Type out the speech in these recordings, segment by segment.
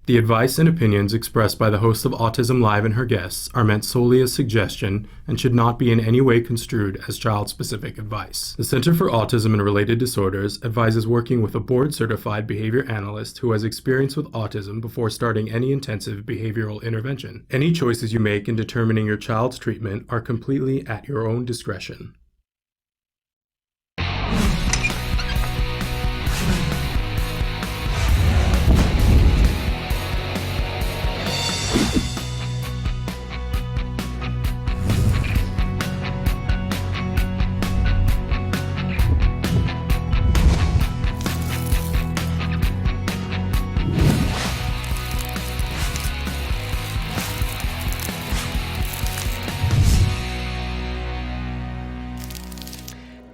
The advice and opinions expressed by the host of Autism Live and her guests are meant solely as suggestion and should not be in any way construed as child-specific advice. The Center for Autism and Related Disorders advises working with a board-certified behavior analyst who has experience with autism before starting any intensive behavioral intervention. Any choices you make in determining your child's treatment are completely at your own discretion.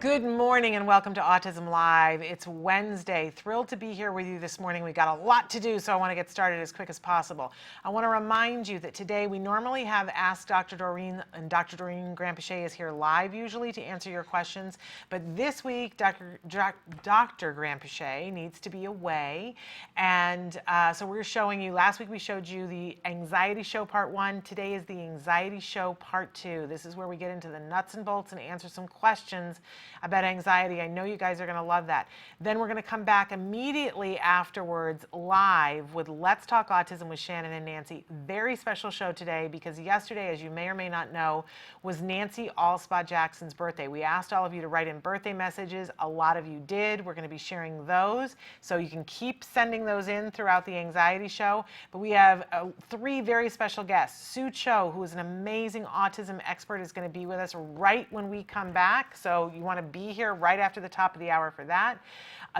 Good morning and welcome to Autism Live. It's Wednesday. Thrilled to be here with you this morning. We got a lot to do, so I want to get started as quick as possible. I want to remind you that today we normally have Ask Dr. Doreen, and Dr. Doreen Granpeesheh is here live usually to answer your questions. But this week, Dr. Granpeesheh needs to be away. And so we're showing you, last week we showed you the Anxiety Show Part 1. Today is the Anxiety Show Part 2. This is where we get into the nuts and bolts and answer some questions about anxiety. I know you guys are going to love that. Then we're going to come back immediately afterwards live with Let's Talk Autism with Shannon and Nancy. Very special show today because yesterday, as you may or may not know, was Nancy Alspaugh-Jackson's birthday. We asked all of you to write in birthday messages. A lot of you did. We're going to be sharing those, so you can keep sending those in throughout the Anxiety Show. But we have three very special guests. Sue Cho, who is an amazing autism expert, is going to be with us right when we come back. So you want to be here right after the top of the hour for that.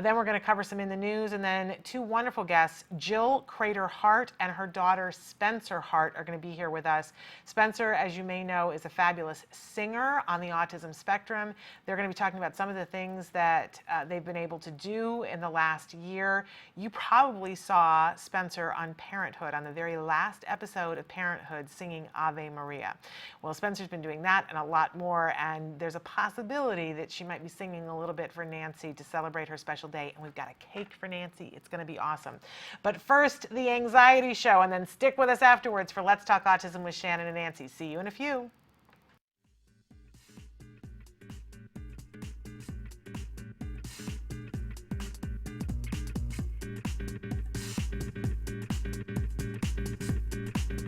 Then we're going to cover some in the news, and then two wonderful guests, Jill Creter Harte and her daughter Spencer Harte are going to be here with us. Spencer, as you may know, is a fabulous singer on the autism spectrum. They're going to be talking about some of the things that they've been able to do in the last year. You probably saw Spencer on Parenthood, on the very last episode of Parenthood, singing Ave Maria. Well, Spencer's been doing that and a lot more, and there's a possibility that she might be singing a little bit for Nancy to celebrate her special day, and we've got a cake for Nancy. It's going to be awesome. But first, the Anxiety Show, and then stick with us afterwards for Let's Talk Autism with Shannon and Nancy. See you in a few.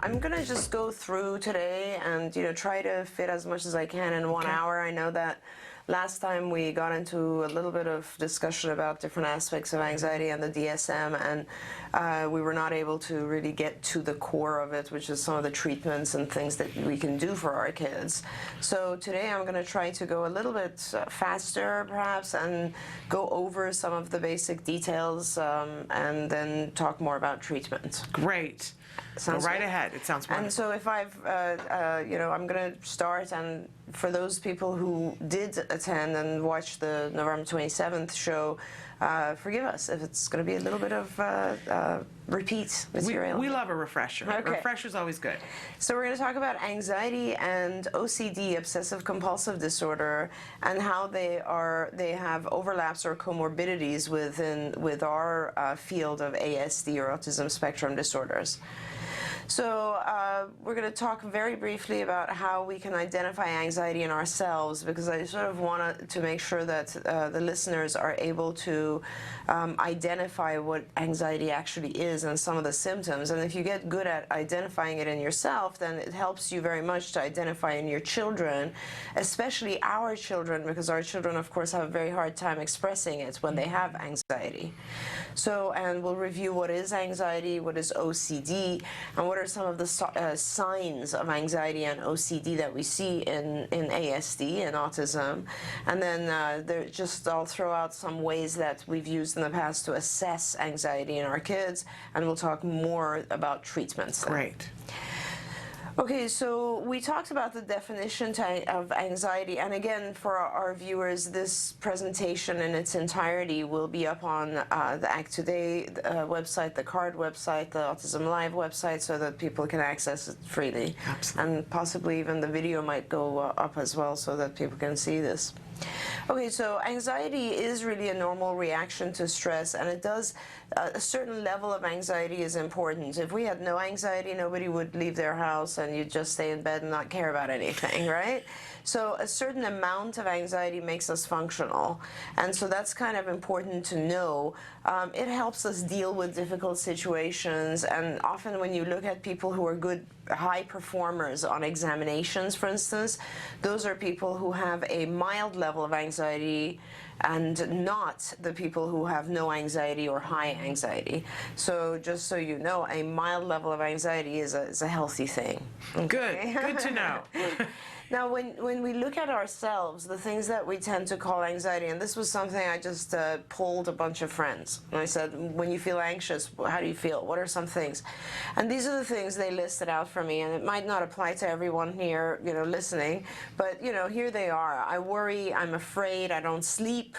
I'm gonna just go through today and try to fit as much as I can in 1 hour. I know that last time we got into a little bit of discussion about different aspects of anxiety and the DSM, and we were not able to really get to the core of it, which is some of the treatments and things that we can do for our kids. So today I'm going to try to go a little bit faster perhaps and go over some of the basic details and then talk more about treatment. Great. Sounds Go right good. ahead. It sounds wonderful. And so if I'm going to start, and for those people who did attend and watch the November 27th show, forgive us if it's going to be a little bit of repeat material. We love a refresher. Okay. Refresher's always good. So we're going to talk about anxiety and OCD, obsessive compulsive disorder, and how they have overlaps or comorbidities with our field of ASD, or autism spectrum disorders. So we're going to talk very briefly about how we can identify anxiety in ourselves, because I sort of want to make sure that the listeners are able to identify what anxiety actually is and some of the symptoms. And if you get good at identifying it in yourself, then it helps you very much to identify in your children, especially our children, because our children, of course, have a very hard time expressing it when they have anxiety. So, and we'll review what is anxiety, what is OCD, and what are some of the signs of anxiety and OCD that we see in ASD and autism. And then I'll throw out some ways that we've used in the past to assess anxiety in our kids, and we'll talk more about treatments. Great. Okay, so we talked about the definition of anxiety, and again, for our viewers, this presentation in its entirety will be up on the Act Today website, the CARD website, the Autism Live website, so that people can access it freely. Absolutely. And possibly even the video might go up as well, so that people can see this. Okay, so anxiety is really a normal reaction to stress, and it does, a certain level of anxiety is important. If we had no anxiety, nobody would leave their house and you'd just stay in bed and not care about anything, right? So a certain amount of anxiety makes us functional, and so that's kind of important to know. It helps us deal with difficult situations, and often when you look at people who are good high performers on examinations, for instance, those are people who have a mild level of anxiety and not the people who have no anxiety or high anxiety. So just so you know, a mild level of anxiety is a healthy thing. Okay? Good to know. Now, when we look at ourselves, the things that we tend to call anxiety, and this was something I just polled a bunch of friends. And I said, when you feel anxious, how do you feel? What are some things? And these are the things they listed out for me, and it might not apply to everyone here, listening, but, here they are. I worry, I'm afraid, I don't sleep,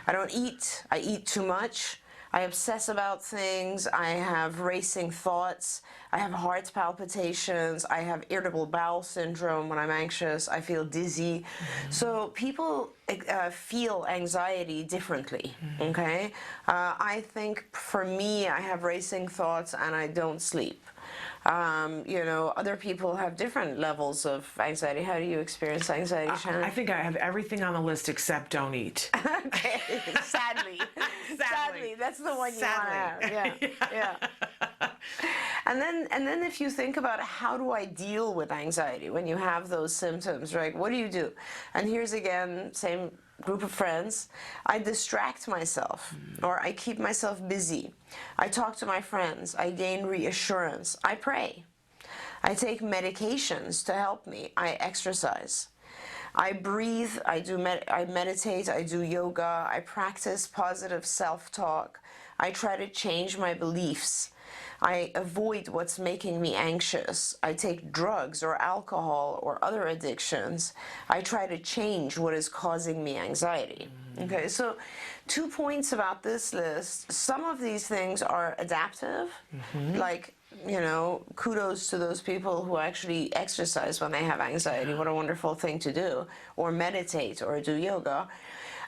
I don't eat, I eat too much, I obsess about things, I have racing thoughts, I have heart palpitations, I have irritable bowel syndrome when I'm anxious, I feel dizzy. So people feel anxiety differently, okay? I think for me, I have racing thoughts and I don't sleep. Other people have different levels of anxiety. How do you experience anxiety, Shannon? I think I have everything on the list except don't eat. Okay, sadly. Sadly, that's the one you want to have. Yeah. And then if you think about how do I deal with anxiety when you have those symptoms, right? What do you do? And here's again, same group of friends. I distract myself, or I keep myself busy. I talk to my friends. I gain reassurance. I pray. I take medications to help me. I exercise. I breathe. I meditate. I do yoga. I practice positive self-talk. I try to change my beliefs. I avoid what's making me anxious. I take drugs or alcohol or other addictions. I try to change what is causing me anxiety. Okay, so 2 points about this list. Some of these things are adaptive, like, kudos to those people who actually exercise when they have anxiety. What a wonderful thing to do. Or meditate or do yoga.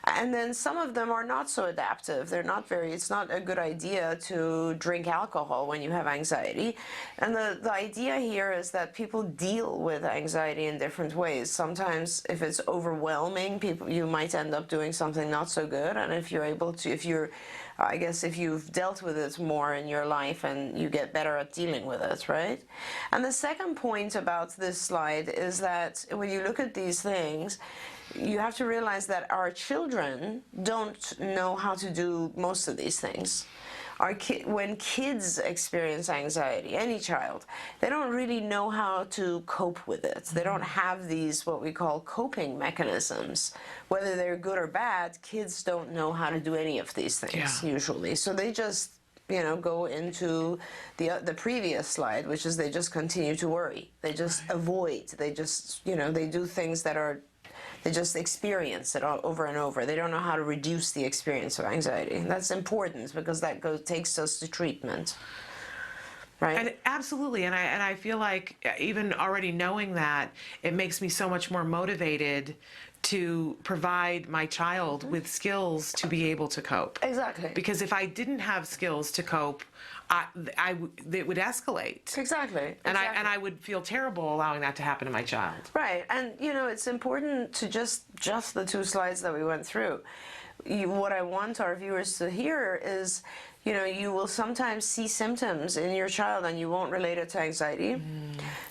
And then some of them are not so adaptive. It's not a good idea to drink alcohol when you have anxiety. And the idea here is that people deal with anxiety in different ways. Sometimes if it's overwhelming, you might end up doing something not so good. And if you've dealt with it more in your life and you get better at dealing with it, right? And the second point about this slide is that when you look at these things, you have to realize that our children don't know how to do most of these things. When kids experience anxiety, any child, they don't really know how to cope with it. They don't have these, what we call coping mechanisms. Whether they're good or bad, kids don't know how to do any of these things, usually. So they just go into the previous slide, which is they just continue to worry. They just avoid. They just, they do things they just experience it over and over. They don't know how to reduce the experience of anxiety. And that's important because that takes us to treatment. Right? And absolutely, and I feel like even already knowing that, it makes me so much more motivated to provide my child with skills to be able to cope. Exactly. Because if I didn't have skills to cope, it would escalate. Exactly. And I would feel terrible allowing that to happen to my child. Right. And it's important to just the 2 slides that we went through. What I want our viewers to hear is, you will sometimes see symptoms in your child and you won't relate it to anxiety.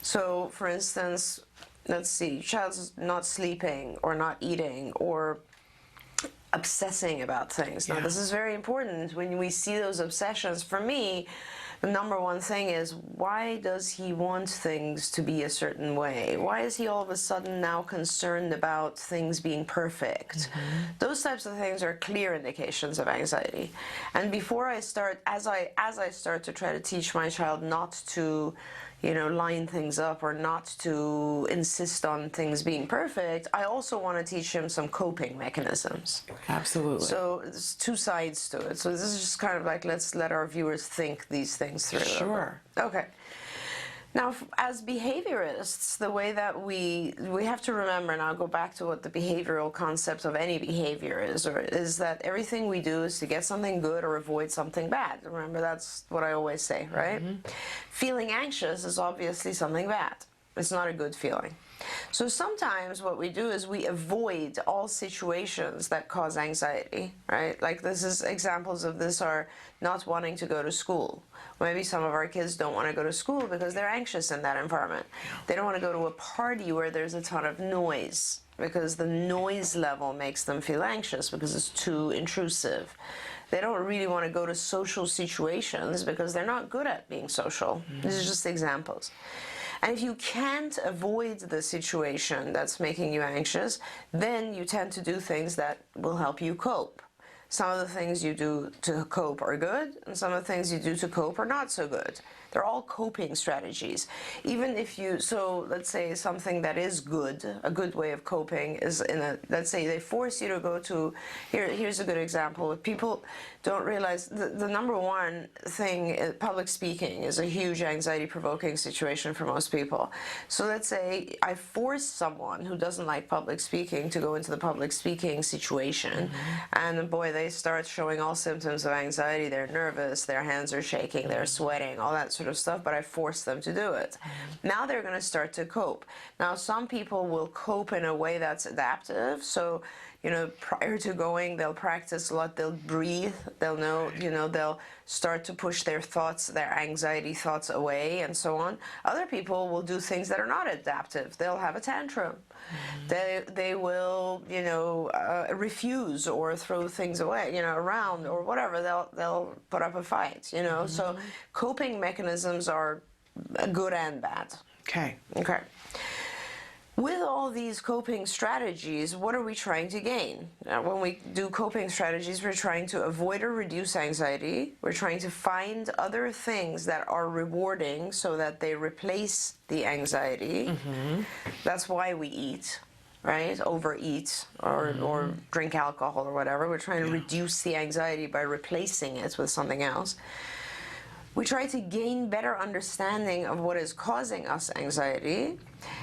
So, for instance, let's see, your child's not sleeping or not eating or obsessing about things. Now, this is very important. When we see those obsessions, for me, the number one thing is, why does he want things to be a certain way? Why is he all of a sudden now concerned about things being perfect? Those types of things are clear indications of anxiety. And before I start, as I start to try to teach my child not to line things up or not to insist on things being perfect, I also want to teach him some coping mechanisms. Absolutely. So there's 2 sides to it. So this is just kind of like, let's let our viewers think these things through. Sure. Okay. Now, as behaviorists, the way that we have to remember, and I'll go back to what the behavioral concept of any behavior is that everything we do is to get something good or avoid something bad. Remember, that's what I always say, right? Feeling anxious is obviously something bad. It's not a good feeling. So sometimes what we do is we avoid all situations that cause anxiety, right? Like examples of this are not wanting to go to school. Maybe some of our kids don't want to go to school because they're anxious in that environment. They don't want to go to a party where there's a ton of noise because the noise level makes them feel anxious because it's too intrusive. They don't really want to go to social situations because they're not good at being social. These are just examples. And if you can't avoid the situation that's making you anxious, then you tend to do things that will help you cope. Some of the things you do to cope are good, and some of the things you do to cope are not so good. They're all coping strategies. Even if so let's say something that is good, a good way of coping is let's say they force you to go to, here's a good example. People don't realize the number one thing, public speaking is a huge anxiety-provoking situation for most people. So let's say I force someone who doesn't like public speaking to go into the public speaking situation, and boy, they start showing all symptoms of anxiety. They're nervous, their hands are shaking, they're sweating, all that sort of stuff, but I force them to do it. Now they're going to start to cope. Now some people will cope in a way that's adaptive. So, prior to going, they'll practice a lot, they'll breathe, they'll know, they'll start to push their thoughts, their anxiety thoughts away and so on. Other people will do things that are not adaptive. They'll have a tantrum. They will, refuse or throw things away, around or whatever. They'll put up a fight, So coping mechanisms are good and bad. Okay. With all these coping strategies, what are we trying to gain? When we do coping strategies, we're trying to avoid or reduce anxiety. We're trying to find other things that are rewarding so that they replace the anxiety. That's why we eat, right? Overeat or drink alcohol or whatever. We're trying to reduce the anxiety by replacing it with something else. We try to gain better understanding of what is causing us anxiety,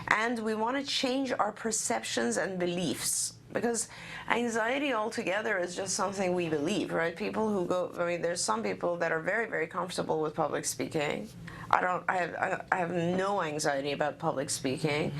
and we want to change our perceptions and beliefs, because anxiety altogether is just something we believe, right? People who there's some people that are very, very comfortable with public speaking. I have no anxiety about public speaking,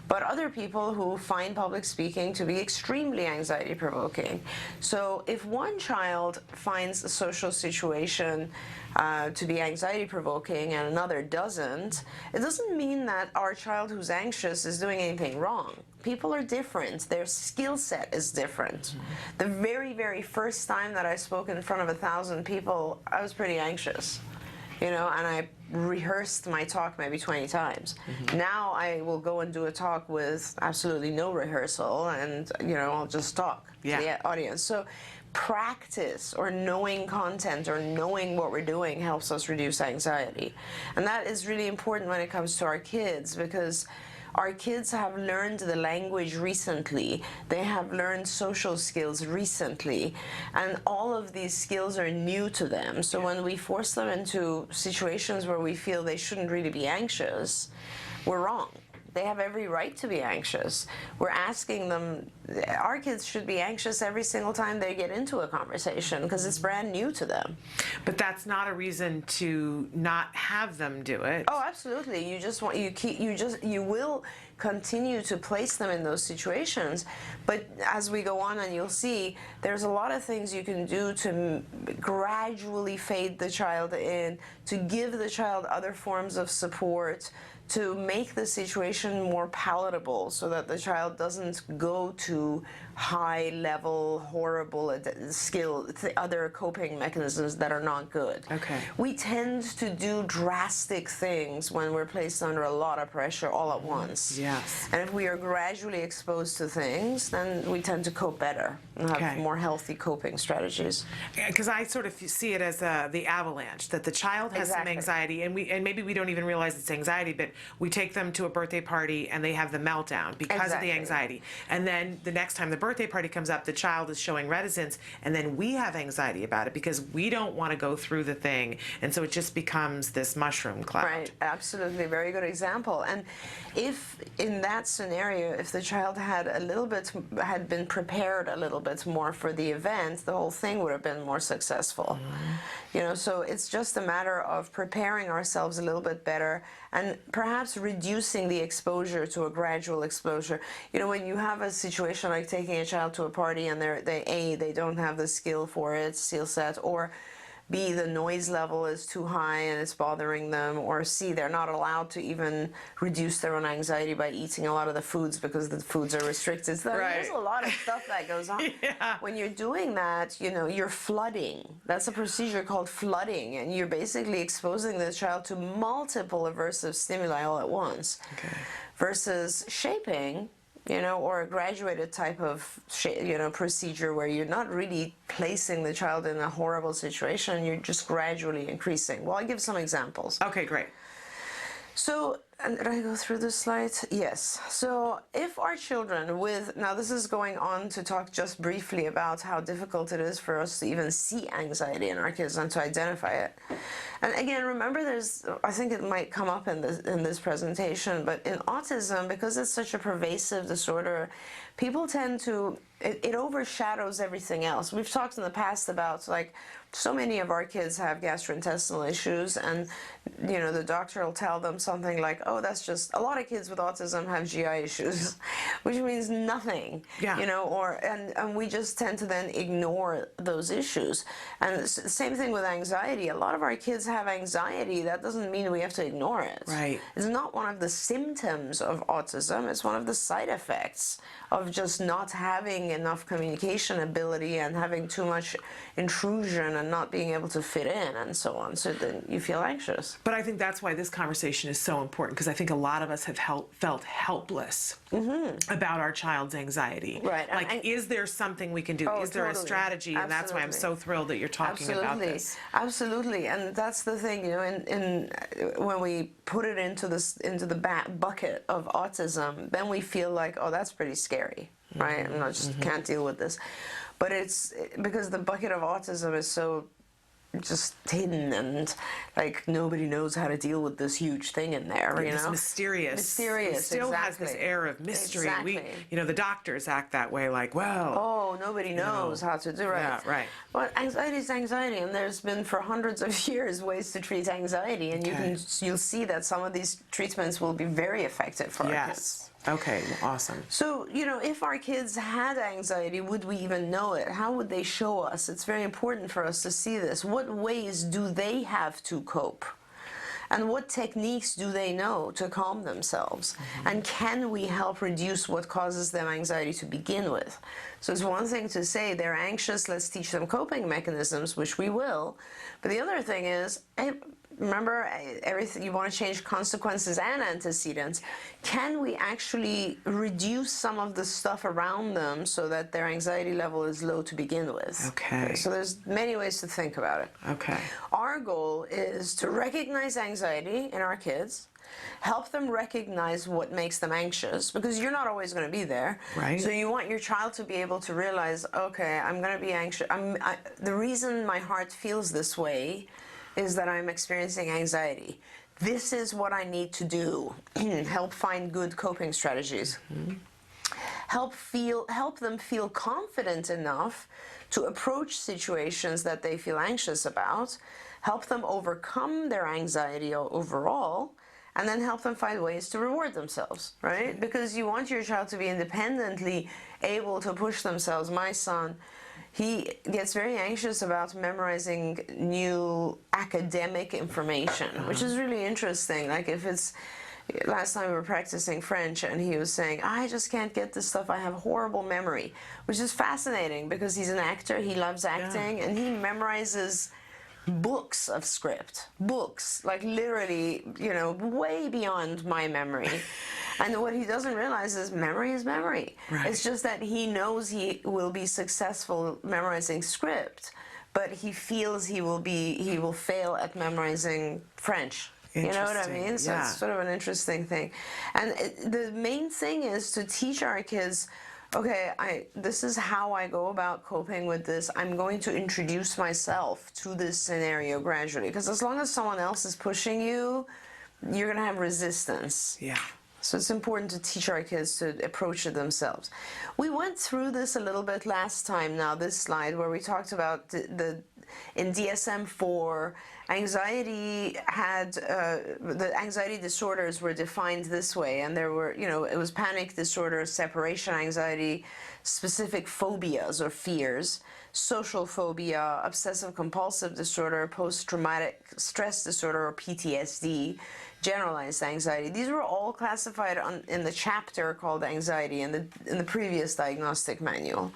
but other people who find public speaking to be extremely anxiety provoking. So if one child finds a social situation to be anxiety provoking and another doesn't, it doesn't mean that our child who's anxious is doing anything wrong. People are different. Their skill set is different. The very, very first time that I spoke in front of 1,000 people, I was pretty anxious, and I rehearsed my talk maybe 20 times. Now I will go and do a talk with absolutely no rehearsal, and I'll just talk to the audience. So practice or knowing content or knowing what we're doing helps us reduce anxiety. And that is really important when it comes to our kids, because our kids have learned the language recently. They have learned social skills recently. And all of these skills are new to them. So when we force them into situations where we feel they shouldn't really be anxious, we're wrong. They have every right to be anxious. We're asking them, our kids should be anxious every single time they get into a conversation because it's brand new to them. But that's not a reason to not have them do it. Oh, absolutely. You will continue to place them in those situations. But as we go on, and you'll see, there's a lot of things you can do to gradually fade the child in, to give the child other forms of support, to make the situation more palatable so that the child doesn't go to high-level, horrible other coping mechanisms that are not good. Okay. We tend to do drastic things when we're placed under a lot of pressure all at once. Yes. And if we are gradually exposed to things, then we tend to cope better and have more healthy coping strategies. Because I sort of see it as the avalanche, that the child has some anxiety, and maybe we don't even realize it's anxiety, but we take them to a birthday party and they have the meltdown because of the anxiety. And then the next time the birthday birthday party comes up, the child is showing reticence, and then we have anxiety about it because we don't want to go through the thing, and so it just becomes this mushroom cloud. Right, absolutely, very good example. And if in that scenario, if the child had been prepared a little bit more for the event, the whole thing would have been more successful. You know, so it's just a matter of preparing ourselves a little bit better and perhaps reducing the exposure to a gradual exposure. You know, when you have a situation like taking a child to a party and they don't have the skill set, or B, the noise level is too high and it's bothering them, or C, they're not allowed to even reduce their own anxiety by eating a lot of the foods because the foods are restricted. So there's a lot of stuff that goes on. When you're doing that, you know, you're flooding. That's a procedure called flooding, and you're basically exposing the child to multiple aversive stimuli all at once. Versus shaping, you know, or a graduated type of, you know, procedure where you're not really placing the child in a horrible situation, you're just gradually increasing. Well, I'll give some examples. Okay, great. So, and did I go through this slide? Yes. So if our children with, now this is going on to talk just briefly about how difficult it is for us to even see anxiety in our kids and to identify it. And again, remember I think it might come up in this presentation, but in autism, because it's such a pervasive disorder, people tend to, it overshadows everything else. We've talked in the past about, like, so many of our kids have gastrointestinal issues, and, you know, the doctor will tell them something like, oh, that's just, a lot of kids with autism have GI issues, which means nothing, you know, and we just tend to then ignore those issues. And same thing with anxiety. A lot of our kids have anxiety. That doesn't mean we have to ignore it. Right. It's not one of the symptoms of autism. It's one of the side effects of just not having enough communication ability and having too much intrusion and not being able to fit in and so on. So then you feel anxious. But I think that's why this conversation is so important, because I think a lot of us have felt helpless about our child's anxiety. Right. Like, is there something we can do? Is there a strategy? And that's why I'm so thrilled that you're talking about this. Absolutely. And that's the thing, you know, when we put it into the bucket of autism, then we feel like, oh, that's pretty scary, right? I'm not just can't deal with this. But it's because the bucket of autism is so just hidden, and like nobody knows how to deal with this huge thing in there. You know, it's mysterious. It still has this air of mystery. Exactly. You know, the doctors act that way, like, well, oh, nobody knows how to do it. Yeah, right. But anxiety is anxiety, and there's been for hundreds of years ways to treat anxiety, and you'll see that some of these treatments will be very effective for our kids. Okay, awesome. So, you know, if our kids had anxiety, would we even know it? How would they show us? It's very important for us to see this. What ways do they have to cope? And what techniques do they know to calm themselves? And can we help reduce what causes them anxiety to begin with? So it's one thing to say they're anxious, let's teach them coping mechanisms, which we will. But the other thing is, remember, everything, you want to change consequences and antecedents. Can we actually reduce some of the stuff around them so that their anxiety level is low to begin with? Okay. So there's many ways to think about it. Okay. Our goal is to recognize anxiety in our kids, help them recognize what makes them anxious, because you're not always going to be there. Right. So you want your child to be able to realize, okay, I'm going to be anxious. The reason my heart feels this way is that I'm experiencing anxiety. This is what I need to do. Help find good coping strategies. Help them feel confident enough to approach situations that they feel anxious about. Help them overcome their anxiety overall, and then help them find ways to reward themselves, right? Because you want your child to be independently able to push themselves. My son, he gets very anxious about memorizing new academic information, which is really interesting. Like if it's, last time we were practicing French and he was saying, I just can't get this stuff, I have horrible memory, which is fascinating because he's an actor, he loves acting, and he memorizes books of script, books, like literally, you know, way beyond my memory. And what he doesn't realize is memory is memory. Right. It's just that he knows he will be successful memorizing script, but he feels he will fail at memorizing French. You know what I mean? So it's sort of an interesting thing. And the main thing is to teach our kids okay, this is how I go about coping with this. I'm going to introduce myself to this scenario gradually, because as long as someone else is pushing you, you're going to have resistance. Yeah. So it's important to teach our kids to approach it themselves. We went through this a little bit last time now, this slide, where we talked about in DSM-4, anxiety had, the anxiety disorders were defined this way, and there were, it was panic disorder, separation anxiety, specific phobias or fears, social phobia, obsessive compulsive disorder, post-traumatic stress disorder or PTSD, generalized anxiety. These were all classified in the chapter called anxiety in the previous diagnostic manual.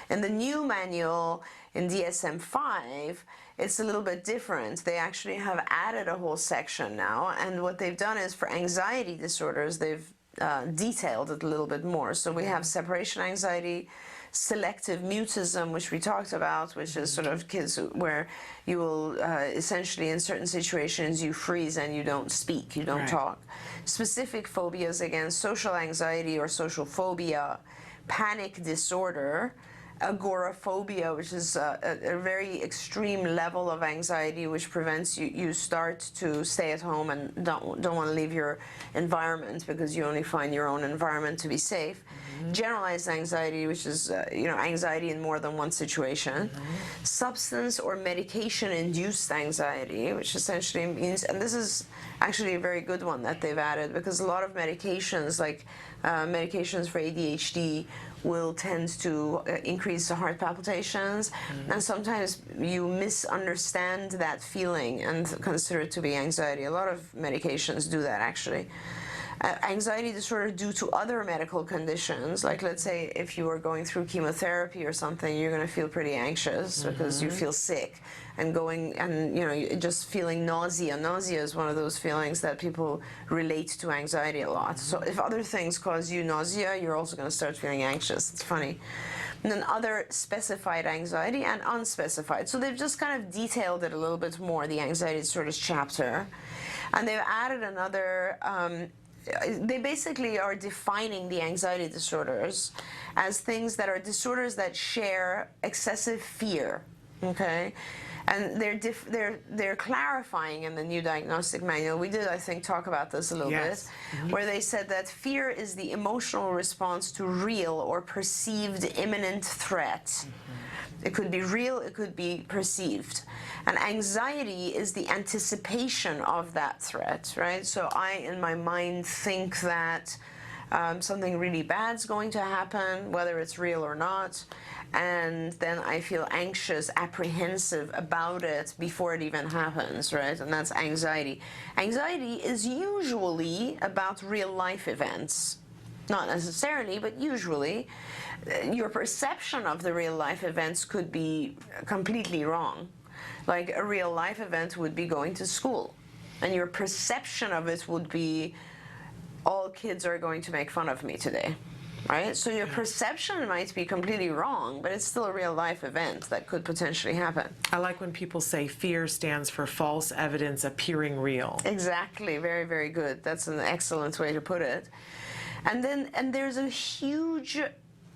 In the new manual, in DSM-5, it's a little bit different. They actually have added a whole section now, and what they've done is for anxiety disorders, they've detailed it a little bit more. So we have separation anxiety, selective mutism, which we talked about, which is sort of kids where you will essentially in certain situations you freeze and you don't speak, you don't talk. Specific phobias, again, social anxiety or social phobia, panic disorder, agoraphobia, which is a very extreme level of anxiety which prevents you start to stay at home and don't want to leave your environment because you only find your own environment to be safe. Generalized anxiety, which is anxiety in more than one situation. Substance or medication-induced anxiety, which essentially means, and this is actually a very good one that they've added, because a lot of medications, like medications for ADHD, will tend to increase the heart palpitations, and sometimes you misunderstand that feeling and consider it to be anxiety. A lot of medications do that, actually. Anxiety disorder due to other medical conditions, like let's say if you are going through chemotherapy or something, you're going to feel pretty anxious because you feel sick, and just feeling nausea. Nausea is one of those feelings that people relate to anxiety a lot. So if other things cause you nausea, you're also going to start feeling anxious. It's funny. And then other specified anxiety and unspecified. So they've just kind of detailed it a little bit more, the anxiety disorders chapter. And they've added another, they basically are defining the anxiety disorders as things that are disorders that share excessive fear, okay? And they're clarifying in the new diagnostic manual. We did, I think, talk about this a little bit, where they said that fear is the emotional response to real or perceived imminent threat. It could be real, it could be perceived. And anxiety is the anticipation of that threat, right? So I, in my mind, think that something really bad's going to happen, whether it's real or not, and then I feel anxious, apprehensive about it before it even happens, right? And that's anxiety. Anxiety is usually about real-life events. Not necessarily, but usually. Your perception of the real-life events could be completely wrong. Like a real-life event would be going to school, and your perception of it would be, all kids are going to make fun of me today, right? So your perception might be completely wrong, but it's still a real-life event that could potentially happen. I like when people say fear stands for false evidence appearing real. Exactly. Very, very good. That's an excellent way to put it. And there's a huge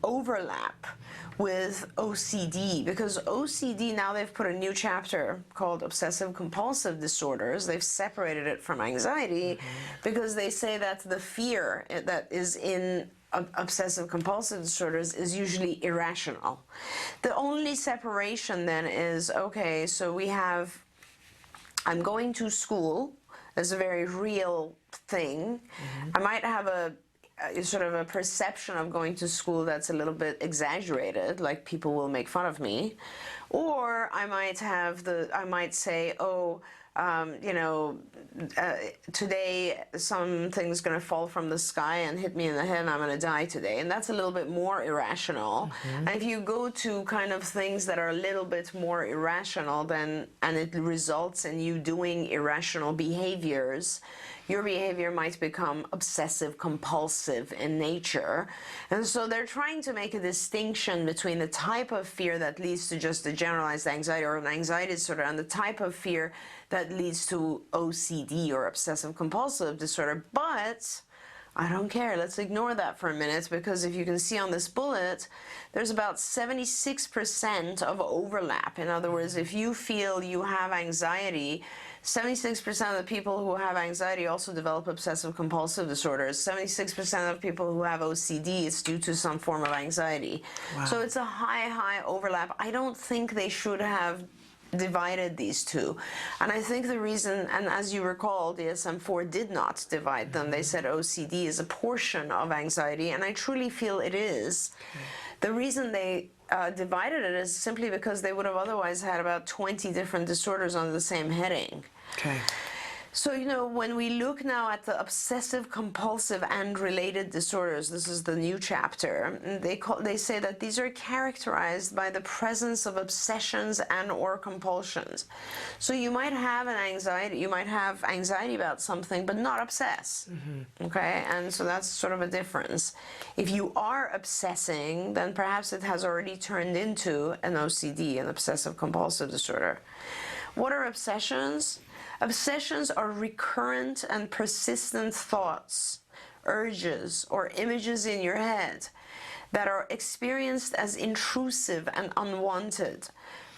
overlap with OCD, because OCD, now they've put a new chapter called obsessive compulsive disorders. They've separated it from anxiety because they say that the fear that is in obsessive compulsive disorders is usually irrational. The only separation then is, okay, so we have, I'm going to school as a very real thing. I might have a sort of a perception of going to school that's a little bit exaggerated, like people will make fun of me. Or I might have I might say, oh, today something's going to fall from the sky and hit me in the head and I'm going to die today. And that's a little bit more irrational. And if you go to kind of things that are a little bit more irrational, and it results in you doing irrational behaviors, your behavior might become obsessive compulsive in nature. And so they're trying to make a distinction between the type of fear that leads to just a generalized anxiety or an anxiety disorder and the type of fear that leads to OCD or obsessive compulsive disorder. But I don't care. Let's ignore that for a minute, because if you can see on this bullet, there's about 76% of overlap. In other words, if you feel you have anxiety, 76% of the people who have anxiety also develop obsessive compulsive disorders. 76% of people who have OCD, it's due to some form of anxiety. Wow. So it's a high overlap. I don't think they should have divided these two. And I think the reason, and as you recall, DSM-4 did not divide them. They said OCD is a portion of anxiety, and I truly feel it is. Okay. The reason they divided it is simply because they would have otherwise had about 20 different disorders under the same heading. Okay. So, you know, when we look now at the obsessive compulsive and related disorders, this is the new chapter, they say that these are characterized by the presence of obsessions and or compulsions. So you might have anxiety about something, but not obsess. Okay, and so that's sort of a difference. If you are obsessing, then perhaps it has already turned into an OCD, an obsessive compulsive disorder. What are obsessions? Obsessions are recurrent and persistent thoughts, urges, or images in your head that are experienced as intrusive and unwanted.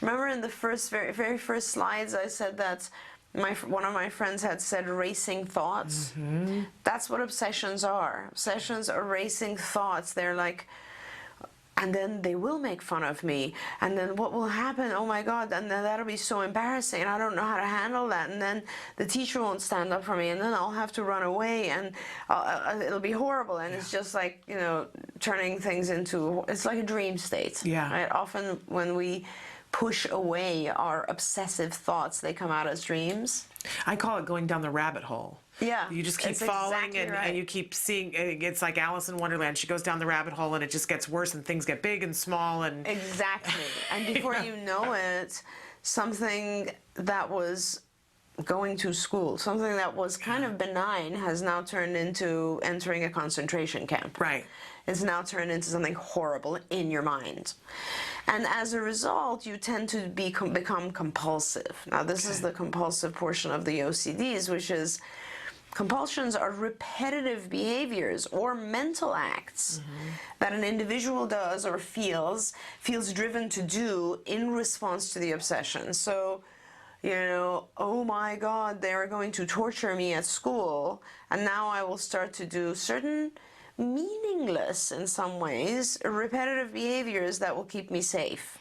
Remember in the very first slides I said that one of my friends had said racing thoughts? That's what obsessions are. Obsessions are racing thoughts. They're like, and then they will make fun of me, and then what will happen? Oh my God, and then that'll be so embarrassing, and I don't know how to handle that, and then the teacher won't stand up for me, and then I'll have to run away, and it'll be horrible. And it's just like, you know, turning things into, it's like a dream state. Yeah. Right? Often when we push away our obsessive thoughts, they come out as dreams. I call it going down the rabbit hole. Yeah, you just keep falling, exactly right. and you keep seeing. It's like Alice in Wonderland. She goes down the rabbit hole, and it just gets worse, and things get big and small, and exactly. And before you know it, something that was going to school, something that was kind of benign, has now turned into entering a concentration camp. Right. It's now turned into something horrible in your mind. And as a result, you tend to become compulsive. Now, this is the compulsive portion of the OCDs, which is compulsions are repetitive behaviors or mental acts that an individual does or feels driven to do in response to the obsession. So, you know, oh my God, they are going to torture me at school, and now I will start to do certain meaningless, in some ways, repetitive behaviors that will keep me safe.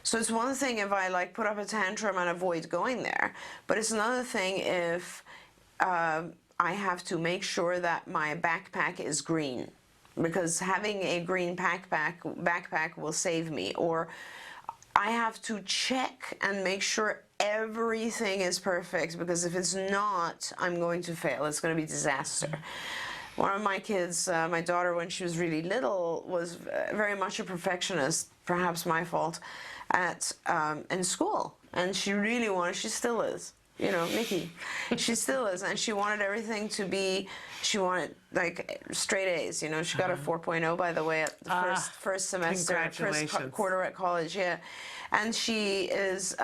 So it's one thing if I like put up a tantrum and avoid going there, but it's another thing if I have to make sure that my backpack is green, because having a green backpack will save me. Or I have to check and make sure everything is perfect, because if it's not, I'm going to fail. It's going to be disaster. One of my kids, my daughter, when she was really little, was very much a perfectionist, perhaps my fault, in school. And she really wanted, she still is, you know, Nikki, she still is, and she wanted everything to be, she wanted like straight A's, you know. She got a 4.0, by the way, at the first semester, first quarter at college, yeah. And she is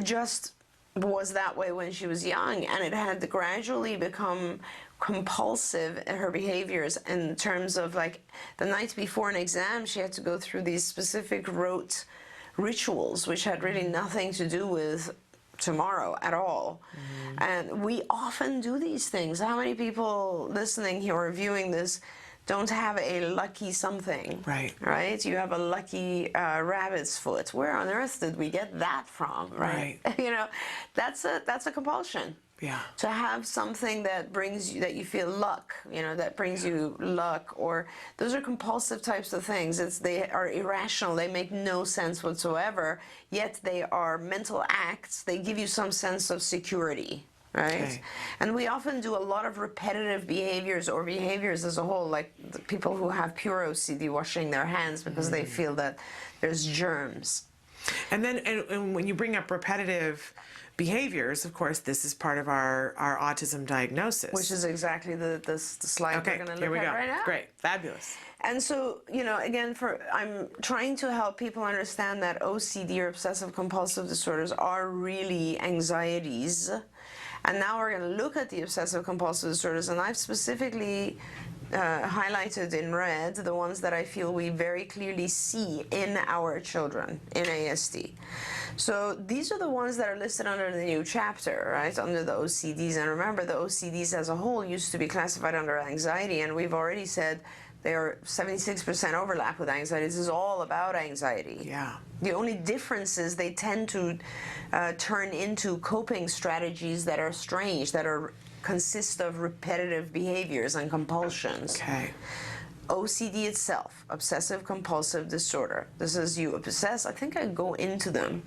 just was that way when she was young, and it had to gradually become compulsive in her behaviors, in terms of like the night before an exam she had to go through these specific rote rituals which had really nothing to do with tomorrow at all. And we often do these things. How many people listening here or viewing this don't have a lucky something? Right? You have a lucky rabbit's foot. Where on earth did we get that from? Right. You know, that's a compulsion. Yeah. To have something that brings you, that you feel luck, you know, that brings you luck, or those are compulsive types of things. They are irrational. They make no sense whatsoever, yet they are mental acts. They give you some sense of security, right? Okay. And we often do a lot of repetitive behaviors, or behaviors as a whole, like the people who have pure OCD washing their hands because they feel that there's germs. And then, and when you bring up repetitive behaviors, of course, this is part of our autism diagnosis. Which is exactly the slide we're going to look at right now. Great, fabulous. And so, you know, again, I'm trying to help people understand that OCD, or obsessive compulsive disorders, are really anxieties, And now we're going to look at the obsessive compulsive disorders, and I've specifically highlighted in red the ones that I feel we very clearly see in our children in ASD. So these are the ones that are listed under the new chapter, right, under the OCDs. And remember, the OCDs as a whole used to be classified under anxiety, and we've already said they are 76% overlap with anxiety. This is all about anxiety. Yeah. The only difference is they tend to turn into coping strategies that are strange, that consist of repetitive behaviors and compulsions. Okay. OCD itself, obsessive compulsive disorder. This is you obsess. I think I go into them.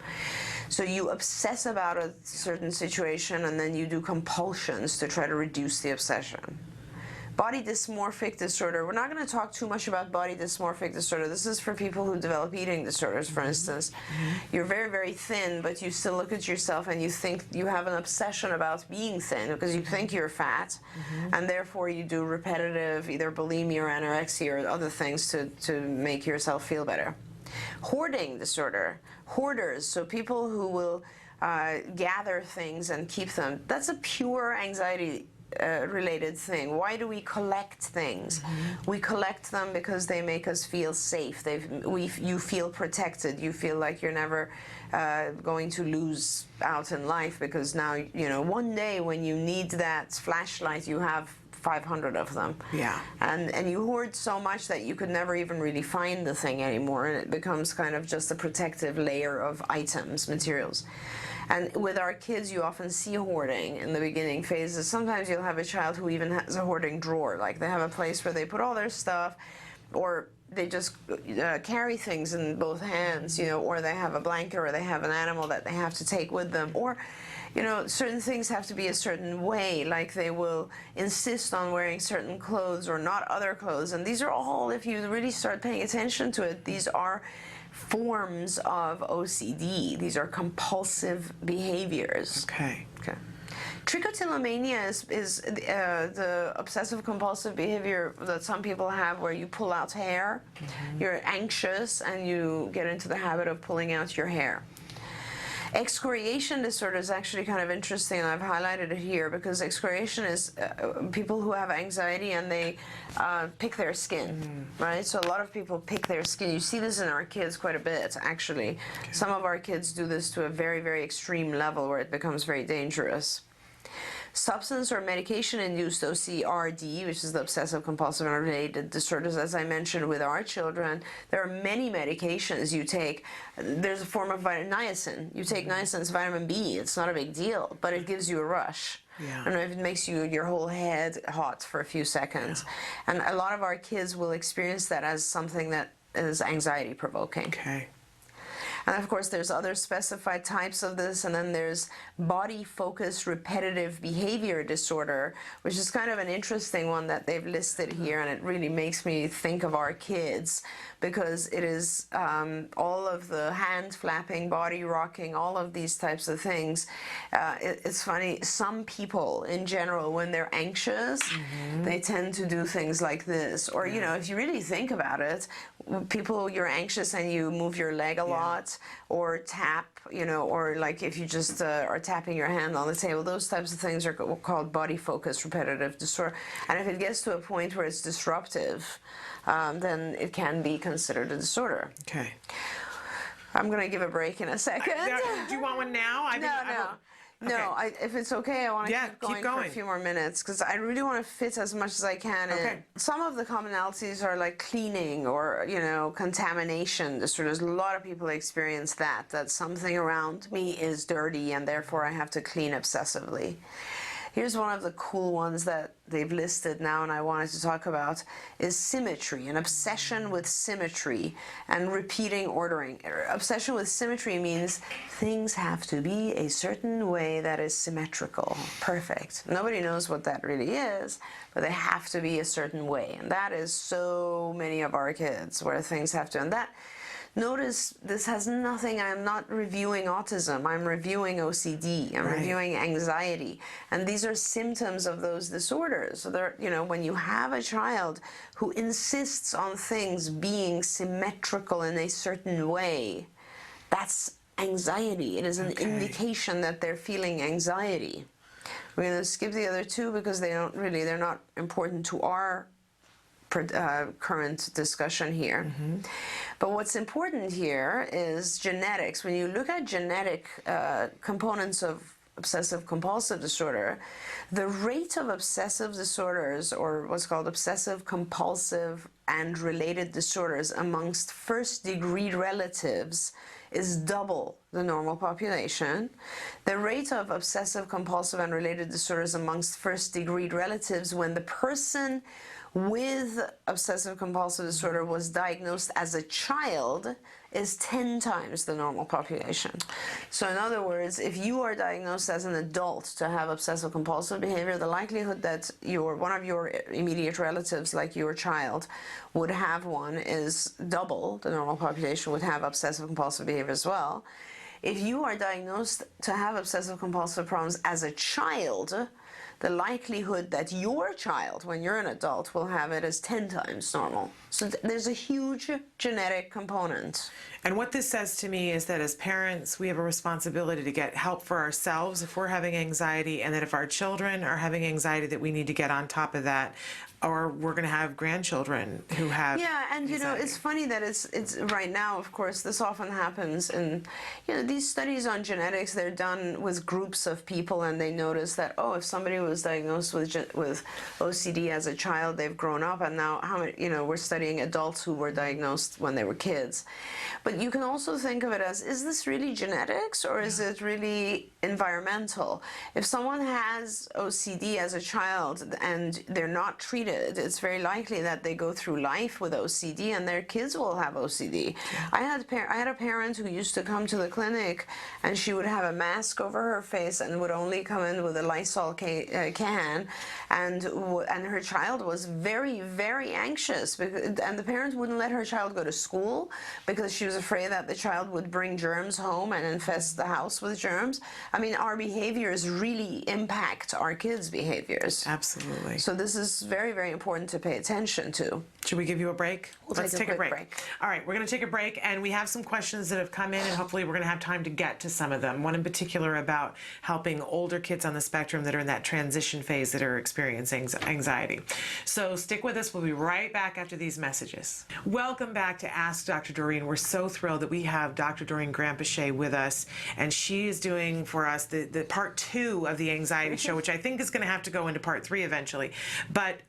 So you obsess about a certain situation and then you do compulsions to try to reduce the obsession. Body dysmorphic disorder. We're not going to talk too much about body dysmorphic disorder. This is for people who develop eating disorders, for instance. You're very, very thin, but you still look at yourself and you think you have an obsession about being thin because you think you're fat, and therefore you do repetitive either bulimia or anorexia or other things to make yourself feel better. Hoarding disorder. Hoarders, so people who will gather things and keep them. That's a pure anxiety related thing. Why do we collect things? We collect them because they make us feel safe. You feel protected. You feel like you're never going to lose out in life because now, you know, one day when you need that flashlight, you have 500 of them. Yeah. And you hoard so much that you could never even really find the thing anymore, and it becomes kind of just a protective layer of items, materials. And with our kids, you often see hoarding in the beginning phases. Sometimes you'll have a child who even has a hoarding drawer. Like they have a place where they put all their stuff, or they just carry things in both hands, you know, or they have a blanket or they have an animal that they have to take with them. Or, you know, certain things have to be a certain way, like they will insist on wearing certain clothes or not other clothes. And these are all, if you really start paying attention to it, these are forms of OCD. These are compulsive behaviors. Okay. Okay. Trichotillomania is the obsessive compulsive behavior that some people have where you pull out hair. You're anxious and you get into the habit of pulling out your hair. Excoriation disorder is actually kind of interesting, and I've highlighted it here because excoriation is people who have anxiety and they pick their skin, right? So a lot of people pick their skin. You see this in our kids quite a bit, actually. Okay. Some of our kids do this to a very, very extreme level where it becomes very dangerous. Substance or medication-induced OCRD, which is the obsessive-compulsive and related disorders, as I mentioned with our children, there are many medications you take. There's a form of niacin. You take niacin, it's vitamin B. It's not a big deal, but it gives you a rush. Yeah. I don't know if it makes your whole head hot for a few seconds. Yeah. And a lot of our kids will experience that as something that is anxiety-provoking. Okay. And of course, there's other specified types of this, and then there's body-focused repetitive behavior disorder, which is kind of an interesting one that they've listed here, and it really makes me think of our kids, because it is all of the hand flapping, body rocking, all of these types of things. It's funny, some people in general, when they're anxious, they tend to do things like this. Or, you know, if you really think about it, people, you're anxious and you move your leg a lot, or tap, you know, or like if you just are tapping your hand on the table, those types of things are called body-focused repetitive disorder. And if it gets to a point where it's disruptive, then it can be considered a disorder. Okay. I'm going to give a break in a second. Do you want one now? No, if it's okay, I want to keep going for a few more minutes because I really want to fit as much as I can in. Okay. Some of the commonalities are like cleaning or, you know, contamination disorders. A lot of people experience that something around me is dirty and therefore I have to clean obsessively. Here's one of the cool ones that they've listed now and I wanted to talk about is symmetry, an obsession with symmetry and repeating ordering. Obsession with symmetry means things have to be a certain way that is symmetrical, perfect. Nobody knows what that really is, but they have to be a certain way. And that is so many of our kids where things have to, and that, notice this has nothing, I'm not reviewing autism, I'm reviewing OCD, I'm reviewing anxiety, and these are symptoms of those disorders. So they're, you know, when you have a child who insists on things being symmetrical in a certain way, that's anxiety. It is an indication that they're feeling anxiety. We're going to skip the other two because they're not important to our current discussion here. But what's important here is genetics. When you look at genetic components of obsessive compulsive disorder, the rate of obsessive disorders, or what's called obsessive compulsive and related disorders amongst first degree relatives, is double the normal population. The rate of obsessive compulsive and related disorders amongst first degree relatives when the person with obsessive compulsive disorder was diagnosed as a child is 10 times the normal population. So in other words, if you are diagnosed as an adult to have obsessive compulsive behavior, the likelihood that one of your immediate relatives, like your child, would have one is double the normal population would have obsessive compulsive behavior as well. If you are diagnosed to have obsessive compulsive problems as a child, the likelihood that your child, when you're an adult, will have it is 10 times normal. So there's a huge genetic component. And what this says to me is that as parents, we have a responsibility to get help for ourselves if we're having anxiety, and that if our children are having anxiety, that we need to get on top of that, or we're going to have grandchildren who have and anxiety. It's funny that it's right now, of course, this often happens, and these studies on genetics, they're done with groups of people, and they notice that, if somebody was diagnosed with OCD as a child, they've grown up, and now we're studying adults who were diagnosed when they were kids. But you can also think of it as, is this really genetics, or is it really environmental? If someone has OCD as a child and they're not treated, it's very likely that they go through life with OCD and their kids will have OCD. I had a parent who used to come to the clinic, and she would have a mask over her face and would only come in with a Lysol can, and her child was very, very anxious, and the parent wouldn't let her child go to school because she was afraid that the child would bring germs home and infest the house with germs. I mean, our behaviors really impact our kids' behaviors. Absolutely. So this is very, very important to pay attention to. Should we give you a break? Let's take a quick break. All right, we're going to take a break, and we have some questions that have come in, and hopefully we're going to have time to get to some of them. One in particular about helping older kids on the spectrum that are in that transition phase that are experiencing anxiety. So stick with us. We'll be right back after these messages. Welcome back to Ask Dr. Doreen. We're so thrilled that we have Dr. Doreen Granpeesheh with us, and she is doing for us the part 2 of the anxiety show, which I think is going to have to go into part 3 eventually. But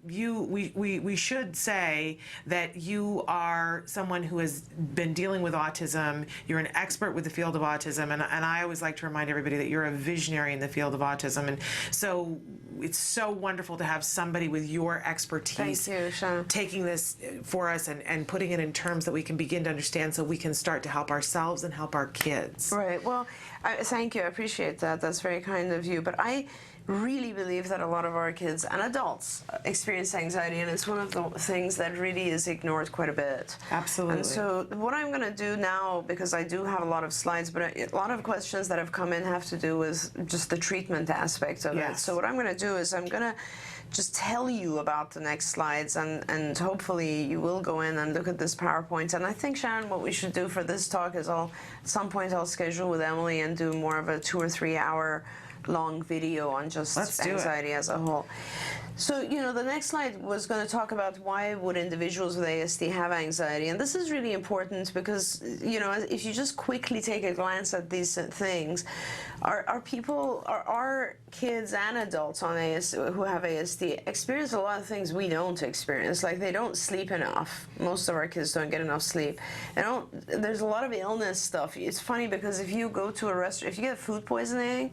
we should say that you are someone who has been dealing with autism. You're an expert with the field of autism, and I always like to remind everybody that you're a visionary in the field of autism, and so it's so wonderful to have somebody with your expertise taking this for us and putting it in terms that we can begin to understand, so we can start to help ourselves and help our kids. Right. Well, thank you. I appreciate that. That's very kind of you. But I really believe that a lot of our kids and adults experience anxiety, and it's one of the things that really is ignored quite a bit. Absolutely. And so what I'm going to do now, because I do have a lot of slides, but a lot of questions that have come in have to do with just the treatment aspect of it. So what I'm going to do is I'm going to just tell you about the next slides, and hopefully you will go in and look at this PowerPoint. And I think, Shannon, what we should do for this talk is at some point I'll schedule with Emily and do more of a 2 or 3 hour long video on just anxiety as a whole. So, the next slide was going to talk about why would individuals with ASD have anxiety. And this is really important because, if you just quickly take a glance at these things, our kids and adults on ASD who have ASD experience a lot of things we don't experience. Like, they don't sleep enough. Most of our kids don't get enough sleep. There's a lot of illness stuff. It's funny because if you go to a restaurant, if you get food poisoning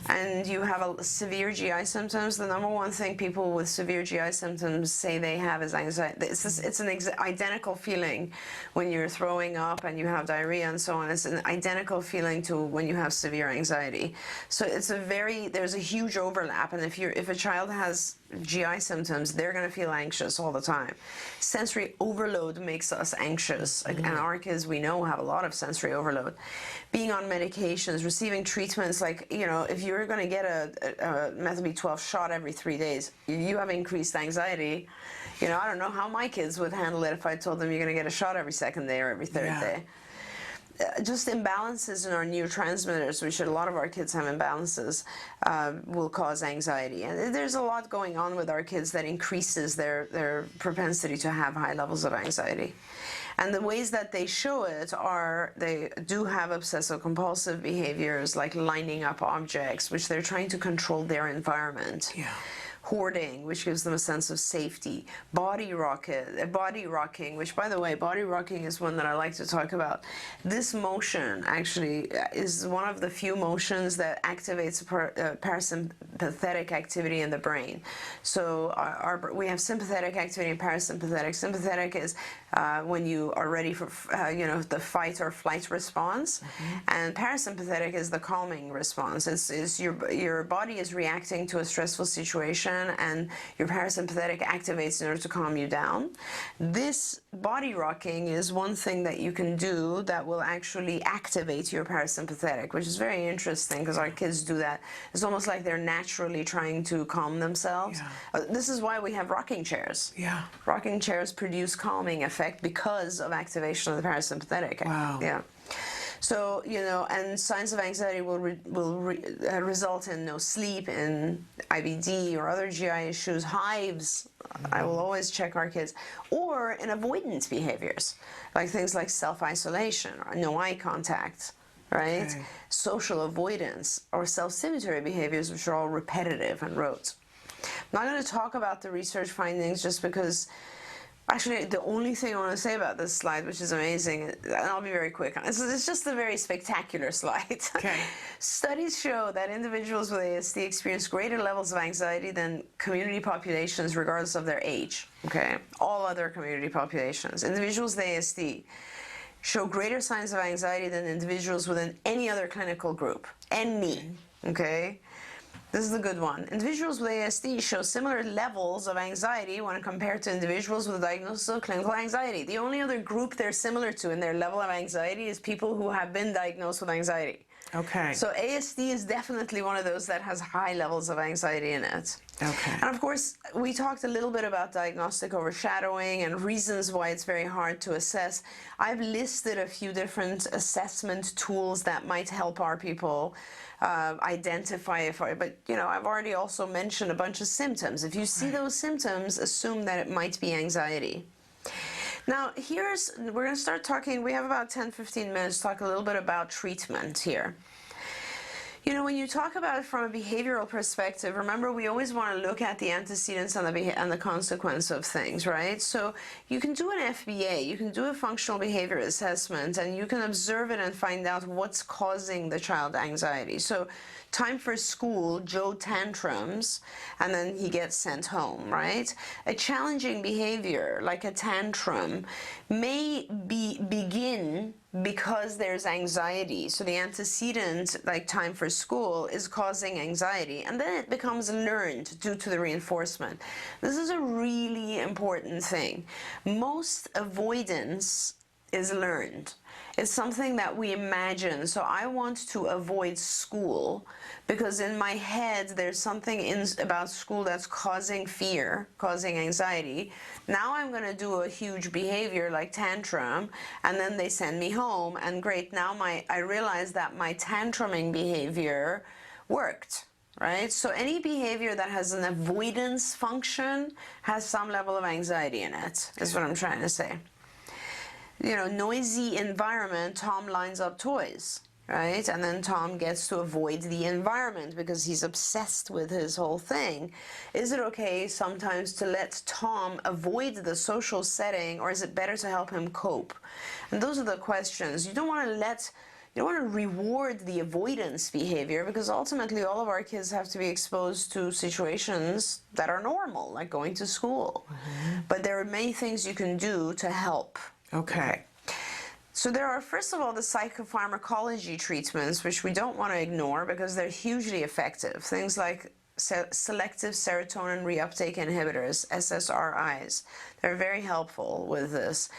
and you have severe GI symptoms, the number one thing people with severe GI symptoms say they have is anxiety. It's an identical feeling when you're throwing up and you have diarrhea and so on. It's an identical feeling to when you have severe anxiety. So there's a huge overlap. And if a child has GI symptoms, they're going to feel anxious all the time. Sensory overload makes us anxious, and our kids, we know, have a lot of sensory overload. Being on medications, receiving treatments, like, if you're going to get a methyl B12 shot every 3 days, you have increased anxiety. I don't know how my kids would handle it if I told them you're going to get a shot every second day or every third day. just imbalances in our neurotransmitters, which a lot of our kids have imbalances, will cause anxiety. And there's a lot going on with our kids that increases their propensity to have high levels of anxiety. And the ways that they show it are they do have obsessive compulsive behaviors like lining up objects, which they're trying to control their environment. Yeah. Hoarding, which gives them a sense of safety. Body rocking, which, by the way, body rocking is one that I like to talk about. This motion actually is one of the few motions that activates parasympathetic activity in the brain. So we have sympathetic activity and parasympathetic. Sympathetic is when you are ready for the fight or flight response, and parasympathetic is the calming response. It's your body is reacting to a stressful situation, and your parasympathetic activates in order to calm you down. This body rocking is one thing that you can do that will actually activate your parasympathetic, which is very interesting because our kids do that. It's almost like they're naturally trying to calm themselves. Yeah. This is why we have rocking chairs. Yeah. Rocking chairs produce calming effect because of activation of the parasympathetic. Wow. Yeah. So, and signs of anxiety will result in no sleep, in IBD or other GI issues, hives. I will always check our kids. Or in avoidance behaviors, like things like self-isolation or no eye contact, right? Okay. Social avoidance or self-stimulatory behaviors, which are all repetitive and rote. I'm not going to talk about the research findings just because actually, the only thing I want to say about this slide, which is amazing, and I'll be very quick, it's just a very spectacular slide. Okay. Studies show that individuals with ASD experience greater levels of anxiety than community populations regardless of their age, okay? All other community populations. Individuals with ASD show greater signs of anxiety than individuals within any other clinical group. Any, okay? This is the good one. Individuals with ASD show similar levels of anxiety when compared to individuals with a diagnosis of clinical anxiety. The only other group they're similar to in their level of anxiety is people who have been diagnosed with anxiety. Okay. So ASD is definitely one of those that has high levels of anxiety in it. Okay. And of course, we talked a little bit about diagnostic overshadowing and reasons why it's very hard to assess. I've listed a few different assessment tools that might help our people identify it for it. But, I've already also mentioned a bunch of symptoms. If you see those symptoms, assume that it might be anxiety. Now, we're going to start talking, we have about 10-15 minutes to talk a little bit about treatment here. When you talk about it from a behavioral perspective, remember we always want to look at the antecedents and the consequence of things, right? So you can do an FBA, you can do a functional behavior assessment, and you can observe it and find out what's causing the child anxiety. So time for school, Joe tantrums, and then he gets sent home, right? A challenging behavior, like a tantrum, may begin because there's anxiety. So the antecedent, like time for school, is causing anxiety, and then it becomes learned due to the reinforcement. This is a really important thing. Most avoidance is learned. It's something that we imagine. So I want to avoid school because in my head there's something about school that's causing fear, causing anxiety. Now I'm going to do a huge behavior like tantrum, and then they send me home, and great, now I realize that my tantruming behavior worked. Right? So any behavior that has an avoidance function has some level of anxiety in it, is what I'm trying to say. Noisy environment, Tom lines up toys, right? And then Tom gets to avoid the environment because he's obsessed with his whole thing. Is it okay sometimes to let Tom avoid the social setting, or is it better to help him cope? And those are the questions. You don't want to reward the avoidance behavior, because ultimately all of our kids have to be exposed to situations that are normal, like going to school. But there are many things you can do to help. Okay. So there are, first of all, the psychopharmacology treatments, which we don't want to ignore because they're hugely effective. Things like selective serotonin reuptake inhibitors, SSRIs. They're very helpful with this.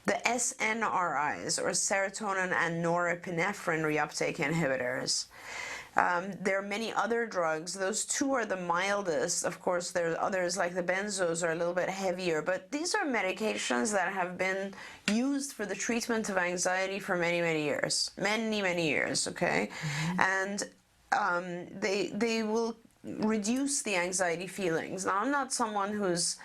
The SNRIs, or serotonin and norepinephrine reuptake inhibitors. There are many other drugs. Those two are the mildest. Of course, there are others like the benzos are a little bit heavier, but these are medications that have been used for the treatment of anxiety for many, many years. Many, many years, okay? And they will reduce the anxiety feelings. Now, I'm not someone who's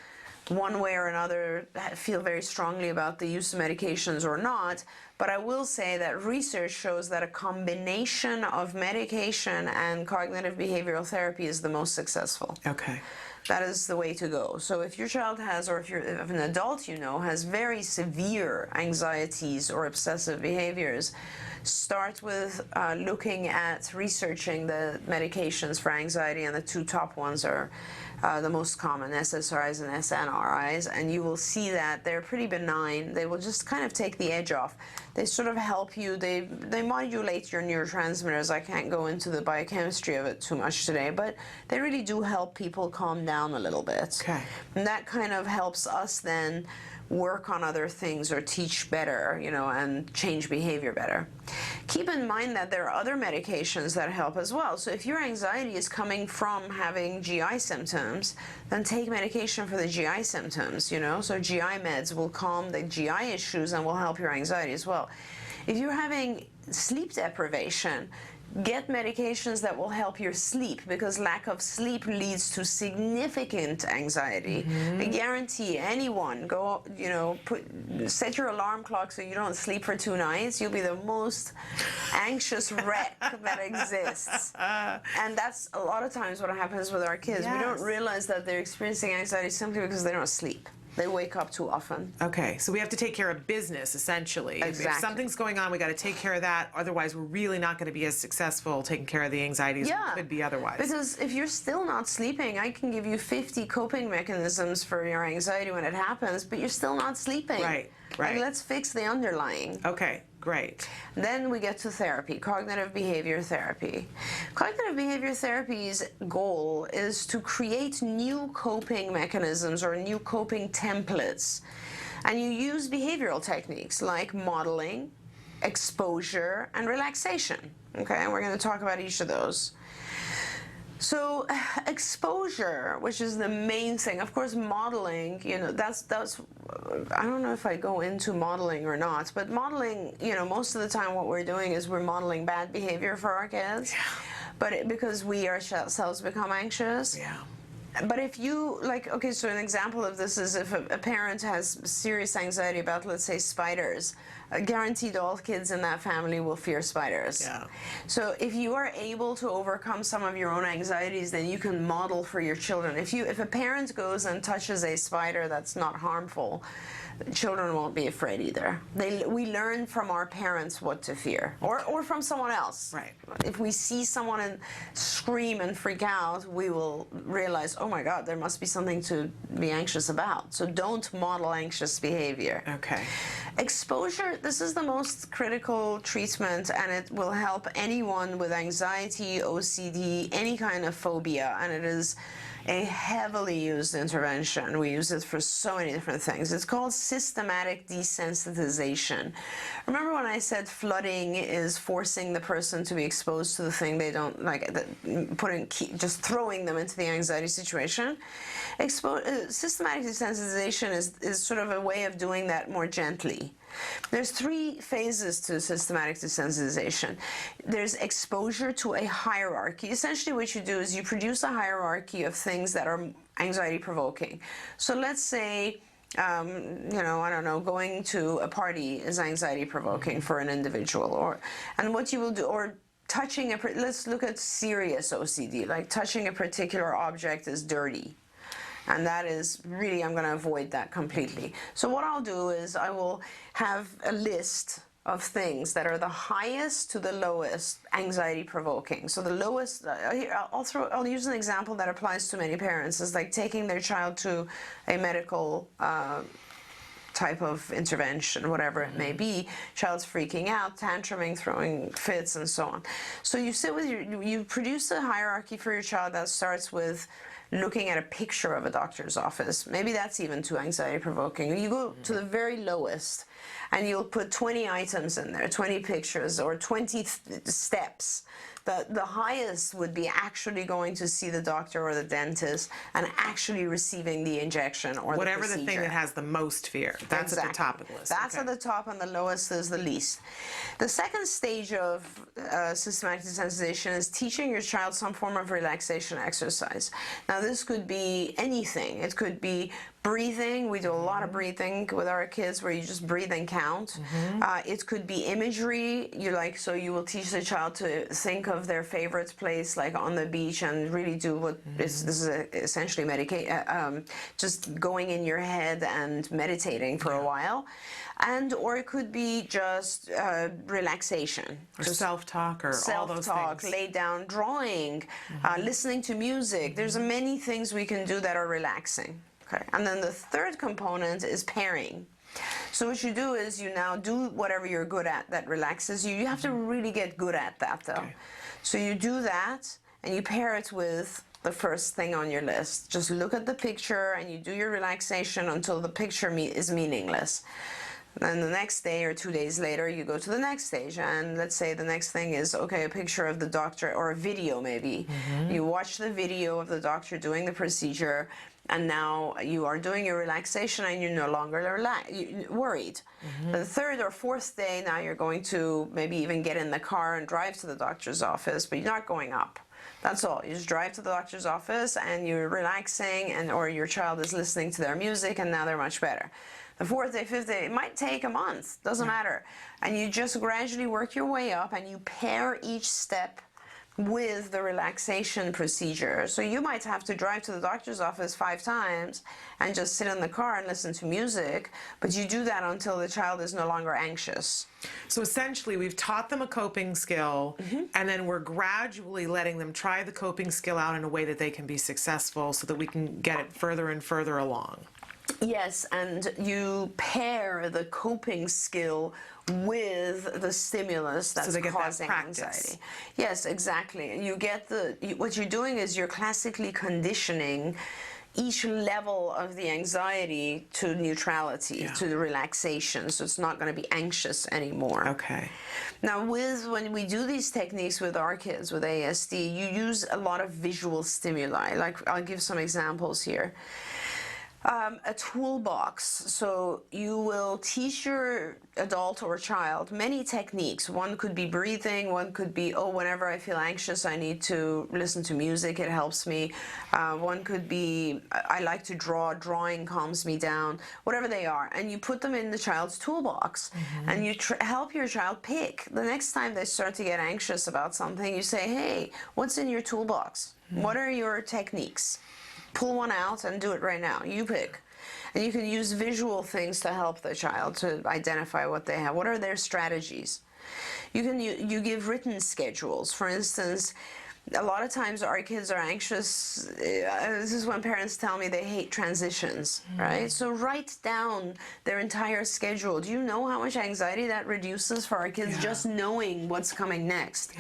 one way or another feel very strongly about the use of medications or not, but I will say that research shows that a combination of medication and cognitive behavioral therapy is the most successful. Okay. That is the way to go. So if your child has, or if an adult you know has very severe anxieties or obsessive behaviors, start with looking at researching the medications for anxiety, and the two top ones are the most common, SSRIs and SNRIs, and you will see that they're pretty benign. They will just kind of take the edge off. They sort of help you, they modulate your neurotransmitters. I can't go into the biochemistry of it too much today, but they really do help people calm down a little bit. Okay. And that kind of helps us then work on other things or teach better, you know, and change behavior better. Keep in mind that there are other medications that help as well. So if your anxiety is coming from having GI symptoms, then take medication for the GI symptoms, you know. So GI meds will calm the GI issues and will help your anxiety as well. If you're having sleep deprivation, get medications that will help your sleep, because lack of sleep leads to significant anxiety. I guarantee anyone, go, you know, set your alarm clock so you don't sleep for 2 nights. You'll be the most anxious wreck that exists. And that's a lot of times what happens with our kids. Yes. We don't realize that they're experiencing anxiety simply because they don't sleep. They wake up too often. Okay, so we have to take care of business, essentially. Exactly. If something's going on, we got to take care of that. Otherwise, we're really not going to be as successful taking care of the anxieties we could be otherwise. Because if you're still not sleeping, I can give you 50 coping mechanisms for your anxiety when it happens, but you're still not sleeping. Right, right. And let's fix the underlying. Okay, great. Then we get to therapy, cognitive behavior therapy. Cognitive behavior therapy's goal is to create new coping mechanisms or new coping templates. And you use behavioral techniques like modeling, exposure, and relaxation. Okay, and we're going to talk about each of those. So exposure, which is the main thing, of course, modeling, you know, that's I don't know if I go into modeling or not, but modeling, you know, most of the time what we're doing is we're modeling bad behavior for our kids, but because we ourselves become anxious. Yeah. But if you, like, okay, so an example of this is if a parent has serious anxiety about, let's say, spiders, guaranteed all kids in that family will fear spiders. Yeah. So if you are able to overcome some of your own anxieties, then you can model for your children. If a parent goes and touches a spider that's not harmful, children won't be afraid either. We learn from our parents what to fear, or from someone else. Right. If we see someone scream and freak out, we will realize, oh my God, there must be something to be anxious about. So don't model anxious behavior. Okay. Exposure, this is the most critical treatment, and it will help anyone with anxiety, OCD, any kind of phobia, and it is a heavily used intervention. We use it for so many different things. It's called systematic desensitization. Remember when I said flooding is forcing the person to be exposed to the thing they don't like, just throwing them into the anxiety situation? Systematic desensitization is sort of a way of doing that more gently. There's 3 phases to systematic desensitization. There's exposure to a hierarchy. Essentially what you do is you produce a hierarchy of things that are anxiety provoking. So let's say, you know, I don't know, going to a party is anxiety provoking for an individual, and what you will do, or touching let's look at serious OCD, like touching a particular object is dirty. And that is really, I'm going to avoid that completely. So what I'll do is I will have a list of things that are the highest to the lowest anxiety provoking. So the lowest, I'll use an example that applies to many parents, is like taking their child to a medical type of intervention, whatever it may be. Child's freaking out, tantruming, throwing fits, and so on. So you sit with you produce a hierarchy for your child that starts with looking at a picture of a doctor's office. Maybe that's even too anxiety provoking. You go to the very lowest and you'll put 20 items in there, 20 pictures or 20 steps The highest would be actually going to see the doctor or the dentist and actually receiving the injection or whatever the procedure. The thing that has the most fear. That's Exactly. at the top of the list. That's at the top, and the lowest is the least. The second stage of systematic desensitization is teaching your child some form of relaxation exercise. Now, this could be anything. It could be breathing. We do a lot of breathing with our kids where you just breathe and count. It could be imagery. So you will teach the child to think of their favorite place, like on the beach, and really do what this is essentially just going in your head and meditating for a while. Or it could be just relaxation. Or self-talk or all those Self-talk, things. lay down, drawing, listening to music. There's many things we can do that are relaxing. Okay. And then the third component is pairing. So what you do is you now do whatever you're good at that relaxes you. You have to really get good at that, though. Okay. So you do that, and you pair it with the first thing on your list. Just look at the picture, and you do your relaxation until the picture is meaningless. Then the next day or 2 days later, you go to the next stage. And let's say the next thing is, okay, a picture of the doctor or a video maybe. You watch the video of the doctor doing the procedure, and now you are doing your relaxation and you're no longer worried. The third or fourth day, now you're going to maybe even get in the car and drive to the doctor's office, but you're not going up. That's all. You just drive to the doctor's office and you're relaxing, or your child is listening to their music, and now they're much better. The fourth day, fifth day, it might take a month, doesn't matter. And you just gradually work your way up, and you pair each step with the relaxation procedure. So you might have to drive to the doctor's office 5 times and just sit in the car and listen to music, but you do that until the child is no longer anxious. So essentially, we've taught them a coping skill, and then we're gradually letting them try the coping skill out in a way that they can be successful so that we can get it further and further along. Yes, and you pair the coping skill with the stimulus that's causing anxiety. Yes, exactly. You get what you're doing is you're classically conditioning each level of the anxiety to neutrality, to the relaxation, so it's not going to be anxious anymore. Okay. Now, when we do these techniques with our kids with ASD, you use a lot of visual stimuli. Like, I'll give some examples here. A toolbox. So you will teach your adult or child many techniques. One could be breathing. One could be, whenever I feel anxious, I need to listen to music. It helps me. One could be, I like to draw. Drawing calms me down. Whatever they are. And you put them in the child's toolbox. And you help your child pick. The next time they start to get anxious about something, you say, hey, what's in your toolbox? What are your techniques? Pull one out and do it right now. You pick. And you can use visual things to help the child to identify what they have. What are their strategies? You give written schedules. For instance, a lot of times our kids are anxious. This is when parents tell me they hate transitions, right? So write down their entire schedule. Do you know how much anxiety that reduces for our kids just knowing what's coming next?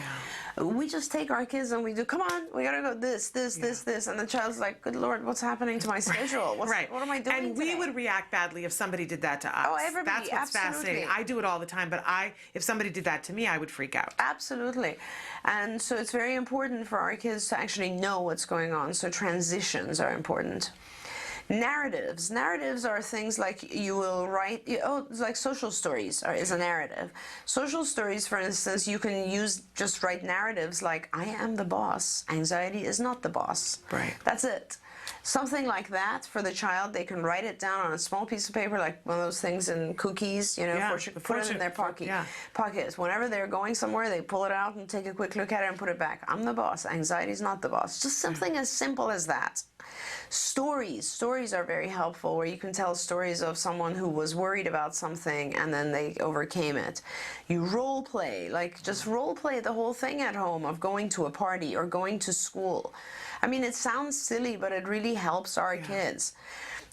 We just take our kids and we do, come on, we gotta go this, and the child's like, good Lord, what's happening to my schedule? What am I doing And we would react badly if somebody did that to us. Oh, everybody, That's what's fascinating. I do it all the time, but if somebody did that to me, I would freak out. Absolutely. And so it's very important for our kids to actually know what's going on. So transitions are important. Narratives. Narratives are things like you will write, it's like social stories is a narrative. Social stories, for instance, you can just write narratives like, I am the boss. Anxiety is not the boss. Right. That's it. Something like that for the child. They can write it down on a small piece of paper, like one of those things in cookies, put it in their pockets. Whenever they're going somewhere, they pull it out and take a quick look at it and put it back. I'm the boss. Anxiety is not the boss. Just something as simple as that. Stories are very helpful, where you can tell stories of someone who was worried about something and then they overcame it. You role play, just role play the whole thing at home of going to a party or going to school. I mean, it sounds silly, but it really helps our kids.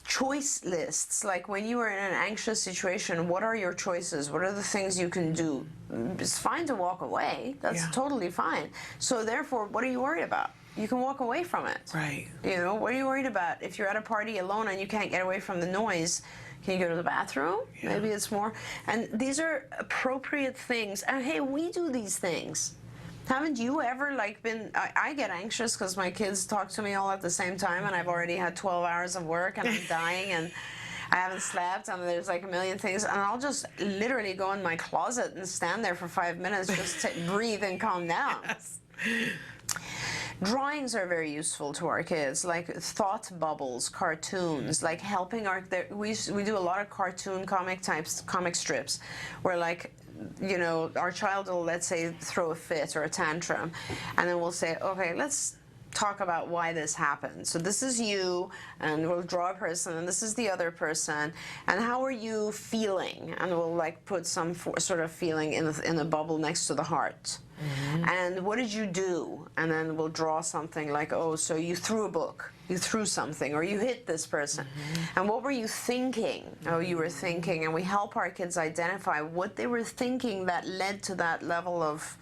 Choice lists, like when you are in an anxious situation, what are your choices? What are the things you can do? It's fine to walk away. That's totally fine. So therefore, what are you worried about? You can walk away from it. Right. What are you worried about? If you're at a party alone and you can't get away from the noise, can you go to the bathroom? Maybe it's more. And these are appropriate things. And hey, we do these things. Haven't you ever been, I get anxious because my kids talk to me all at the same time, and I've already had 12 hours of work and I'm dying and I haven't slept and there's a million things, and I'll just literally go in my closet and stand there for 5 minutes just to breathe and calm down. Yes. Drawings are very useful to our kids, like thought bubbles, cartoons, like helping we do a lot of cartoon comic strips, where our child will, let's say, throw a fit or a tantrum, and then we'll say, okay, let's talk about why this happened. So this is you, and we'll draw a person, and this is the other person, and how are you feeling? And we'll put some sort of feeling in the bubble next to the heart. Mm-hmm. And what did you do? And then we'll draw something like, oh, so you threw a book, you threw something, or you hit this person. Mm-hmm. And what were you thinking? Mm-hmm. Oh, you were thinking. And we help our kids identify what they were thinking that led to that level of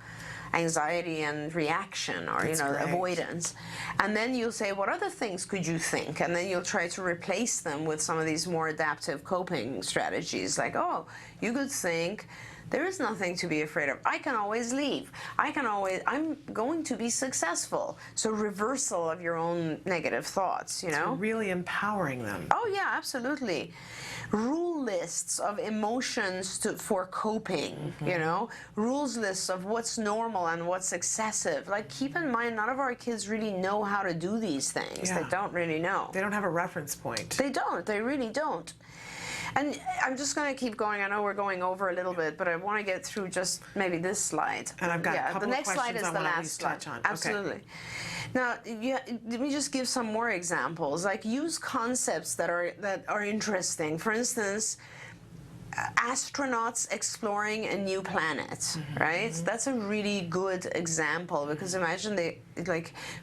anxiety and reaction, or avoidance. And then you'll say, what other things could you think? And then you'll try to replace them with some of these more adaptive coping strategies, like, oh, you could think, there is nothing to be afraid of. I can always leave. I'm going to be successful. So reversal of your own negative thoughts, So really empowering them. Oh yeah, absolutely. Rule lists of emotions for coping, mm-hmm. Rules lists of what's normal and what's excessive. Keep in mind, none of our kids really know how to do these things. Yeah. They don't really know. They don't have a reference point. They don't. They really don't. And I'm just going to keep going. I know we're going over a little bit, but I want to get through just maybe this slide. And I've got a couple the next of slide is questions the last slide. Touch on. Absolutely. Okay. Now, let me just give some more examples. Use concepts that are interesting. For instance, astronauts exploring a new planet, mm-hmm. right? That's a really good example, because imagine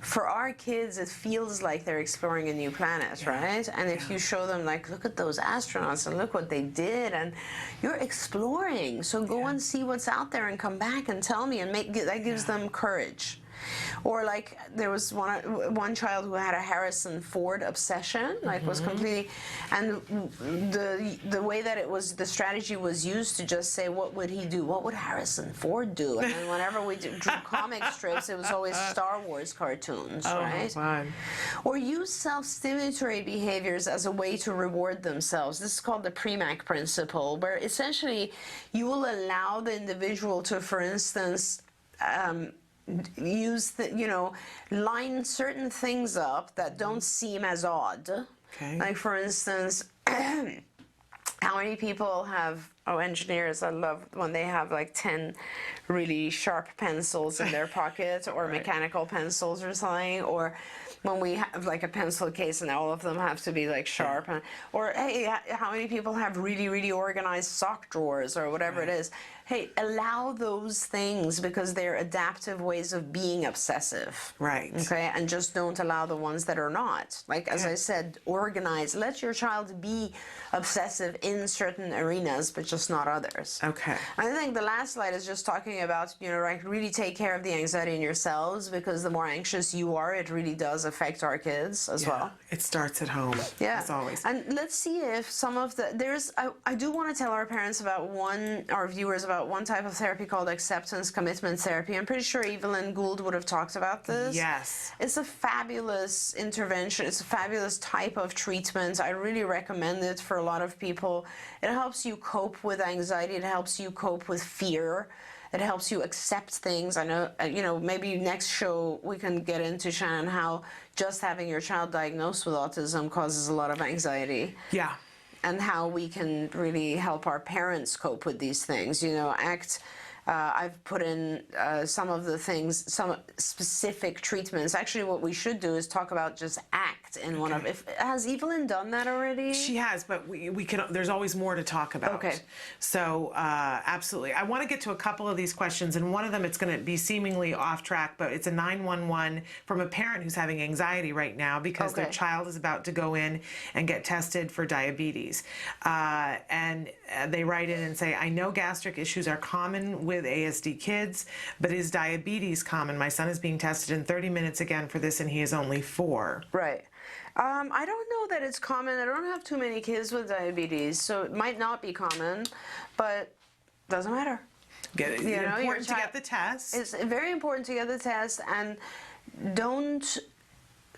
for our kids, it feels like they're exploring a new planet, yeah. right? And if you show them, look at those astronauts and look what they did, and you're exploring, so go and see what's out there and come back and tell me, and that gives them courage. Or there was one child who had a Harrison Ford obsession, was completely, and the way that the strategy was used to just say, what would he do? What would Harrison Ford do? And then whenever we drew comic strips, it was always Star Wars cartoons, right? Fun. Or use self-stimulatory behaviors as a way to reward themselves. This is called the Premack principle, where essentially you will allow the individual to, for instance, use line certain things up that don't seem as odd. Okay. For instance, how many people have, engineers, I love when they have 10 really sharp pencils in their pocket, or right. mechanical pencils or something, or when we have a pencil case and all of them have to be sharp, yeah. Or hey, how many people have really, really organized sock drawers or whatever right. it is. Hey, allow those things, because they're adaptive ways of being obsessive. Right. Okay, and just don't allow the ones that are not. As I said, organize. Let your child be obsessive in certain arenas, but just not others. Okay. I think the last slide is just talking about, really take care of the anxiety in yourselves, because the more anxious you are, it really does affect our kids as well. It starts at home. Yeah. As always. And let's see if some of I do want to tell our parents about our viewers about one type of therapy called acceptance commitment therapy. I'm pretty sure Evelyn Gould would have talked about this. Yes. It's a fabulous intervention. It's a fabulous type of treatment. I really recommend it for a lot of people. It helps you cope with anxiety. It helps you cope with fear. It helps you accept things. I know, maybe next show we can get into, Shannon, how just having your child diagnosed with autism causes a lot of anxiety. Yeah. And how we can really help our parents cope with these things. I've put in some of the things, some specific treatments. Actually, what we should do is talk about just ACT in one of. Has Evelyn done that already? She has, but we can. There's always more to talk about. Okay. So absolutely, I want to get to a couple of these questions, and one of them it's going to be seemingly off track, but it's a 911 from a parent who's having anxiety right now because their child is about to go in and get tested for diabetes, and they write in and say, "I know gastric issues are common with ASD kids, but is diabetes common? My son is being tested in 30 minutes again for this, and he is only 4." Right. I don't know that it's common. I don't have too many kids with diabetes, so it might not be common, but doesn't matter. Important to get the test. It's very important to get the test, and don't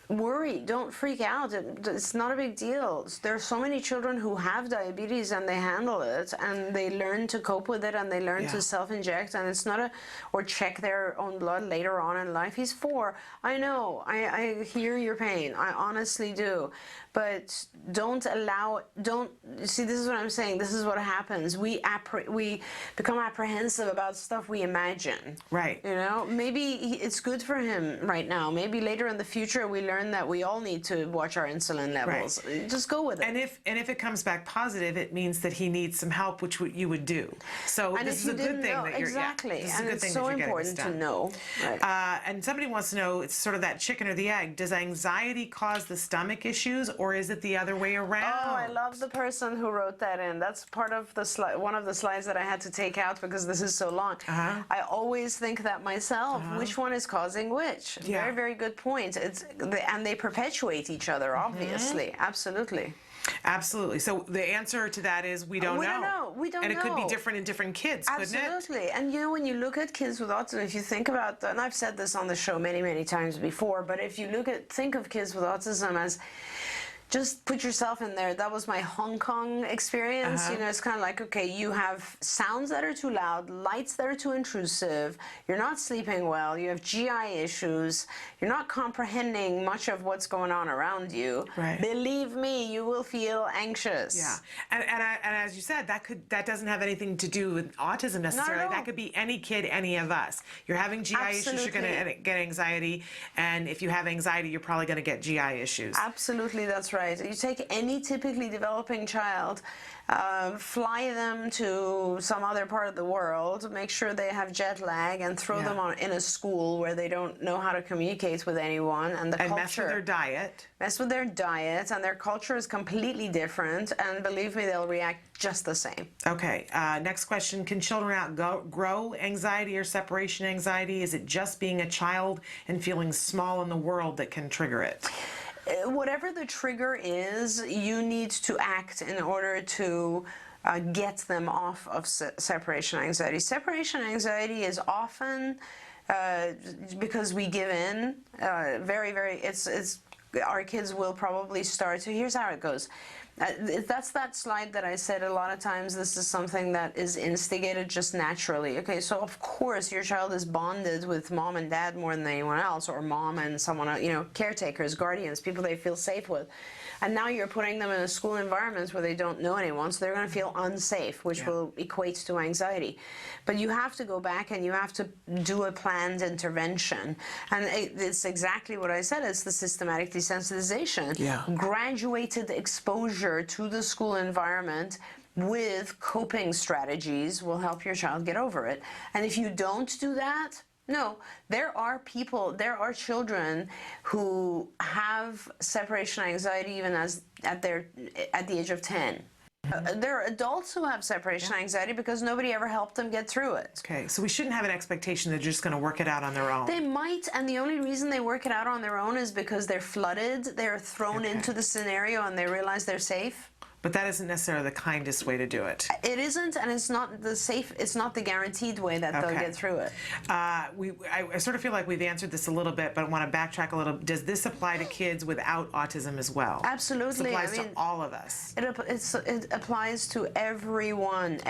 worry, don't freak out. It's not a big deal. There are so many children who have diabetes and they handle it and they learn to cope with it and they learn to self-inject, and it's not or check their own blood later on in life. He's 4. I know, I hear your pain. I honestly do. But don't see, this is what I'm saying. This is what happens. We become apprehensive about stuff we imagine. Right. Maybe it's good for him right now. Maybe later in the future we learn that we all need to watch our insulin levels. Right. Just go with it. And if it comes back positive, it means that he needs some help, which you would do. So this is a good thing that you're exactly. Yeah, and it's so important to know. Right. And somebody wants to know, it's sort of that chicken or the egg. Does anxiety cause the stomach issues, or is it the other way around? Oh, I love the person who wrote that in. That's part of the one of the slides that I had to take out because this is so long. I always think that myself. Which one is causing which? Yeah. Very, very good point. And they perpetuate each other, obviously. Absolutely. Absolutely. So the answer to that is we don't know. We don't know. And it could be different in different kids, couldn't it? Absolutely. And when you look at kids with autism, if you think about, and I've said this on the show many, many times before, but if you think of kids with autism as, just put yourself in there. That was my Hong Kong experience. It's kind of like, okay, you have sounds that are too loud, lights that are too intrusive, you're not sleeping well, you have GI issues, you're not comprehending much of what's going on around you. Right. Believe me, you will feel anxious. Yeah. And as you said, that doesn't have anything to do with autism necessarily. That could be any kid, any of us. You're having GI issues, you're going to get anxiety, and if you have anxiety, you're probably going to get GI issues. Absolutely, that's right. You take any typically developing child, fly them to some other part of the world, make sure they have jet lag, and throw them in a school where they don't know how to communicate with anyone, and culture. Mess with their diet. Mess with their diet, and their culture is completely different, and believe me, they'll react just the same. Okay, next question. Can children outgrow anxiety or separation anxiety? Is it just being a child and feeling small in the world that can trigger it? Whatever the trigger is, you need to act in order to get them off of separation anxiety. Separation anxiety is often because we give in. Our kids will probably start. So here's how it goes. That's that slide that I said a lot of times this is something that is instigated just naturally. Okay, so of course your child is bonded with mom and dad more than anyone else, or mom and someone else, caretakers, guardians, people they feel safe with. And now you're putting them in a school environment where they don't know anyone, so they're going to feel unsafe, which will equate to anxiety. But you have to go back and you have to do a planned intervention. And it's exactly what I said. It's the systematic desensitization. Graduated exposure to the school environment with coping strategies will help your child get over it. And if you don't do that, no, there are children who have separation anxiety even at the age of 10. There are adults who have separation anxiety because nobody ever helped them get through it. Okay, so we shouldn't have an expectation they're just going to work it out on their own. They might, and the only reason they work it out on their own is because they're flooded, they're thrown into the scenario, and they realize they're safe. But that isn't necessarily the kindest way to do it. It isn't, and it's not the guaranteed way that they'll get through it. I sort of feel like we've answered this a little bit, but I want to backtrack a little. Does this apply to kids without autism as well? Absolutely. It applies to all of us. It applies to everyone.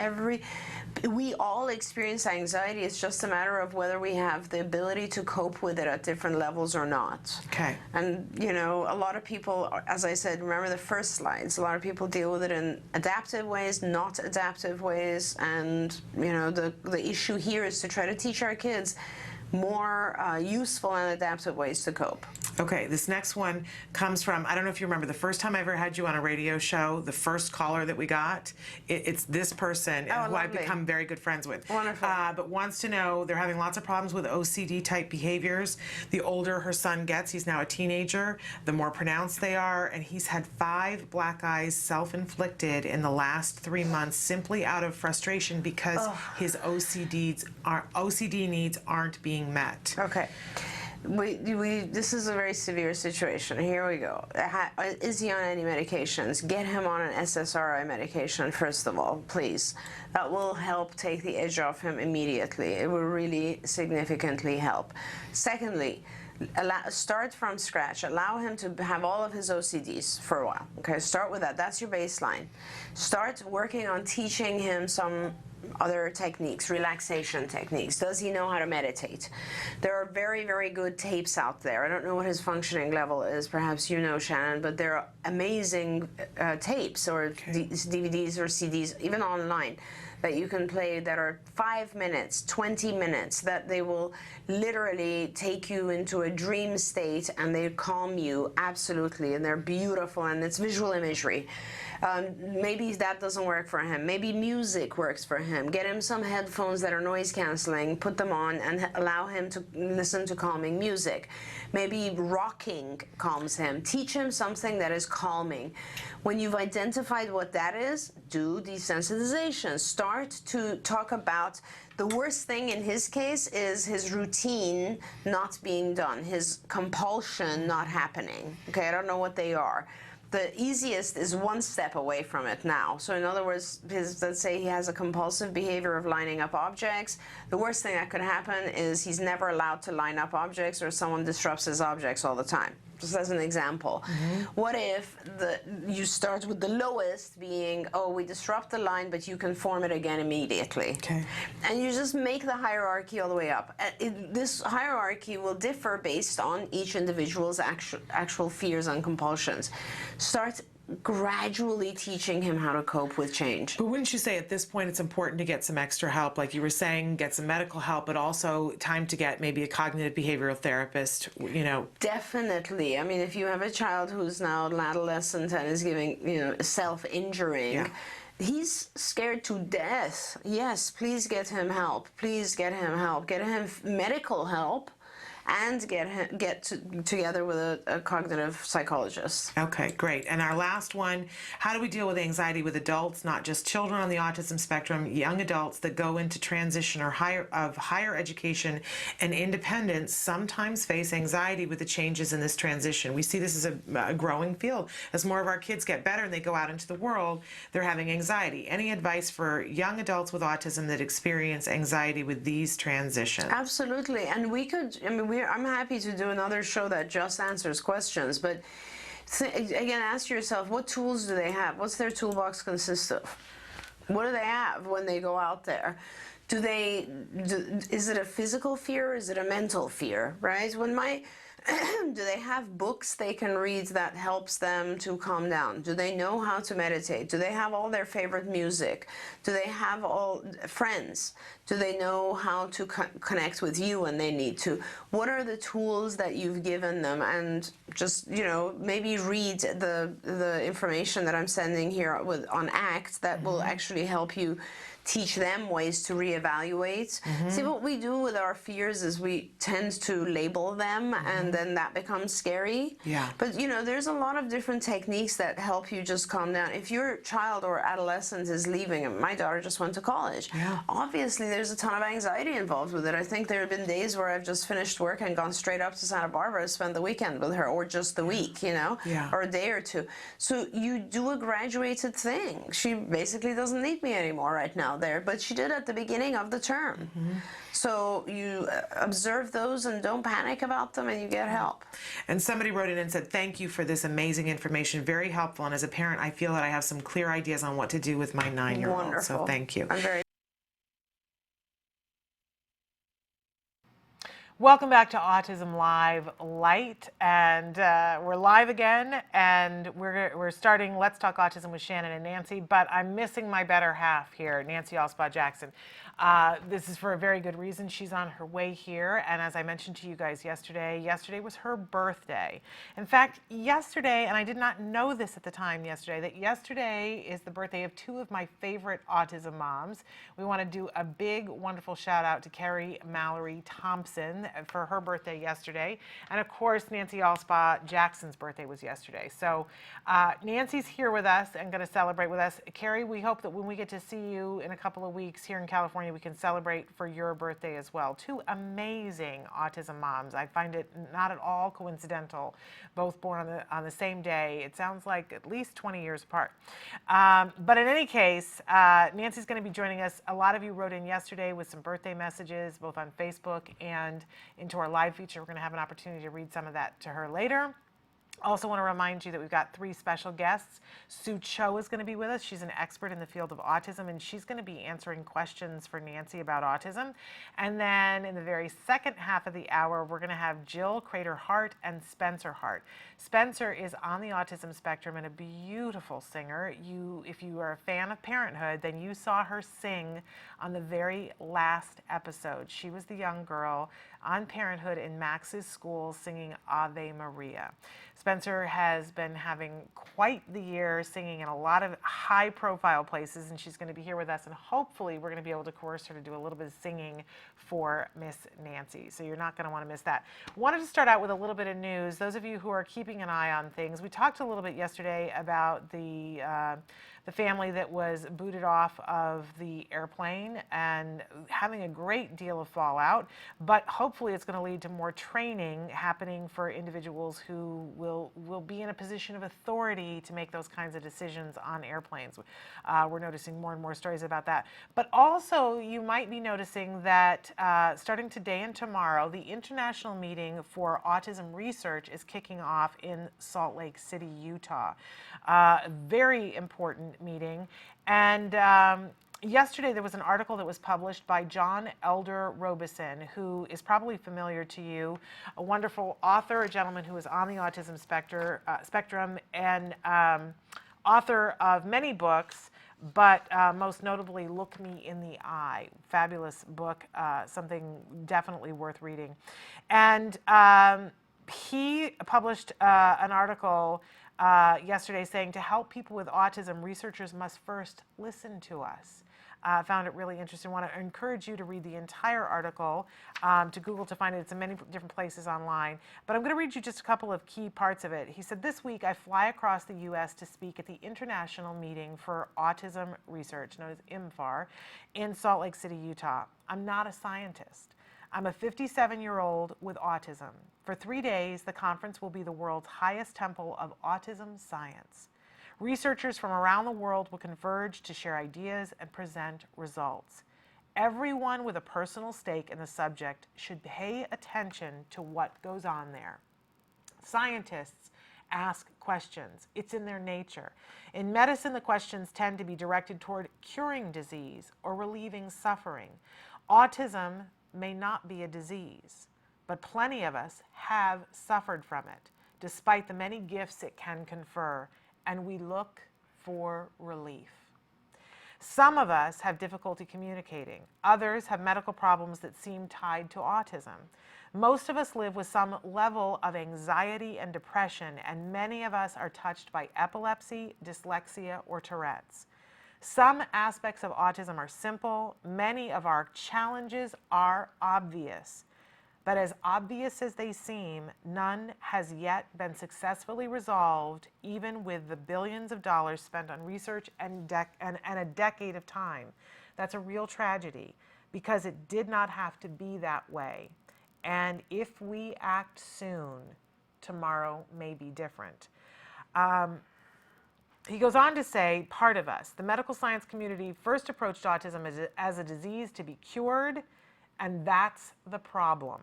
We all experience anxiety. It's just a matter of whether we have the ability to cope with it at different levels or not. Okay. And, a lot of people, as I said, remember the first slides, a lot of people deal with it in adaptive ways, not adaptive ways, and, the issue here is to try to teach our kids more useful and adaptive ways to cope. Okay, this next one comes from, I don't know if you remember, the first time I ever had you on a radio show, the first caller that we got, it's this person who I've become very good friends with. Wonderful. But wants to know, they're having lots of problems with OCD-type behaviors. The older her son gets, he's now a teenager, the more pronounced they are, and he's had 5 black eyes self-inflicted in the last 3 months simply out of frustration because his OCD needs aren't being met. Okay. This is a very severe situation. Here we go. Is he on any medications? Get him on an SSRI medication, first of all, please. That will help take the edge off him immediately. It will really significantly help. Secondly, start from scratch. Allow him to have all of his OCDs for a while. Okay, start with that. That's your baseline. Start working on teaching him some other techniques, relaxation techniques. Does he know how to meditate? There are very, very good tapes out there. I don't know what his functioning level is. Perhaps you know, Shannon, but there are amazing tapes or DVDs or CDs, even online, that you can play that are 5 minutes, 20 minutes, that they will literally take you into a dream state and they calm you absolutely, and they're beautiful, and it's visual imagery. Maybe that doesn't work for him. Maybe music works for him. Get him some headphones that are noise canceling, put them on, and allow him to listen to calming music. Maybe rocking calms him. Teach him something that is calming. When you've identified what that is, do desensitization. Start to talk about the worst thing in his case is his routine not being done, his compulsion not happening. Okay, I don't know what they are. The easiest is one step away from it now. So in other words, let's say he has a compulsive behavior of lining up objects. The worst thing that could happen is he's never allowed to line up objects, or someone disrupts his objects all the time. Just as an example. What if you start with the lowest being, oh, we disrupt the line, but you can form it again immediately. Okay. And you just make the hierarchy all the way up. This hierarchy will differ based on each individual's actual fears and compulsions. Start gradually teaching him how to cope with change. But wouldn't you say at this point it's important to get some extra help, like you were saying, get some medical help, but also time to get maybe a cognitive behavioral therapist, you know? Definitely. I mean, if you have a child who's now an adolescent and is giving, you know, self-injuring, he's scared to death. Yes, please get him help. Please get him help. Get him medical help. And get together with a cognitive psychologist. Okay, great. And our last one, how do we deal with anxiety with adults, not just children on the autism spectrum, young adults that go into transition or higher education and independence sometimes face anxiety with the changes in this transition? We see this as a growing field. As more of our kids get better and they go out into the world, they're having anxiety. Any advice for young adults with autism that experience anxiety with these transitions? Absolutely. And we could, I mean, I'm happy to do another show that just answers questions, but again, ask yourself, what tools do they have? What's their toolbox consist of? What do they have when they go out there? Is it a physical fear or is it a mental fear, right? Do they have books they can read that helps them to calm down? Do they know how to meditate? Do they have all their favorite music? Do they have all friends? Do they know how to connect with you when they need to? What are the tools that you've given them? And just, you know, maybe read the information that I'm sending here on ACT that will actually help you teach them ways to reevaluate. See, what we do with our fears is we tend to label them, and then that becomes scary. But you know, there's a lot of different techniques that help you just calm down. If your child or adolescent is leaving, and my daughter just went to college, obviously there's a ton of anxiety involved with it. I think there have been days where I've just finished work and gone straight up to Santa Barbara to spend the weekend with her, or just the week, you know, or a day or two. So you do a graduated thing. She basically doesn't need me anymore right now there, but she did at the beginning of the term. So you observe those and don't panic about them, and you get help. And somebody wrote in and said, thank you for this amazing information, very helpful, and as a parent I feel that I have some clear ideas on what to do with my 9-year-old. Wonderful. So thank you. I'm very Welcome back to Autism Live Light, and we're live again, and we're starting Let's Talk Autism with Shannon and Nancy, but I'm missing my better half here, Nancy Alspaugh-Jackson. This is for a very good reason. She's on her way here, and as I mentioned to you guys yesterday was her birthday. In fact, yesterday, and I did not know this at the time yesterday, that yesterday is the birthday of two of my favorite autism moms. We want to do a big, wonderful shout out to Carrie Mallory Thompson, for her birthday yesterday. And of course, Nancy Alspaugh-Jackson's birthday was yesterday. So Nancy's here with us and going to celebrate with us. Carrie, we hope that when we get to see you in a couple of weeks here in California, we can celebrate for your birthday as well. Two amazing autism moms. I find it not at all coincidental, both born on the same day. It sounds like at least 20 years apart. But in any case, Nancy's going to be joining us. A lot of you wrote in yesterday with some birthday messages, both on Facebook and into our live feature. We're going to have an opportunity to read some of that to her later. Also want to remind you that we've got 3 special guests. Sue Cho is going to be with us. She's an expert in the field of autism, and she's going to be answering questions for Nancy about autism. And then in the very second half of the hour, we're going to have Jill Creter Harte and Spencer Harte. Spencer is on the autism spectrum and a beautiful singer. If you are a fan of Parenthood, then you saw her sing on the very last episode. She was the young girl on Parenthood in Max's school singing Ave Maria. Spencer has been having quite the year singing in a lot of high-profile places, and she's going to be here with us, and hopefully we're going to be able to coerce her to do a little bit of singing for Miss Nancy. So you're not going to want to miss that. Wanted to start out with a little bit of news. Those of you who are keeping an eye on things, we talked a little bit yesterday about the family that was booted off of the airplane and having a great deal of fallout, but hopefully it's going to lead to more training happening for individuals who will be in a position of authority to make those kinds of decisions on airplanes. We're noticing more and more stories about that. But also you might be noticing that starting today and tomorrow, the International Meeting for Autism Research is kicking off in Salt Lake City, Utah. Very important meeting. And yesterday there was an article that was published by John Elder Robison, who is probably familiar to you, a wonderful author, a gentleman who is on the autism spectrum, and author of many books, but most notably Look Me in the Eye. Fabulous book, something definitely worth reading. And he published an article yesterday saying, to help people with autism, researchers must first listen to us. Found it really interesting. I want to encourage you to read the entire article, to Google to find it. It's in many different places online. But I'm going to read you just a couple of key parts of it. He said, this week I fly across the U.S. to speak at the International Meeting for Autism Research, known as IMFAR, in Salt Lake City, Utah. I'm not a scientist. I'm a 57-year-old with autism. For 3 days, the conference will be the world's highest temple of autism science. Researchers from around the world will converge to share ideas and present results. Everyone with a personal stake in the subject should pay attention to what goes on there. Scientists ask questions. It's in their nature. In medicine, the questions tend to be directed toward curing disease or relieving suffering. Autism may not be a disease, but plenty of us have suffered from it, despite the many gifts it can confer, and we look for relief. Some of us have difficulty communicating. Others have medical problems that seem tied to autism. Most of us live with some level of anxiety and depression, and many of us are touched by epilepsy, dyslexia, or Tourette's. Some aspects of autism are simple. Many of our challenges are obvious. But as obvious as they seem, none has yet been successfully resolved, even with the billions of dollars spent on research and a decade of time. That's a real tragedy, because it did not have to be that way. And if we act soon, tomorrow may be different. He goes on to say, part of us, the medical science community, first approached autism as a disease to be cured, and that's the problem.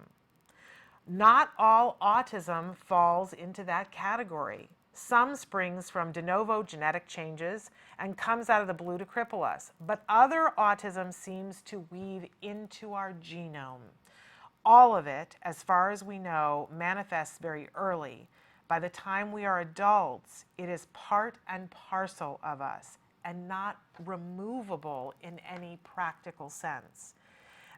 Not all autism falls into that category. Some springs from de novo genetic changes and comes out of the blue to cripple us, but other autism seems to weave into our genome. All of it, as far as we know, manifests very early. By the time we are adults, it is part and parcel of us and not removable in any practical sense.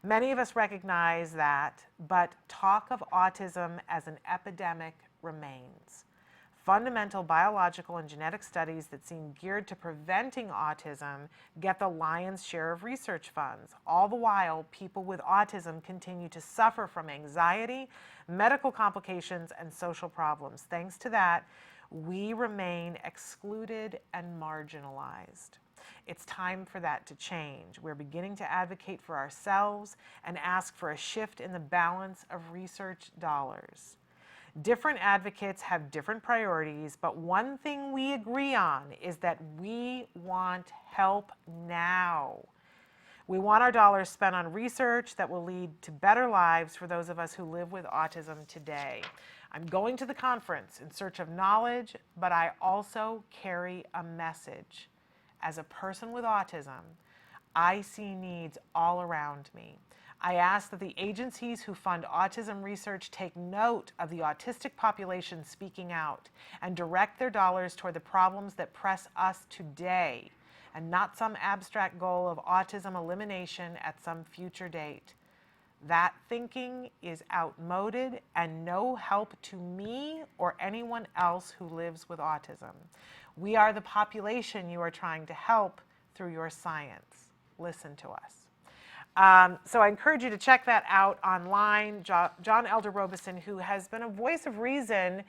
Many of us recognize that, but talk of autism as an epidemic remains. Fundamental biological and genetic studies that seem geared to preventing autism get the lion's share of research funds. All the while, people with autism continue to suffer from anxiety, medical complications, and social problems. Thanks to that, we remain excluded and marginalized. It's time for that to change. We're beginning to advocate for ourselves and ask for a shift in the balance of research dollars. Different advocates have different priorities, but one thing we agree on is that we want help now. We want our dollars spent on research that will lead to better lives for those of us who live with autism today. I'm going to the conference in search of knowledge, but I also carry a message. As a person with autism, I see needs all around me. I ask that the agencies who fund autism research take note of the autistic population speaking out and direct their dollars toward the problems that press us today, and not some abstract goal of autism elimination at some future date. That thinking is outmoded and no help to me or anyone else who lives with autism. We are the population you are trying to help through your science. Listen to us. So I encourage you to check that out online. John Elder Robison, who has been a voice of reason,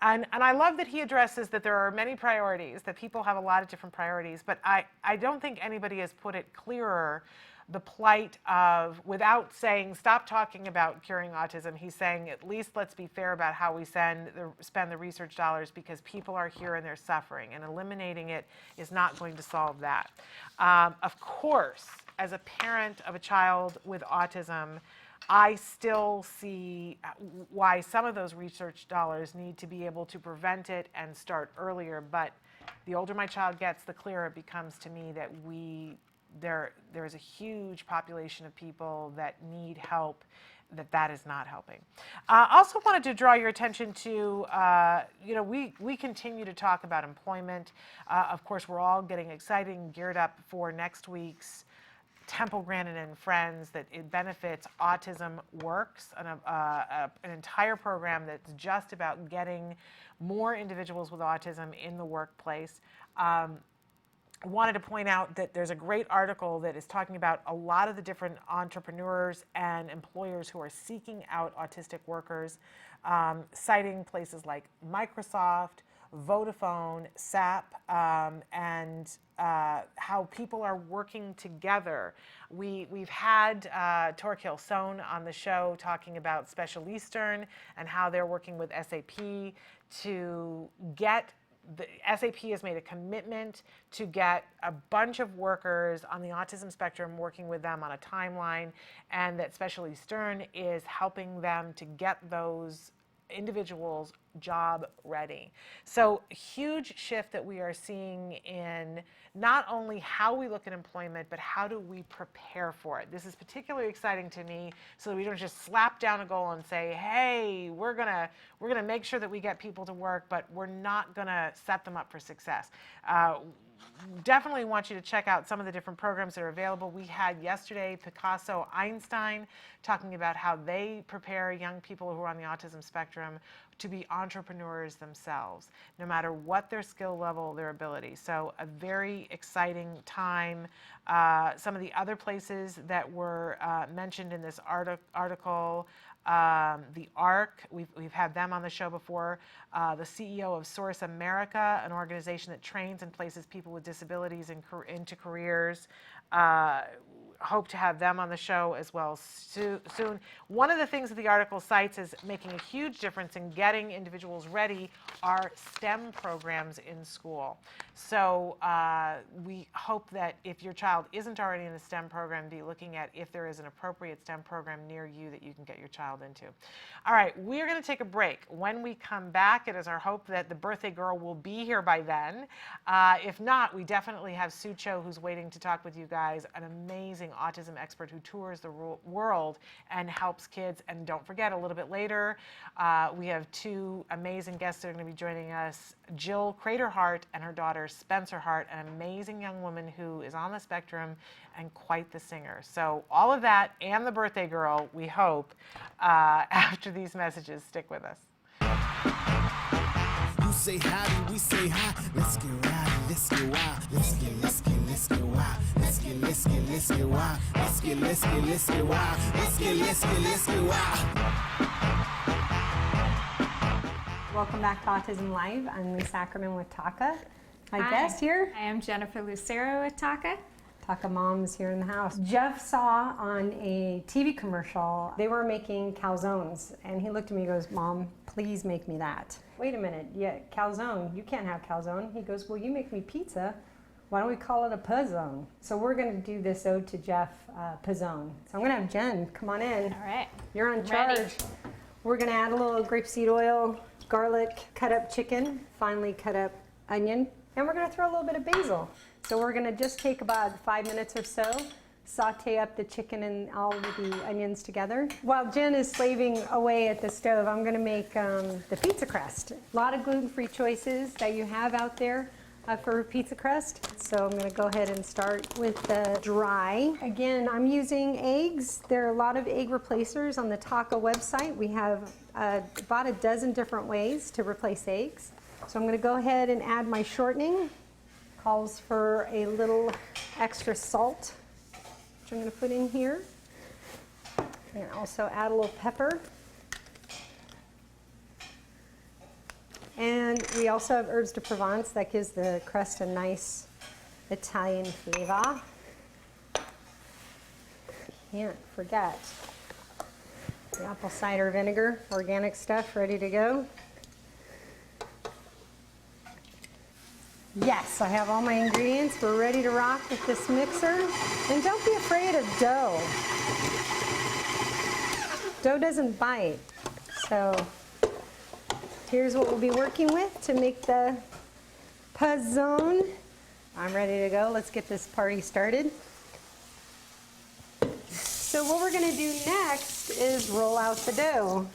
and I love that he addresses that there are many priorities, that people have a lot of different priorities, but I don't think anybody has put it clearer, the plight of, without saying stop talking about curing autism, he's saying at least let's be fair about how we spend the research dollars, because people are here and they're suffering, and eliminating it is not going to solve that. Of course, as a parent of a child with autism, I still see why some of those research dollars need to be able to prevent it and start earlier, but the older my child gets, the clearer it becomes to me that there is a huge population of people that need help, that is not helping. Also wanted to draw your attention to, we continue to talk about employment. Of course, we're all getting excited and geared up for next week's Temple Grandin and Friends, that it benefits Autism Works, an entire program that's just about getting more individuals with autism in the workplace. Wanted to point out that there's a great article that is talking about a lot of the different entrepreneurs and employers who are seeking out autistic workers, citing places like Microsoft, Vodafone, SAP, and how people are working together. We've had Torquil Sohn on the show talking about Special Eastern and how they're working with SAP to get SAP has made a commitment to get a bunch of workers on the autism spectrum, working with them on a timeline, and that Special Eastern is helping them to get those individuals job ready. So huge shift that we are seeing in not only how we look at employment, but how do we prepare for it. This is particularly exciting to me, so that we don't just slap down a goal and say, hey, we're gonna make sure that we get people to work, but we're not gonna set them up for success. Definitely want you to check out some of the different programs that are available. We had yesterday Picasso Einstein talking about how they prepare young people who are on the autism spectrum to be entrepreneurs themselves, no matter what their skill level, their ability. So a very exciting time. Some of the other places that were mentioned in this article, the ARC, we've had them on the show before. The CEO of Source America, an organization that trains and places people with disabilities into careers. Hope to have them on the show as well soon. One of the things that the article cites as making a huge difference in getting individuals ready are STEM programs in school. So we hope that if your child isn't already in a STEM program, be looking at if there is an appropriate STEM program near you that you can get your child into. All right, we are going to take a break. When we come back, it is our hope that the birthday girl will be here by then. If not, we definitely have Sue Cho, who's waiting to talk with you guys, an amazing autism expert who tours the world and helps kids. And don't forget, a little bit later, we have two amazing guests that are going to be joining us, Jill Creter Harte and her daughter Spencer Harte, an amazing young woman who is on the spectrum and quite the singer. So all of that and the birthday girl, we hope, after these messages. Stick with us. You say howdy, we say hi. Let's get rowdy, let's get wild. Let's get wild. Let's get wild. Let's get wild. Let's get wild. Let's get wild. Welcome back to Autism Live. I'm Lisa Ackerman with Taka. My Hi. guest here, I am Jennifer Lucero with Taka. Taka Mom's here in the house. Jeff saw on a TV commercial, they were making calzones, and he looked at me and goes, Mom, please make me that. Wait a minute, yeah, calzone, you can't have calzone. He goes, well, you make me pizza. Why don't we call it a puzzone? So we're gonna do this ode to Jeff, puzzone. So I'm gonna have Jen, come on in. All right. You're on charge. Ready. We're gonna add a little grapeseed oil, garlic, cut up chicken, finely cut up onion, and we're gonna throw a little bit of basil. So we're gonna just take about 5 minutes or so, saute up the chicken and all of the onions together. While Jen is slaving away at the stove, I'm gonna make the pizza crust. A lot of gluten-free choices that you have out there for pizza crust. So I'm gonna go ahead and start with the dry. Again, I'm using eggs. There are a lot of egg replacers on the Taka website. We have about a dozen different ways to replace eggs. So I'm gonna go ahead and add my shortening. Calls for a little extra salt, which I'm gonna put in here. And also add a little pepper. And we also have herbs de Provence that gives the crust a nice Italian flavor. Can't forget the apple cider vinegar, organic stuff ready to go. Yes, I have all my ingredients. We're ready to rock with this mixer. And don't be afraid of dough. Dough doesn't bite. So here's what we'll be working with to make the puzzone. I'm ready to go. Let's get this party started. So what we're gonna do next is roll out the dough.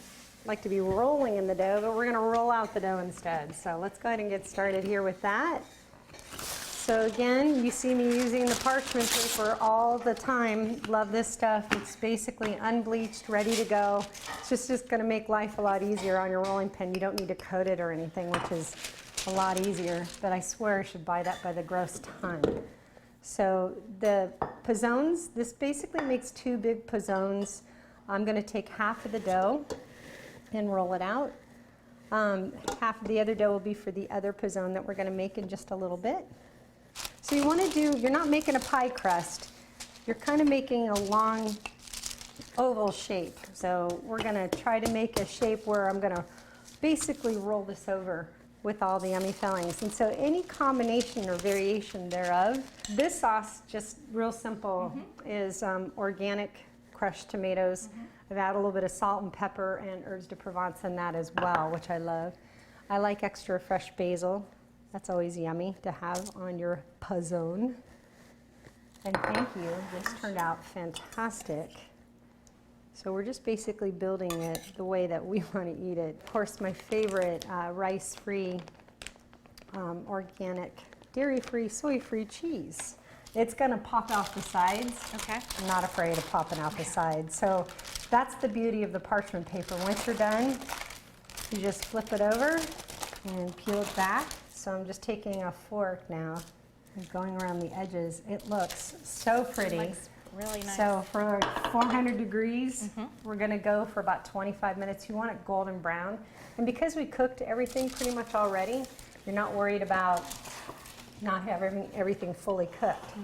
I like to be rolling in the dough, but we're gonna roll out the dough instead. So let's go ahead and get started here with that. So again, you see me using the parchment paper all the time. Love this stuff. It's basically unbleached, ready to go. It's just gonna make life a lot easier on your rolling pin. You don't need to coat it or anything, which is a lot easier, but I swear I should buy that by the gross ton. So the puzzones, this basically makes 2 big puzzones. I'm gonna take half of the dough and roll it out. Half of the other dough will be for the other puzzone that we're gonna make in just a little bit. So you wanna do, you're not making a pie crust, you're kind of making a long oval shape. So we're gonna try to make a shape where I'm gonna basically roll this over with all the yummy fillings. And so any combination or variation thereof, this sauce, just real simple, is organic crushed tomatoes. I've added a little bit of salt and pepper and herbs de Provence in that as well, which I love. I like extra fresh basil. That's always yummy to have on your puzzone. And thank you, this turned out fantastic. So we're just basically building it the way that we want to eat it. Of course, my favorite rice-free, organic, dairy-free, soy-free cheese. It's gonna pop off the sides. Okay. I'm not afraid of popping out the sides. So that's the beauty of the parchment paper. Once you're done, you just flip it over and peel it back. So I'm just taking a fork now and going around the edges. It looks so pretty. It looks really nice. So for 400 degrees, we're gonna go for about 25 minutes. You want it golden brown. And because we cooked everything pretty much already, you're not worried about not having everything fully cooked.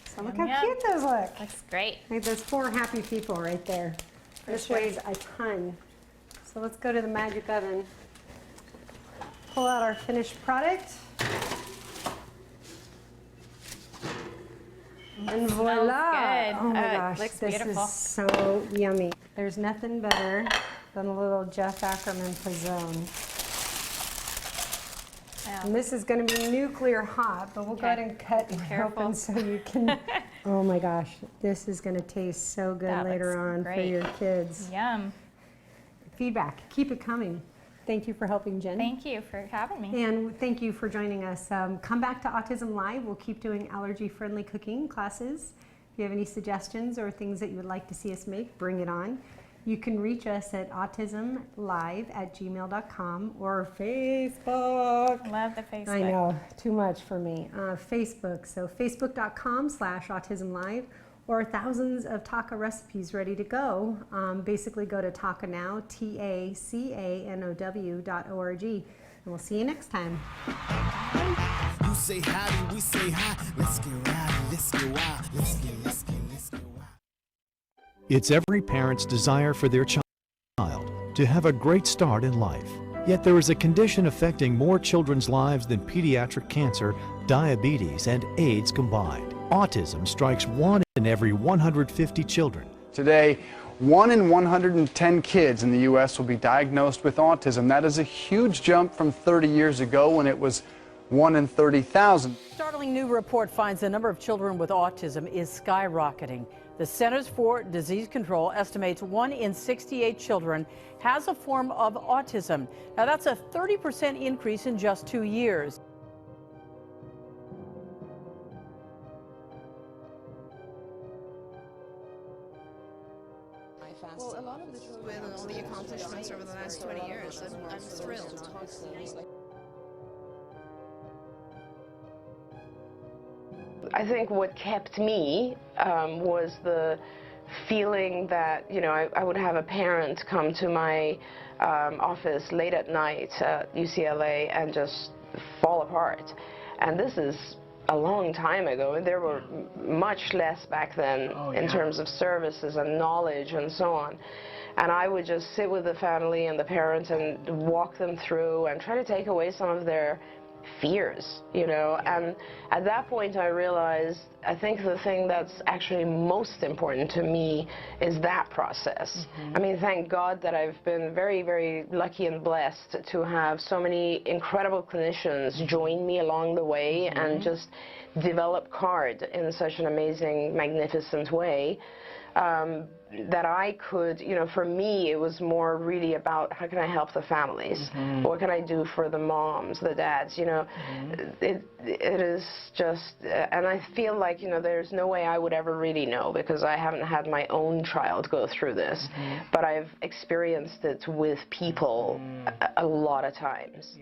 So look how cute those look. Looks great. Like those 4 happy people right there. This weighs a ton. So let's go to the magic oven. Pull out our finished product. And voila! good. Oh my It gosh, looks this beautiful. is so yummy. There's nothing better than a little Jeff Ackerman puzzone. Yeah. And this is going to be nuclear hot, but we'll go ahead and cut it Careful. open so you can. Oh my gosh, this is going to taste so good That later looks on for great. your kids. Yum. Feedback, keep it coming. Thank you for helping, Jen. Thank you for having me. And thank you for joining us. Come back to Autism Live. We'll keep doing allergy-friendly cooking classes. If you have any suggestions or things that you would like to see us make, bring it on. You can reach us at autismlive@gmail.com or Facebook. Love the Facebook. I know, too much for me. Facebook, so facebook.com/autismlive, or thousands of taco recipes ready to go. Basically go to Tacanow, TACANOW.org, and we'll see you next time. You say howdy, we say hi. Let's get rowdy, let's get wild. Let's get wild. It's every parent's desire for their child to have a great start in life. Yet there is a condition affecting more children's lives than pediatric cancer, diabetes, and AIDS combined. Autism strikes 1 in every 150 children. Today, 1 in 110 kids in the U.S. will be diagnosed with autism. That is a huge jump from 30 years ago when it was 1 in 30,000. Startling new report finds the number of children with autism is skyrocketing. The Centers for Disease Control estimates 1 in 68 children has a form of autism. Now that's a 30% increase in just 2 years. Well, a lot of the children with all the accomplishments over the last 20 years, I'm thrilled. I think what kept me was the feeling that, you know, I would have a parent come to my office late at night at UCLA and just fall apart. And this is a long time ago, and there were much less back then in terms of services and knowledge and so on. And I would just sit with the family and the parents and walk them through and try to take away some of their fears, you know. And at that point I realized, I think the thing that's actually most important to me is that process. I mean, thank God that I've been very, very lucky and blessed to have so many incredible clinicians join me along the way and just develop CARD in such an amazing, magnificent way. That I could, you know, for me it was more really about how can I help the families? What can I do for the moms, the dads, you know? It is just, and I feel like, you know, there's no way I would ever really know because I haven't had my own child go through this, but I've experienced it with people a lot of times.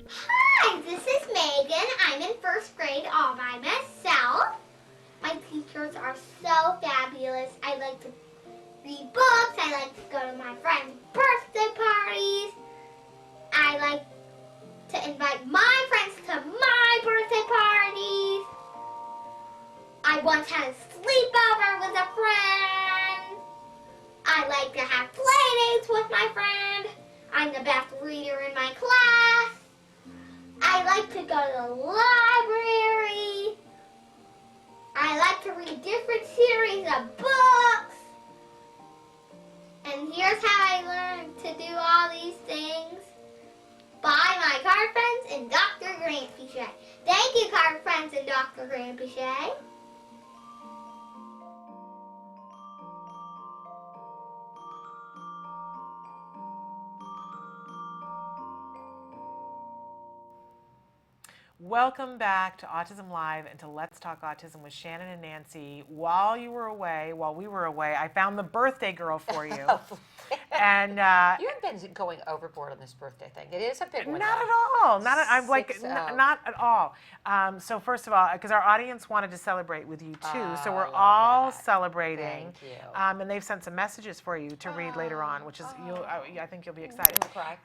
Hi, this is Megan. I'm in first grade all by myself. My teachers are so fabulous. I like to read books. I like to go to my friends' birthday parties. I like to invite my friends to my birthday parties. I once had a sleepover with a friend. I like to have play dates with my friend. I'm the best reader in my class. I like to go to the library. I like to read different series of books. And here's how I learned to do all these things. By my card friends and Dr. Granpeesheh. Thank you, card friends and Dr. Granpeesheh. Welcome back to Autism Live and to Let's Talk Autism with Shannon and Nancy. While we were away, I found the birthday girl for you. And you have been going overboard on this birthday thing. It is a big one. Not at all. I'm like, not at all. So first of all, because our audience wanted to celebrate with you too, so we're all celebrating. Thank you. And they've sent some messages for you to read later on, which is I think you'll be excited. Cry.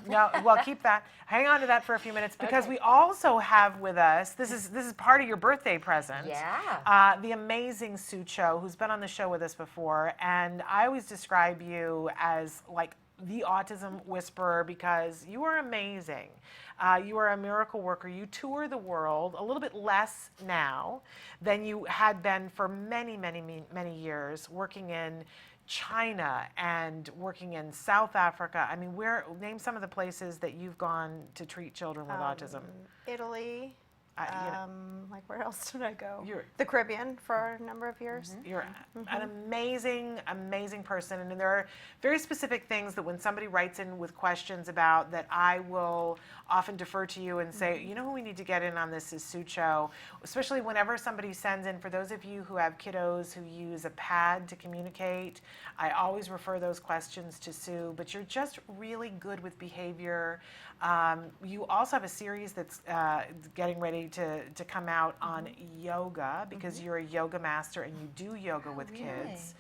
No, well, keep that. Hang on to that for a few minutes because we also have with us. This is part of your birthday present. Yeah. The amazing Sue Cho, who's been on the show with us before, and I always describe you as like the autism whisperer because you are amazing. You are a miracle worker. You tour the world a little bit less now than you had been for many, many, many years, working in China and working in South Africa. I mean, name some of the places that you've gone to treat children with autism. Italy, Like where else did I go? You're- The Caribbean for a number of years. You're an amazing, amazing person. And there are very specific things that when somebody writes in with questions about that I will often defer to you and say, you know who we need to get in on this is Sucho, especially whenever somebody sends in, for those of you who have kiddos who use a pad to communicate, I always refer those questions to Sue, but you're just really good with behavior. You also have a series that's getting ready to come out on yoga, because you're a yoga master and you do yoga with kids.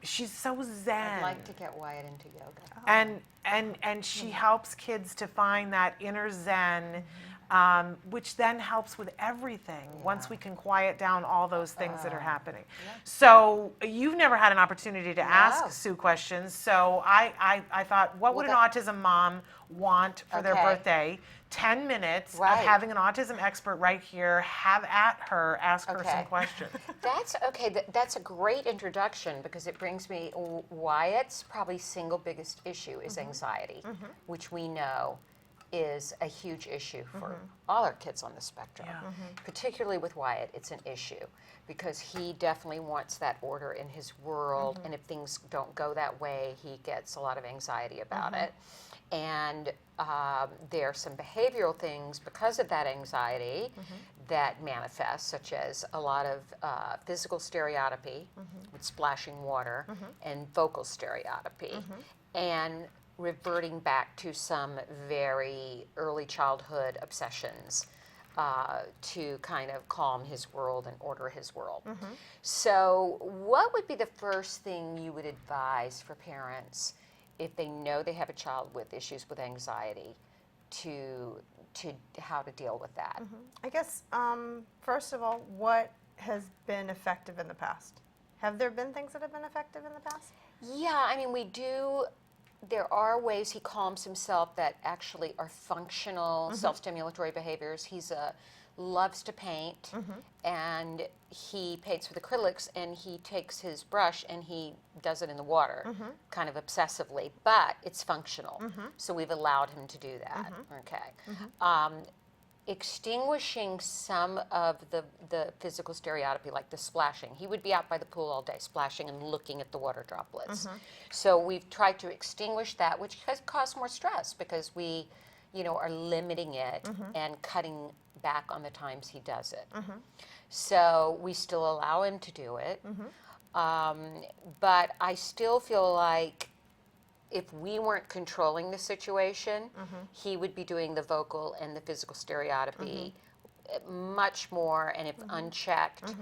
She's so zen. I'd like to get Wyatt into yoga. And she helps kids to find that inner zen, which then helps with everything once we can quiet down all those things that are happening. So you've never had an opportunity to ask Sue questions. So I thought, what would an autism mom want for their birthday? 10 minutes of having an autism expert right here, have at her, ask her some questions. That's okay. That's a great introduction, because it brings me, Wyatt's probably single biggest issue is anxiety, which we know is a huge issue for all our kids on the spectrum. Particularly with Wyatt, it's an issue because he definitely wants that order in his world, and if things don't go that way, he gets a lot of anxiety about it. And there are some behavioral things because of that anxiety that manifest, such as a lot of physical stereotypy with splashing water and vocal stereotypy, and reverting back to some very early childhood obsessions to kind of calm his world and order his world. So what would be the first thing you would advise for parents if they know they have a child with issues with anxiety to how to deal with that? I guess, first of all, what has been effective in the past? Have there been things that have been effective in the past? Yeah, I mean, we do. There are ways he calms himself that actually are functional self-stimulatory behaviors. He's loves to paint, and he paints with acrylics, and he takes his brush and he does it in the water, kind of obsessively, but it's functional. So we've allowed him to do that. Okay. Extinguishing some of the physical stereotypy, like the splashing. He would be out by the pool all day splashing and looking at the water droplets. So we've tried to extinguish that, which has caused more stress because we, are limiting it and cutting back on the times he does it. So we still allow him to do it. But I still feel like if we weren't controlling the situation, he would be doing the vocal and the physical stereotypy much more, and if unchecked,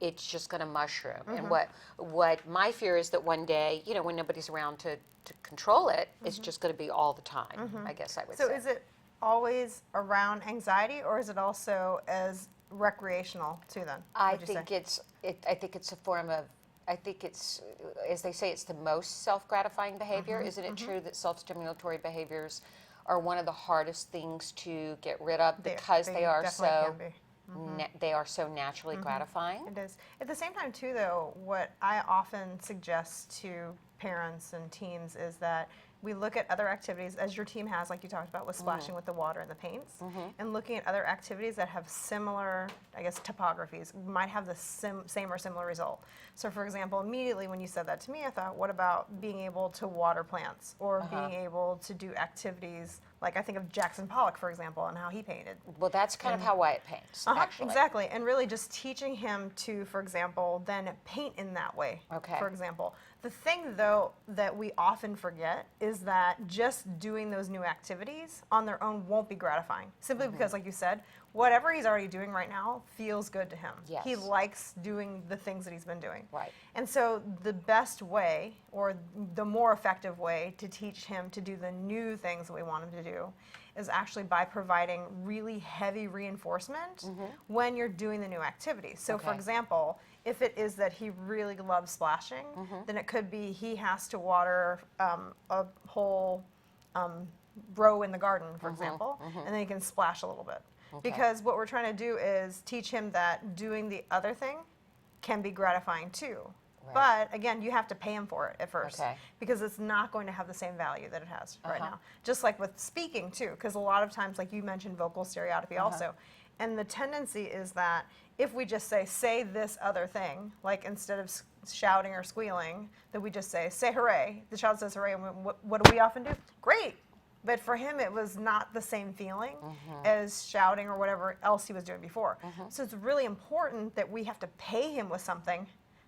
it's just going to mushroom. And what my fear is that one day, when nobody's around to control it, it's just going to be all the time, I guess I would say. So is it always around anxiety, or is it also as recreational too then? I think it's a form of, I think it's, as they say, it's the most self-gratifying behavior. Isn't it true that self-stimulatory behaviors are one of the hardest things to get rid of because they are so they are so naturally gratifying? It is. At the same time too, though, what I often suggest to parents and teams is that we look at other activities, as your team has, like you talked about, with splashing with the water and the paints, and looking at other activities that have similar, I guess, topographies, might have the same or similar result. So, for example, immediately when you said that to me, I thought, what about being able to water plants, or being able to do activities, like I think of Jackson Pollock, for example, and how he painted. Well, that's kind of how Wyatt paints, actually. Exactly, and really just teaching him to, for example, then paint in that way, for example. The thing, though, that we often forget is that just doing those new activities on their own won't be gratifying. Simply because, like you said, whatever he's already doing right now feels good to him. Yes. He likes doing the things that he's been doing. Right. And so the best way, or the more effective way to teach him to do the new things that we want him to do is actually by providing really heavy reinforcement when you're doing the new activities. So, for example, if it is that he really loves splashing, then it could be he has to water a whole row in the garden, for example, and then he can splash a little bit. Because what we're trying to do is teach him that doing the other thing can be gratifying too. But again, you have to pay him for it at first, because it's not going to have the same value that it has right now. Just like with speaking too, because a lot of times, like you mentioned, vocal stereotypy also. And the tendency is that if we just say this other thing, like instead of shouting or squealing, that we just say hooray. The child says hooray, and what do we often do? Great. But for him, it was not the same feeling as shouting or whatever else he was doing before. So it's really important that we have to pay him with something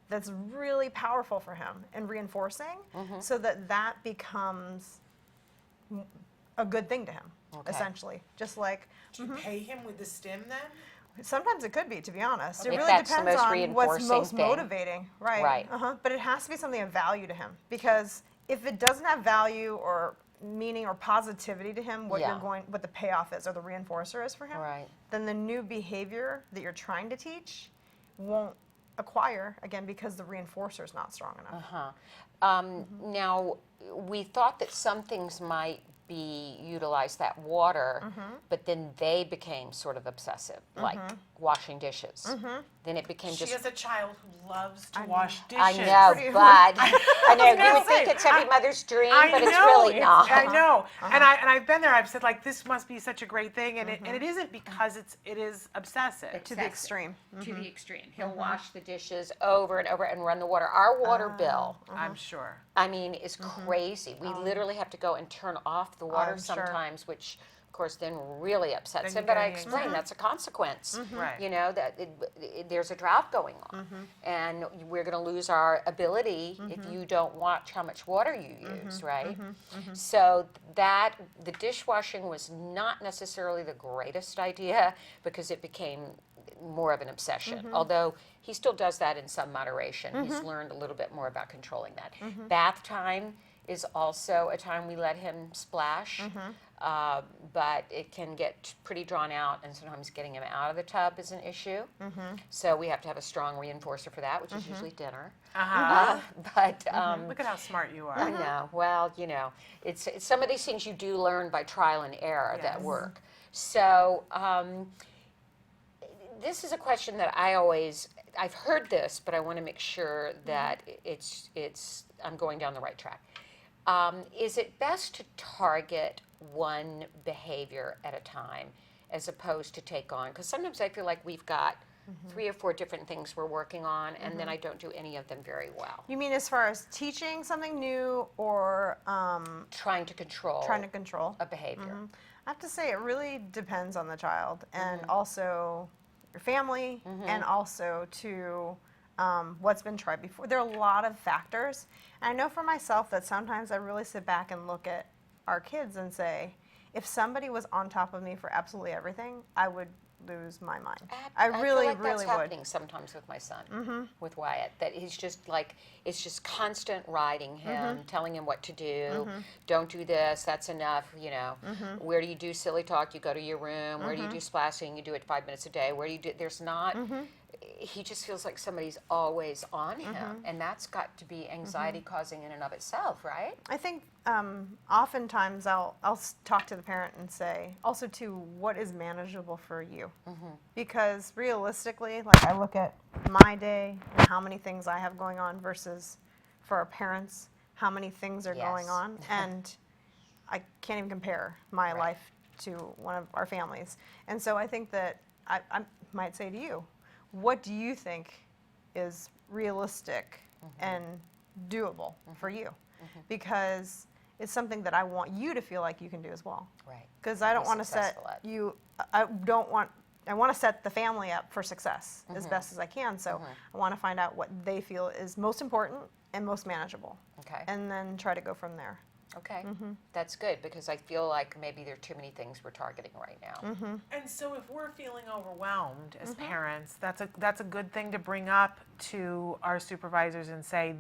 that's really powerful for him and reinforcing, so that becomes a good thing to him, essentially. Just like, Do you pay him with the stim then? sometimes it could be, to be honest. It If really that's the depends most on what's reinforcing most thing. motivating. Right. Right. But it has to be something of value to him, because if it doesn't have value or meaning or positivity to him, what the payoff is or the reinforcer is for him, then the new behavior that you're trying to teach won't acquire, again, because the reinforcer is not strong enough. Now, we thought that some things might be utilize that water, but then they became sort of obsessive, like washing dishes. Then it became She just. is a child who loves to wash dishes. I know, but I know you would think it's every mother's dream, but it's really not. I know, and I've been there. I've said, like, this must be such a great thing, and it isn't, because it is obsessive. To the extreme. To the extreme. He'll wash the dishes over and over and run the water. Our water bill, I'm sure. I mean, is crazy. We literally have to go and turn off the water sometimes, which of course then really upsets him. But I explain that's a consequence. Right. You know, that there's a drought going on, and we're going to lose our ability if you don't watch how much water you use, right? So that the dishwashing was not necessarily the greatest idea, because it became more of an obsession, although he still does that in some moderation. He's learned a little bit more about controlling that. Bath time is also a time we let him splash, but it can get pretty drawn out, and sometimes getting him out of the tub is an issue. So we have to have a strong reinforcer for that, which is usually dinner. But look at how smart you are. I know. Well, you know, it's some of these things you do learn by trial and error that work. So this is a question that I've heard this, but I want to make sure that I'm going down the right track. Is it best to target one behavior at a time as opposed to take on? Because sometimes I feel like we've got 3 or 4 different things we're working on, and then I don't do any of them very well. You mean as far as teaching something new, or trying to control a behavior? I have to say it really depends on the child, and also your family, and also to what's been tried before. There are a lot of factors. And I know for myself that sometimes I really sit back and look at our kids and say, if somebody was on top of me for absolutely everything, I would lose my mind. I really, feel like really that's would. happening sometimes with my son, with Wyatt, that he's just like, it's just constant riding him, telling him what to do. Don't do this, that's enough, you know. Where do you do silly talk? You go to your room. Where do you do splashing? You do it 5 minutes a day. Where do you do, there's not, he just feels like somebody's always on him, and that's got to be anxiety causing in and of itself, right? I think oftentimes I'll talk to the parent and say, also too, what is manageable for you? Because realistically, like, I look at my day and how many things I have going on versus for our parents, how many things are going on, and I can't even compare my life to one of our families. And so I think that I might say to you, what do you think is realistic and doable for you? Because it's something that I want you to feel like you can do as well. Right. Because I don't want to set you, I want to set the family up for success as best as I can. So I want to find out what they feel is most important and most manageable. Okay. And then try to go from there. Okay, that's good, because I feel like maybe there are too many things we're targeting right now. And so if we're feeling overwhelmed as parents, that's a good thing to bring up to our supervisors and say,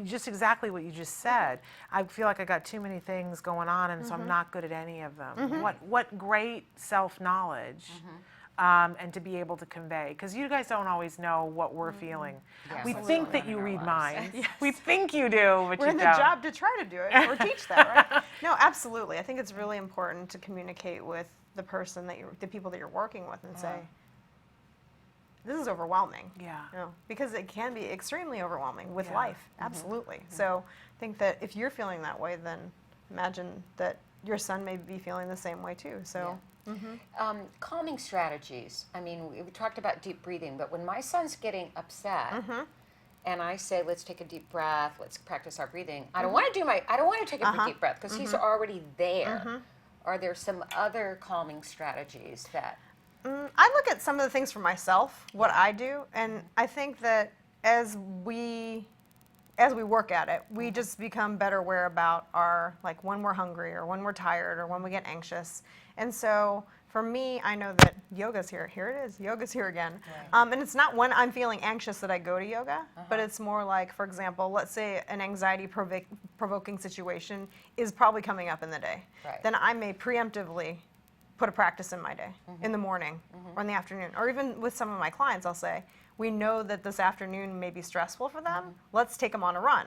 just exactly what you just said. I feel like I got too many things going on, and so I'm not good at any of them. What great self-knowledge. And to be able to convey, because you guys don't always know what we're feeling. We think that you read minds. We think you do, but we're in the job to try to do it or teach that, right? No, absolutely. I think it's really important to communicate with the person the people that you're working with, and say, this is overwhelming. Yeah. You know, because it can be extremely overwhelming with life. Absolutely. So I think that if you're feeling that way, then imagine that your son may be feeling the same way too. So. Calming strategies. I mean, we talked about deep breathing, but when my son's getting upset, and I say, let's take a deep breath, let's practice our breathing, I don't want to take a deep breath because he's already there. Are there some other calming strategies that? I look at some of the things for myself, what I do, and I think that as we work at it, we just become better aware about our, like when we're hungry or when we're tired or when we get anxious. And so for me, I know that yoga's here. Here it is. Yoga's here again. Right. And it's not when I'm feeling anxious that I go to yoga, but it's more like, for example, let's say an anxiety-provoking situation is probably coming up in the day. Right. Then I may preemptively put a practice in my day, in the morning or in the afternoon. Or even with some of my clients, I'll say, we know that this afternoon may be stressful for them. Let's take them on a run,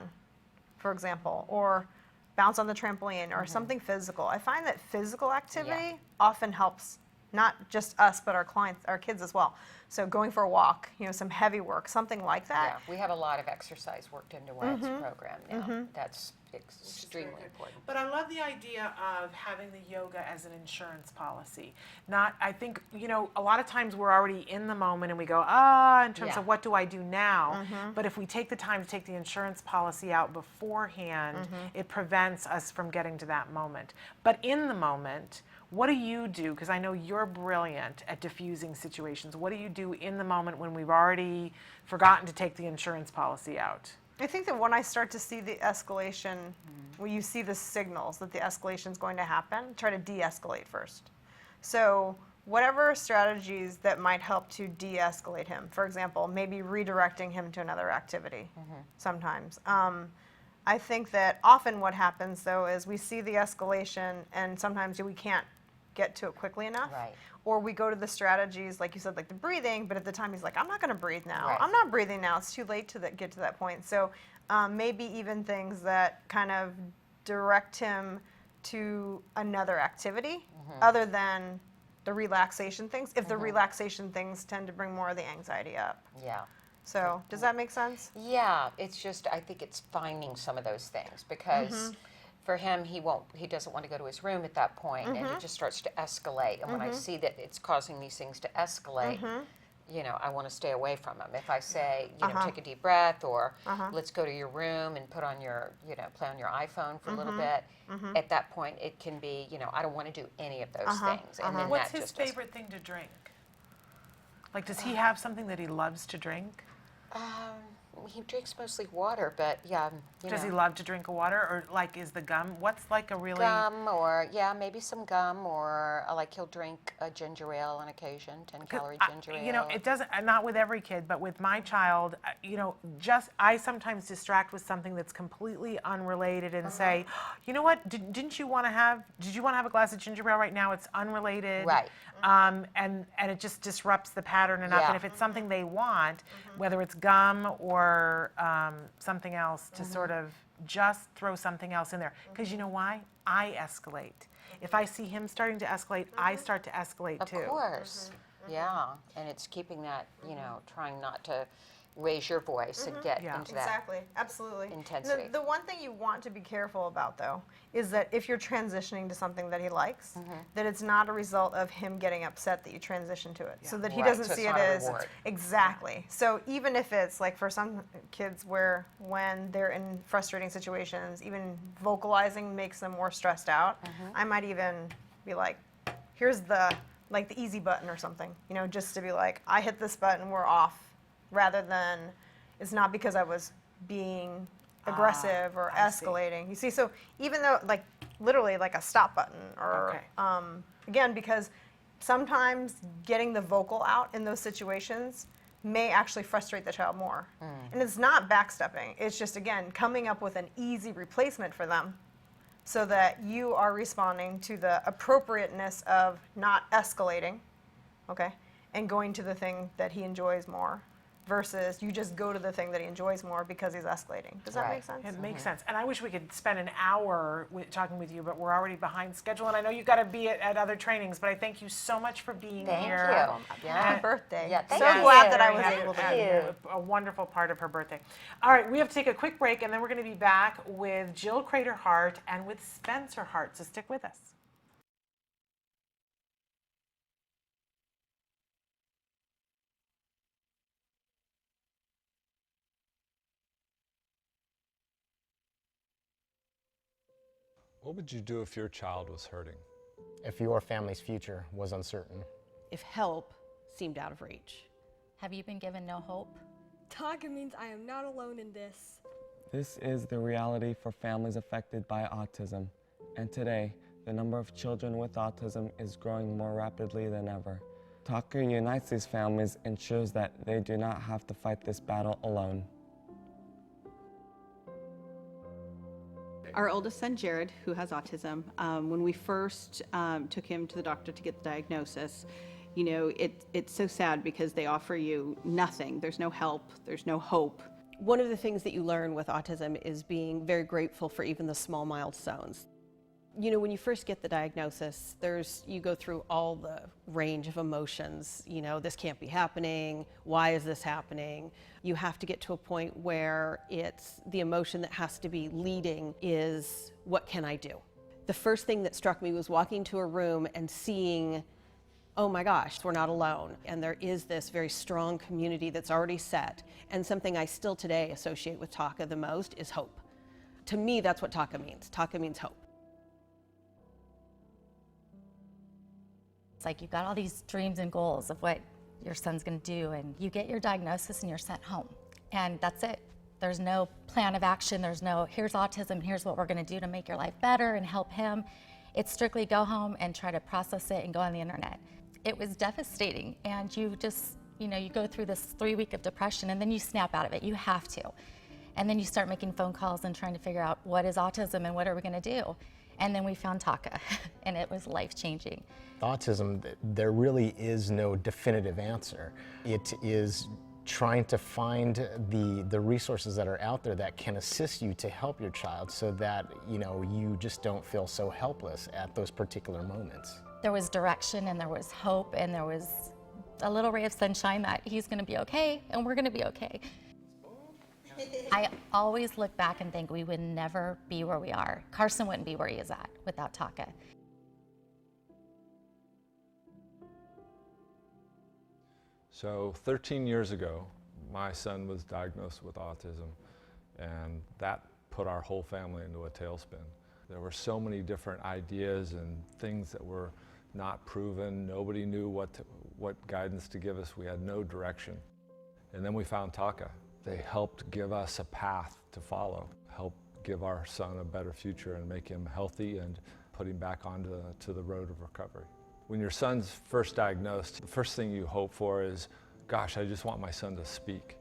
for example, or bounce on the trampoline or something physical. I find that physical activity often helps not just us, but our clients, our kids as well. So going for a walk, some heavy work, something like that. Yeah, we have a lot of exercise worked into Wyatt's program now. That's extremely important. But I love the idea of having the yoga as an insurance policy. I think, a lot of times we're already in the moment and we go, in terms of what do I do now? But if we take the time to take the insurance policy out beforehand, it prevents us from getting to that moment. But in the moment, what do you do? Because I know you're brilliant at diffusing situations. What do you do in the moment when we've already forgotten to take the insurance policy out? I think that when I start to see the escalation, when you see the signals that the escalation is going to happen, try to de-escalate first. So whatever strategies that might help to de-escalate him, for example, maybe redirecting him to another activity sometimes. I think that often what happens, though, is we see the escalation and sometimes we can't get to it quickly enough. Right. Or we go to the strategies, like you said, like the breathing, but at the time he's like, I'm not going to breathe now. Right. I'm not breathing now. It's too late to get to that point. So maybe even things that kind of direct him to another activity other than the relaxation things, if the relaxation things tend to bring more of the anxiety up. Yeah. So does that make sense? Yeah, it's just, I think it's finding some of those things because for him, he doesn't want to go to his room at that point, and it just starts to escalate. And when I see that it's causing these things to escalate, I want to stay away from him. If I say, take a deep breath, or let's go to your room and put on your, play on your iPhone for a little bit, at that point it can be, I don't want to do any of those things. And then What's that his just favorite thing to drink? Like, does he have something that he loves to drink? He drinks mostly water, but yeah. Does he love to drink water, or like is the gum? What's like a really gum, or maybe some gum, or like he'll drink a ginger ale on occasion, 10-calorie ginger ale. It doesn't. Not with every kid, but with my child, I sometimes distract with something that's completely unrelated and say, you know what? Did you want to have a glass of ginger ale right now? It's unrelated. Right. And it just disrupts the pattern enough. And if it's something they want, whether it's gum or something else, to sort of just throw something else in there. Because you know why? I escalate. If I see him starting to escalate, I start to escalate too. Of course. Yeah. And it's keeping that, trying not to raise your voice and get into that. Exactly, absolutely. Intensity. The one thing you want to be careful about, though, is that if you're transitioning to something that he likes, that it's not a result of him getting upset that you transition to it. So that he doesn't see it as exactly. So even if it's like for some kids where when they're in frustrating situations, even vocalizing makes them more stressed out, I might even be like, here's the easy button or something, just to be like, I hit this button, we're off. Rather than, it's not because I was being aggressive or escalating. You see, so even though, literally like a stop button, or again, because sometimes getting the vocal out in those situations may actually frustrate the child more. And it's not backstepping. It's just, again, coming up with an easy replacement for them so that you are responding to the appropriateness of not escalating, and going to the thing that he enjoys more, versus you just go to the thing that he enjoys more because he's escalating. Does that make sense? It makes sense. And I wish we could spend an hour talking with you, but we're already behind schedule. And I know you've got to be at other trainings, but I thank you so much for being here. Thank you. Happy birthday. Yeah, So thank you. glad that I was Happy able to birthday. be here. A wonderful part of her birthday. All right, we have to take a quick break, and then we're going to be back with Jill Creter Harte and with Spencer Harte, so stick with us. What would you do if your child was hurting? If your family's future was uncertain. If help seemed out of reach. Have you been given no hope? Taka means I am not alone in this. This is the reality for families affected by autism. And today, the number of children with autism is growing more rapidly than ever. Taka unites these families and ensures that they do not have to fight this battle alone. Our oldest son, Jared, who has autism, when we first took him to the doctor to get the diagnosis, you know, it's so sad because they offer you nothing. There's no help, there's no hope. One of the things that you learn with autism is being very grateful for even the small milestones. You know, when you first get the diagnosis, you go through all the range of emotions. You know, this can't be happening. Why is this happening? You have to get to a point where it's the emotion that has to be leading is, what can I do? The first thing that struck me was walking to a room and seeing, oh my gosh, we're not alone. And there is this very strong community that's already set. And something I still today associate with Taka the most is hope. To me, that's what Taka means. Taka means hope. It's like you've got all these dreams and goals of what your son's going to do, and you get your diagnosis and you're sent home. And that's it. There's no plan of action. There's no, here's autism, here's what we're going to do to make your life better and help him. It's strictly go home and try to process it and go on the internet. It was devastating, and you just, you know, you go through this 3-week of depression, and then you snap out of it. You have to. And then you start making phone calls and trying to figure out what is autism and what are we going to do. And then we found Taka, and it was life-changing. Autism, there really is no definitive answer. It is trying to find the resources that are out there that can assist you to help your child so that, you know, you just don't feel so helpless at those particular moments. There was direction, and there was hope, and there was a little ray of sunshine that he's going to be okay, and we're going to be okay. I always look back and think we would never be where we are. Carson wouldn't be where he is at without Taka. So 13 years ago, my son was diagnosed with autism, and that put our whole family into a tailspin. There were so many different ideas and things that were not proven. Nobody knew what guidance to give us. We had no direction. And then we found Taka. They helped give us a path to follow, help give our son a better future and make him healthy and put him back onto the road of recovery. When your son's first diagnosed, the first thing you hope for is, gosh, I just want my son to speak.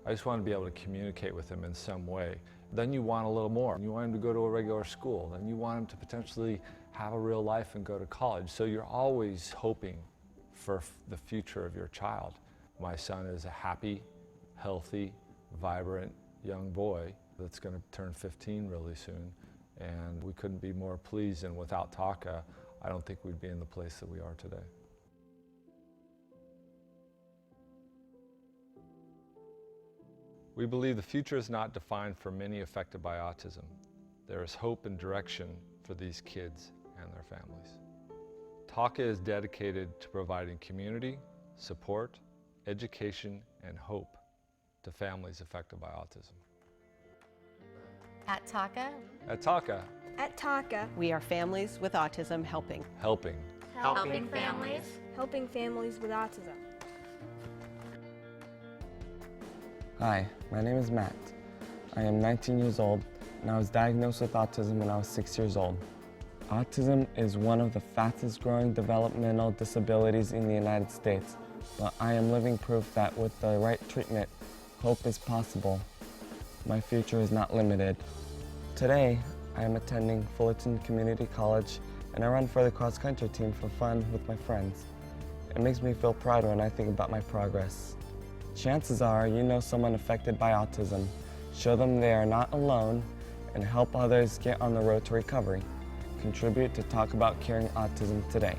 I just want to be able to communicate with him in some way. Then you want a little more. You want him to go to a regular school. Then you want him to potentially have a real life and go to college. So you're always hoping for the future of your child. My son is a happy, healthy, vibrant young boy that's going to turn 15 really soon, and we couldn't be more pleased, and without Taka, I don't think we'd be in the place that we are today. We believe the future is not defined for many affected by autism. There is hope and direction for these kids and their families. Taka is dedicated to providing community, support, education, and hope to families affected by autism. At Taka? At Taka. At Taka. We are families with autism helping. Helping. Helping families. Helping families with autism. Hi, my name is Matt. I am 19 years old, and I was diagnosed with autism when I was 6 years old. Autism is one of the fastest growing developmental disabilities in the United States, but I am living proof that with the right treatment, hope is possible. My future is not limited. Today, I am attending Fullerton Community College, and I run for the cross-country team for fun with my friends. It makes me feel proud when I think about my progress. Chances are you know someone affected by autism. Show them they are not alone and help others get on the road to recovery. Contribute to Talk About Curing Autism today.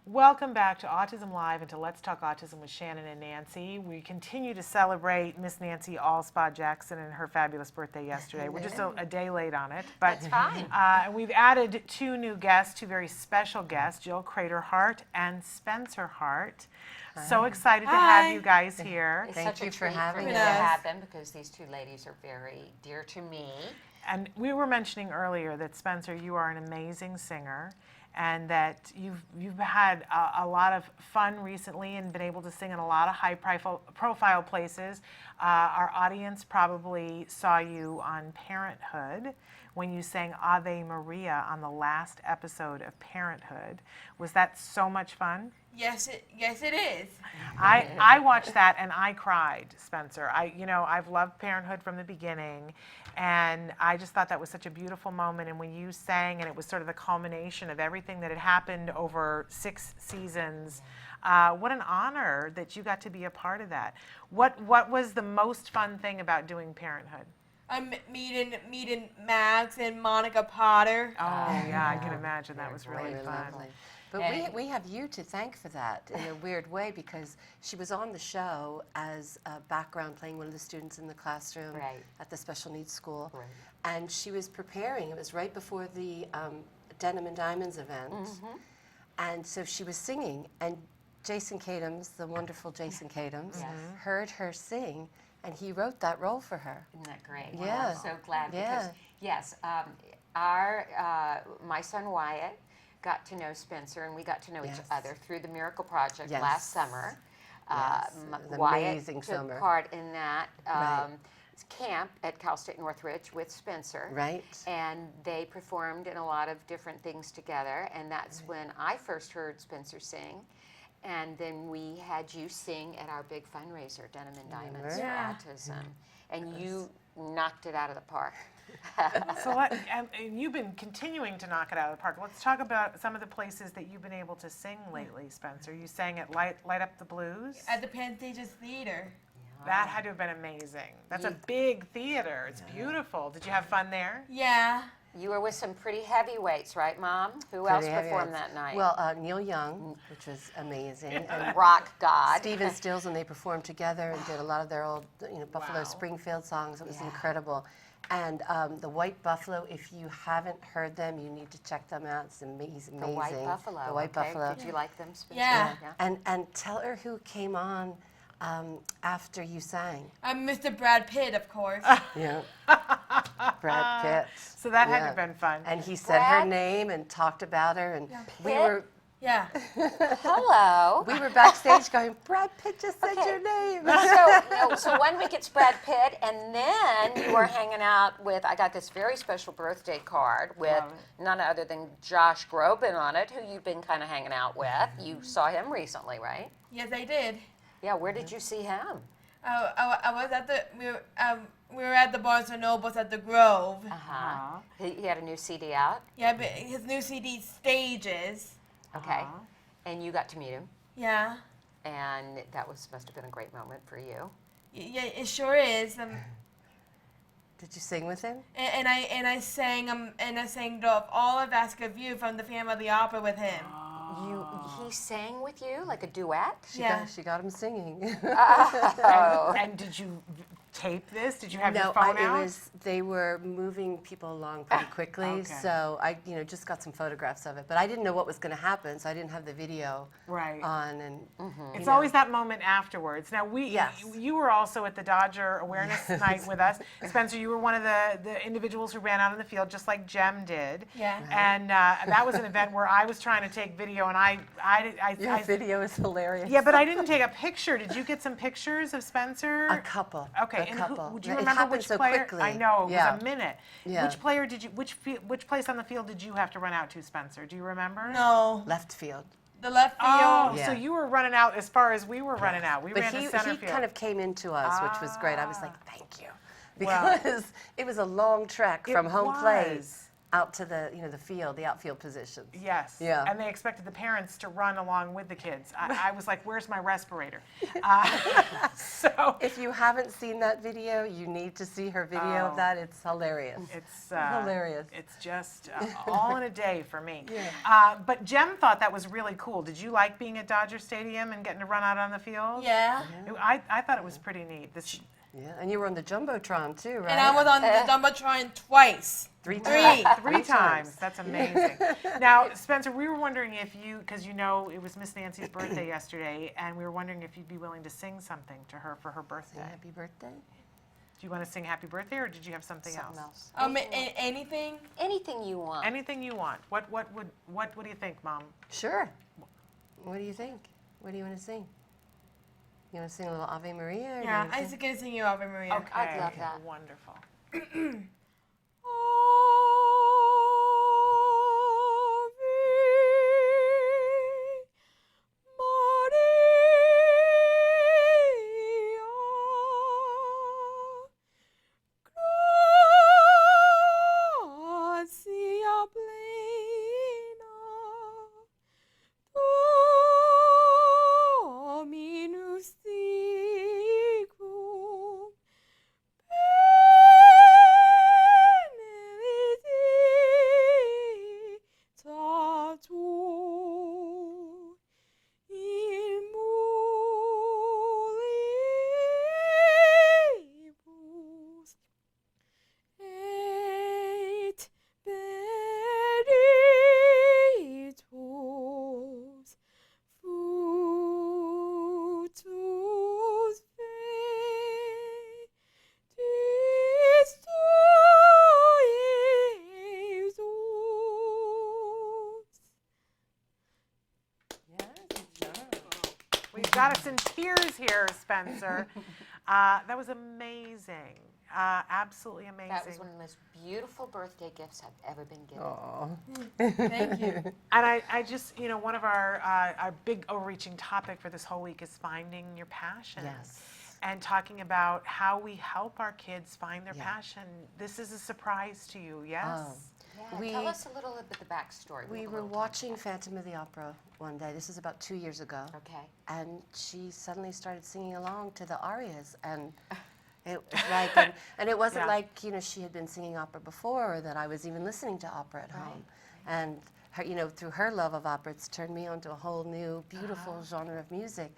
Welcome back to Autism Live and to Let's Talk Autism with Shannon and Nancy. We continue to celebrate Miss Nancy Alspaugh-Jackson and her fabulous birthday yesterday. We're just a day late on it. But, That's fine. And we've added two new guests, two very special guests, Jill Creter Harte and Spencer Harte. So excited to have you guys here. It's such a treat for me to have them because these two ladies are very dear to me. And we were mentioning earlier that, Spencer, you are an amazing singer, and that you've had a lot of fun recently and been able to sing in a lot of high-profile places. Our audience probably saw you on Parenthood when you sang Ave Maria on the last episode of Parenthood. Was that so much fun? Yes, it is. I watched that and I cried, Spencer. I've loved Parenthood from the beginning, and I just thought that was such a beautiful moment. And when you sang, and it was sort of the culmination of everything that had happened over 6 seasons, what an honor that you got to be a part of that. What was the most fun thing about doing Parenthood? Meeting Max and Monica Potter. Oh yeah, I can imagine that was really fun. Lovely. But we have you to thank for that in a weird way, because she was on the show as a background playing one of the students in the classroom at the special needs school. Right. And she was preparing, it was right before the Denim and Diamonds event. And so she was singing, and Jason Katims, the wonderful Jason Katims, heard her sing, and he wrote that role for her. Isn't that great? Yeah. Well, I'm so glad because, yes, my son Wyatt got to know Spencer, and we got to know each other through the Miracle Project last summer. Wyatt took part in that camp at Cal State Northridge with Spencer. Right. And they performed in a lot of different things together, and that's when I first heard Spencer sing. And then we had you sing at our big fundraiser, Denim and Diamonds for Autism. And you knocked it out of the park. And you've been continuing to knock it out of the park. Let's talk about some of the places that you've been able to sing lately, Spencer. You sang at Light Up the Blues. At the Pantages Theater. That had to have been amazing. That's a big theater. It's beautiful. Did you have fun there? Yeah. You were with some pretty heavyweights, right, Mom? Who else performed that night? Well, Neil Young, which was amazing. And Rock God. Stephen Stills, and they performed together and did a lot of their old Buffalo Springfield songs. It was incredible. And the White Buffalo, if you haven't heard them, you need to check them out. It's amazing. The White Buffalo. The White Buffalo. Did you like them, Spencer? Yeah. And tell her who came on after you sang. Mr. Brad Pitt, of course. Yeah. Brad Pitt. So that had to have been fun. And he said her name and talked about her, and we were. Yeah. Hello. We were backstage going, Brad Pitt just said your name. So 1 week it's Brad Pitt, and then you were hanging out with, I got this very special birthday card with none other than Josh Groban on it, who you've been kind of hanging out with. You saw him recently, right? Yes, I did. Yeah, where did you see him? I was at we were at the Barnes & Nobles at the Grove. He had a new CD out? Yeah, but his new CD, Stages. Okay. And you got to meet him? Yeah. And that must have been a great moment for you. Yeah, it sure is. Did you sing with him? And I sang the All I've Asked of You from the Phantom of the Opera with him. He sang with you like a duet? She got him singing. And did you tape this? Did you have your phone out? No, they were moving people along pretty quickly, so I just got some photographs of it. But I didn't know what was going to happen, so I didn't have the video on. And it's always that moment afterwards. Now you were also at the Dodger Awareness Night with us, Spencer. You were one of the individuals who ran out on the field, just like Jem did. Yeah. And that was an event where I was trying to take video, and your video is hilarious. Yeah, but I didn't take a picture. Did you get some pictures of Spencer? A couple. Okay. Okay, a and couple. do you It remember happened which so player? quickly. I know, it Yeah. was a minute. Yeah. Which player did you, which place on the field did you have to run out to, Spencer? Do you remember? No. Left field. The left field. Oh, Yeah. so you were running out as far as we were running out. We But ran he, to center he field. kind of came into us, which was great. I was like, thank you. Well, Because it was a long trek it from home plate was. out to the, the field, the outfield positions. Yes. Yeah. And they expected the parents to run along with the kids. I was like, where's my respirator? So if you haven't seen that video, you need to see her video of that. It's hilarious. It's hilarious. It's just all in a day for me. Yeah. But Jem thought that was really cool. Did you like being at Dodger Stadium and getting to run out on the field? Yeah. I thought it was pretty neat. Yeah, and you were on the Jumbotron too, right? And I was on the Jumbotron twice. Three times. That's amazing. Now, Spencer, we were wondering if you, because it was Miss Nancy's birthday yesterday, and we were wondering if you'd be willing to sing something to her for her birthday. Happy birthday. Do you want to sing happy birthday, or did you have something else? Anything? Anything you want. Anything you want. What do you think, Mom? Sure. What do you think? What do you want to sing? You want to sing a little Ave Maria? Or Yeah, I was going to sing you Ave Maria. Okay. I'd love that. Wonderful. We've got us in tears here, Spencer. That was amazing. Absolutely amazing. That was one of the most beautiful birthday gifts I've ever been given. Aw. Thank you. And I just, one of our big overreaching topic for this whole week is finding your passion. Yes. And talking about how we help our kids find their passion. This is a surprise to you, yes? Yeah, tell us a little bit the backstory. We were watching Phantom of the Opera one day. This is about 2 years ago. Okay. And she suddenly started singing along to the arias, and it was like, and it wasn't like she had been singing opera before, or that I was even listening to opera at home. And her, through her love of opera, it's turned me on to a whole new, beautiful genre of music.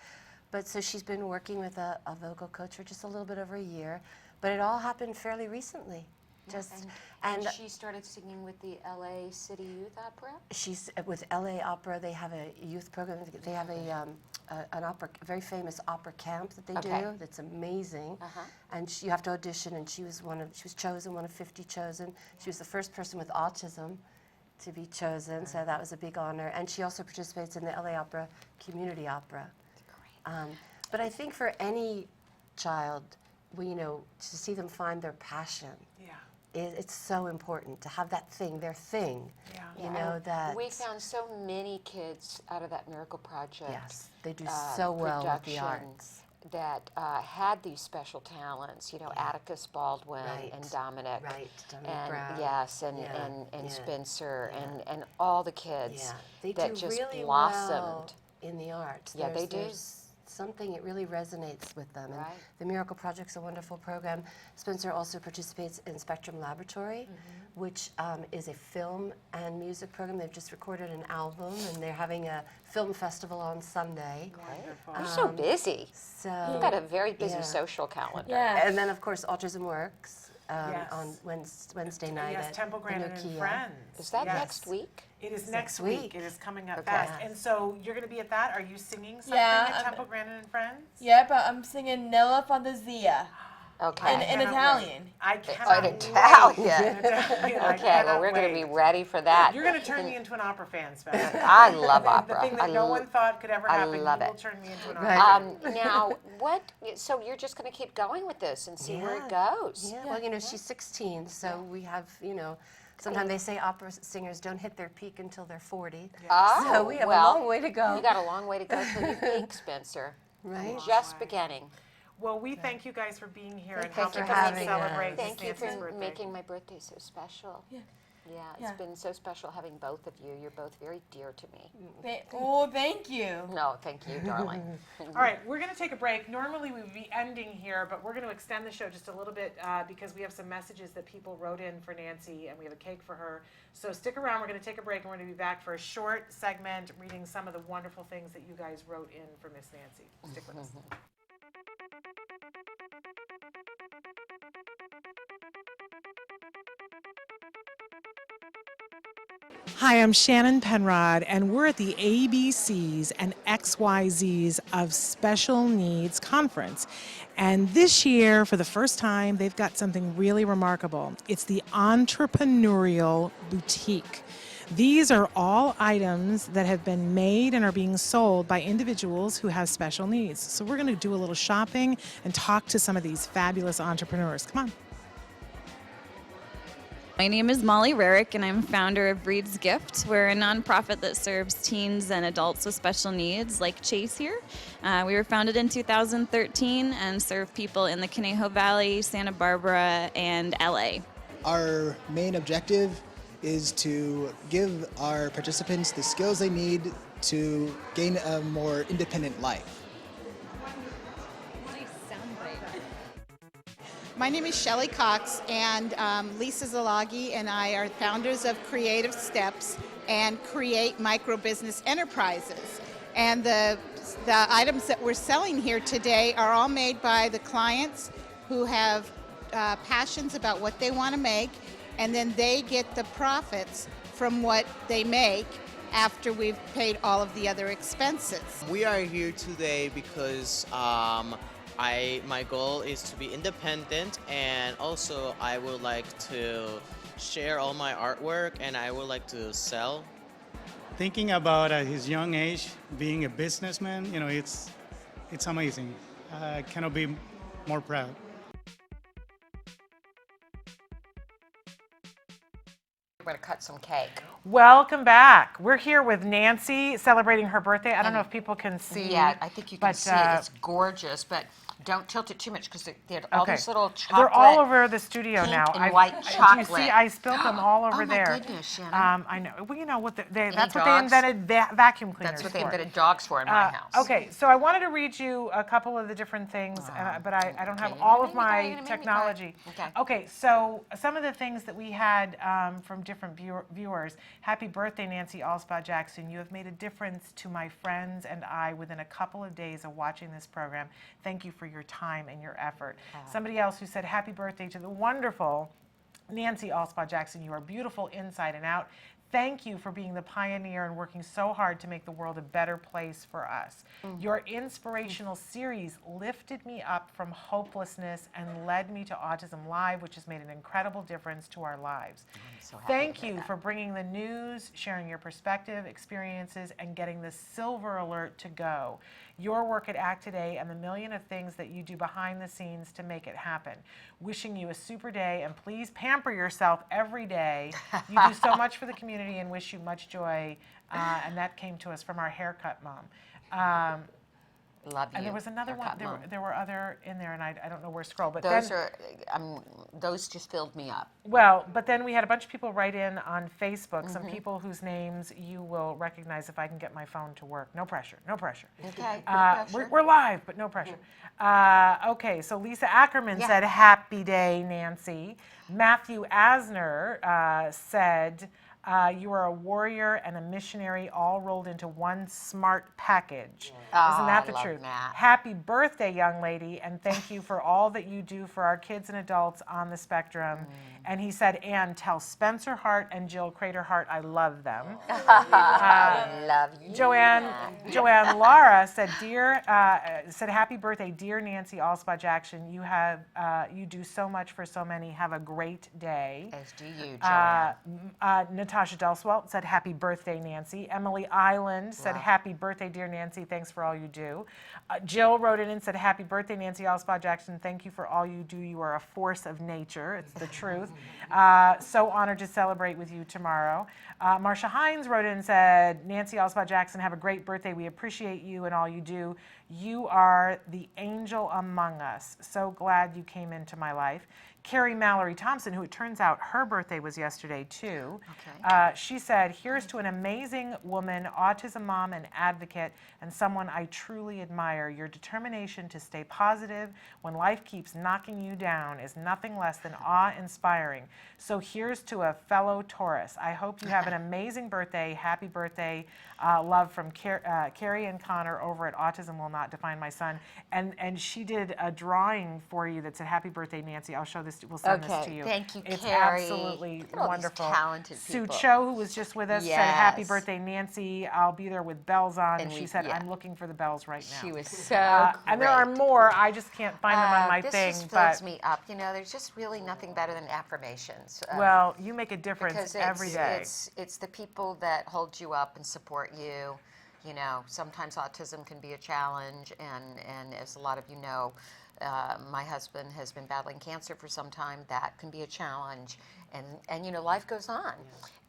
But so she's been working with a vocal coach for just a little bit over a year, but it all happened fairly recently. And she started singing with the LA City Youth Opera? She's with LA Opera. They have a youth program. They have an opera, a very famous opera camp that they do. That's amazing. And you have to audition. And she was chosen, one of 50 chosen. She was the first person with autism to be chosen. So that was a big honor. And she also participates in the LA Opera Community Opera. But I think for any child, to see them find their passion. It's so important to have that thing, their thing. That we found so many kids out of that Miracle Project. Yes, they do so well with the arts. That had these special talents, Atticus Baldwin and Dominic. Dominic Brown. Yes, and Spencer and all the kids They that do just really blossomed. Well in the arts. Yeah, they do. There's something, it really resonates with them. And the Miracle Project's a wonderful program. Spencer also participates in Spectrum Laboratory, which is a film and music program. They've just recorded an album, and they're having a film festival on Sunday. Wonderful. You're so busy. So you've got a very busy social calendar. Yeah. And then, of course, Autism Works on Wednesday night at Temple Grandin and Nokia. Friends. Is that next week? It is next week. It is coming up Okay. fast. And so you're going to be at that? Are you singing something Yeah, at Temple Grandin and Friends? Yeah, but I'm singing Nella Fantasia. Okay. In Italian. I In cannot Italian. wait. Okay, well, we're going to be ready for that. You're going to turn me into an opera fan, Spencer. I love opera. The thing that no one thought could ever happen, you love will it. turn me into an opera fan. Now, so you're just going to keep going with this and see where it goes. Yeah, well, she's 16, so we have, sometimes they say opera singers don't hit their peak until they're 40. Oh, so we have a long way to go. You got a long way to go till you peak, Spencer. Right. Just beginning. Well, we thank you guys for being here and Thanks helping for us having celebrate us. Thank you Nancy's for birthday. making my birthday so special. Yeah, it's been so special having both of you. You're both very dear to me. Thank you. No, thank you, darling. All right, we're going to take a break. Normally we would be ending here, but we're going to extend the show just a little bit because we have some messages that people wrote in for Nancy, and we have a cake for her. So stick around. We're going to take a break, and we're going to be back for a short segment reading some of the wonderful things that you guys wrote in for Miss Nancy. Stick with us. Hi, I'm Shannon Penrod, and we're at the ABCs and XYZs of Special Needs Conference. And this year, for the first time, they've got something really remarkable. It's the Entrepreneurial Boutique. These are all items that have been made and are being sold by individuals who have special needs. So we're going to do a little shopping and talk to some of these fabulous entrepreneurs. Come on. My name is Molly Rarick, and I'm founder of Breed's Gift. We're a nonprofit that serves teens and adults with special needs, like Chase here. We were founded in 2013 and serve people in the Conejo Valley, Santa Barbara, and LA. Our main objective is to give our participants the skills they need to gain a more independent life. My name is Shelley Cox, and Lisa Zalagi and I are founders of Creative Steps and Create Micro Business Enterprises. And the items that we're selling here today are all made by the clients who have passions about what they want to make, and then they get the profits from what they make after we've paid all of the other expenses. We are here today because my goal is to be independent, and also I would like to share all my artwork, and I would like to sell. Thinking about at his young age being a businessman, it's amazing. I cannot be more proud. We're going to cut some cake. Welcome back. We're here with Nancy celebrating her birthday. I don't know if people can see. Yeah, I think you can see it. It's gorgeous, but don't tilt it too much because they had all these little chocolate. They're all over the studio pink now. And white chocolate. Do you see? I spilled them all over there. Oh my goodness, Shannon. I know. Well, you know what? That's dogs? what they invented vacuum cleaners That's what they for. invented dogs for in my house. Okay, so I wanted to read you a couple of the different things, but I don't have all of my technology. Okay, so some of the things that we had from different viewers. Happy birthday, Nancy Alspaugh-Jackson. You have made a difference to my friends and I within a couple of days of watching this program. Thank you for your time and your effort. Somebody else who said, happy birthday to the wonderful Nancy Alspaugh-Jackson. You are beautiful inside and out. Thank you for being the pioneer and working so hard to make the world a better place for us. Your inspirational series lifted me up from hopelessness and led me to Autism Live, which has made an incredible difference to our lives. Thank you for bringing the news, sharing your perspective, experiences, and getting the silver alert to go. Your work at Act Today and the million of things that you do behind the scenes to make it happen. Wishing you a super day, and please pamper yourself every day. You do so much for the community and wish you much joy. And that came to us from our haircut mom. Love you. And there was another one. There were other in there, and I don't know where to scroll. But those just filled me up. Well, but then we had a bunch of people write in on Facebook, some people whose names you will recognize if I can get my phone to work. No pressure, no pressure. Okay, We're live, but no pressure. Okay, so Lisa Ackerman said, happy day, Nancy. Matthew Asner said, You are a warrior and a missionary all rolled into one smart package. Oh, Isn't that the I love truth? Matt. Happy birthday, young lady, and thank you for all that you do for our kids and adults on the spectrum. And he said, and tell Spencer Harte and Jill Creter Harte I love them. I love you. Joanne Lara said, said happy birthday, dear Nancy Alspaugh-Jackson. You do so much for so many. Have a great day. As do you, Joanne. Natasha Delswalt said, happy birthday, Nancy. Emily Island said, happy birthday, dear Nancy. Thanks for all you do. Jill wrote in and said, happy birthday, Nancy Alspaugh-Jackson. Thank you for all you do. You are a force of nature. It's the truth. So honored to celebrate with you tomorrow. Marcia Hines wrote in and said, Nancy Alspaugh-Jackson, have a great birthday. We appreciate you and all you do. You are the angel among us. So glad you came into my life. Carrie Mallory Thompson, who it turns out her birthday was yesterday too. Okay. She said, here's to an amazing woman, autism mom and advocate, and someone I truly admire. Your determination to stay positive when life keeps knocking you down is nothing less than awe-inspiring. So here's to a fellow Taurus. I hope you have an amazing birthday. Happy birthday. Love from Carrie and Connor over at Autism Will Not Define My Son. And she did a drawing for you that said, happy birthday, Nancy. I'll show this. We'll send this to you. Thank you, it's Carrie. absolutely Look at all these wonderful. talented Sue people. Cho, who was just with us, said, happy Yes. birthday, Nancy. I'll be there with bells on. And And she said, I'm looking for the bells right now. She was so great. And there are more. I just can't find them on my this thing. just but fills me up. You know, there's just really nothing better than affirmations. Well, you make a difference because every day. It's the people that hold you up and support you. You know, sometimes autism can be a challenge, and as a lot of you know, my husband has been battling cancer for some time. That can be a challenge, and you know, life goes on.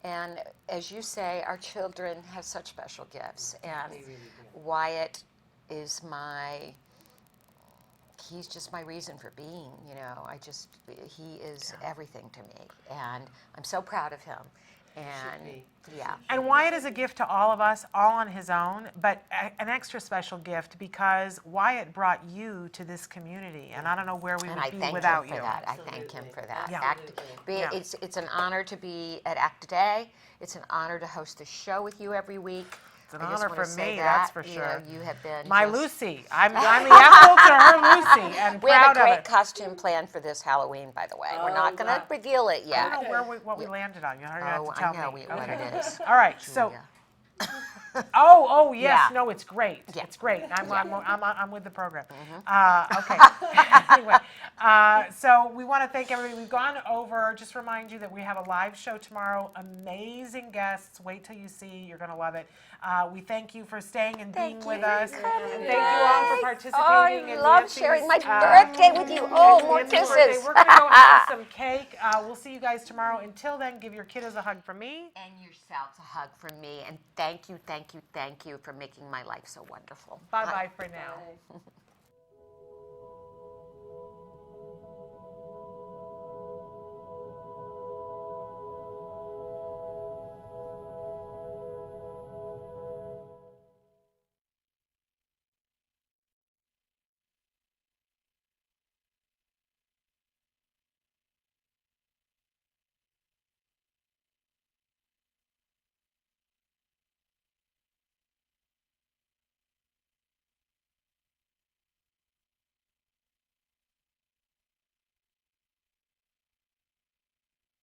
And as you say, our children have such special gifts, and Wyatt is he's just my reason for being, you know. He is everything to me, and I'm so proud of him. And yeah. And Wyatt is a gift to all of us, all on his own, but an extra special gift because Wyatt brought you to this community, and I don't know where we would be without you. I thank him for that. Yeah. It's an honor to be at ACT Today. It's an honor to host the show with you every week. It's an honor for me, that. that's for You sure. know, you have been my just... Lucy. I'm the apple to her Lucy, and we proud have a of great it. costume planned for this Halloween, by the way. We're not going to reveal it yet. I don't know what we landed on. You're going to have to tell I know me. what it is. All right, so. Yes, Yeah. no, it's great. Yeah. It's great. I'm with the program. Mm-hmm. Okay. Anyway, so we want to thank everybody. We've gone over. Just remind you that we have a live show tomorrow. Amazing guests. Wait till you see. You're going to love it. We thank you for staying and being with us. And thank you all for participating. I love sharing my birthday with you. Oh, more kisses. We're going to go have some cake. We'll see you guys tomorrow. Until then, give your kiddos a hug from me. And yourselves a hug from me. And thank you for making my life so wonderful. Bye-bye for now.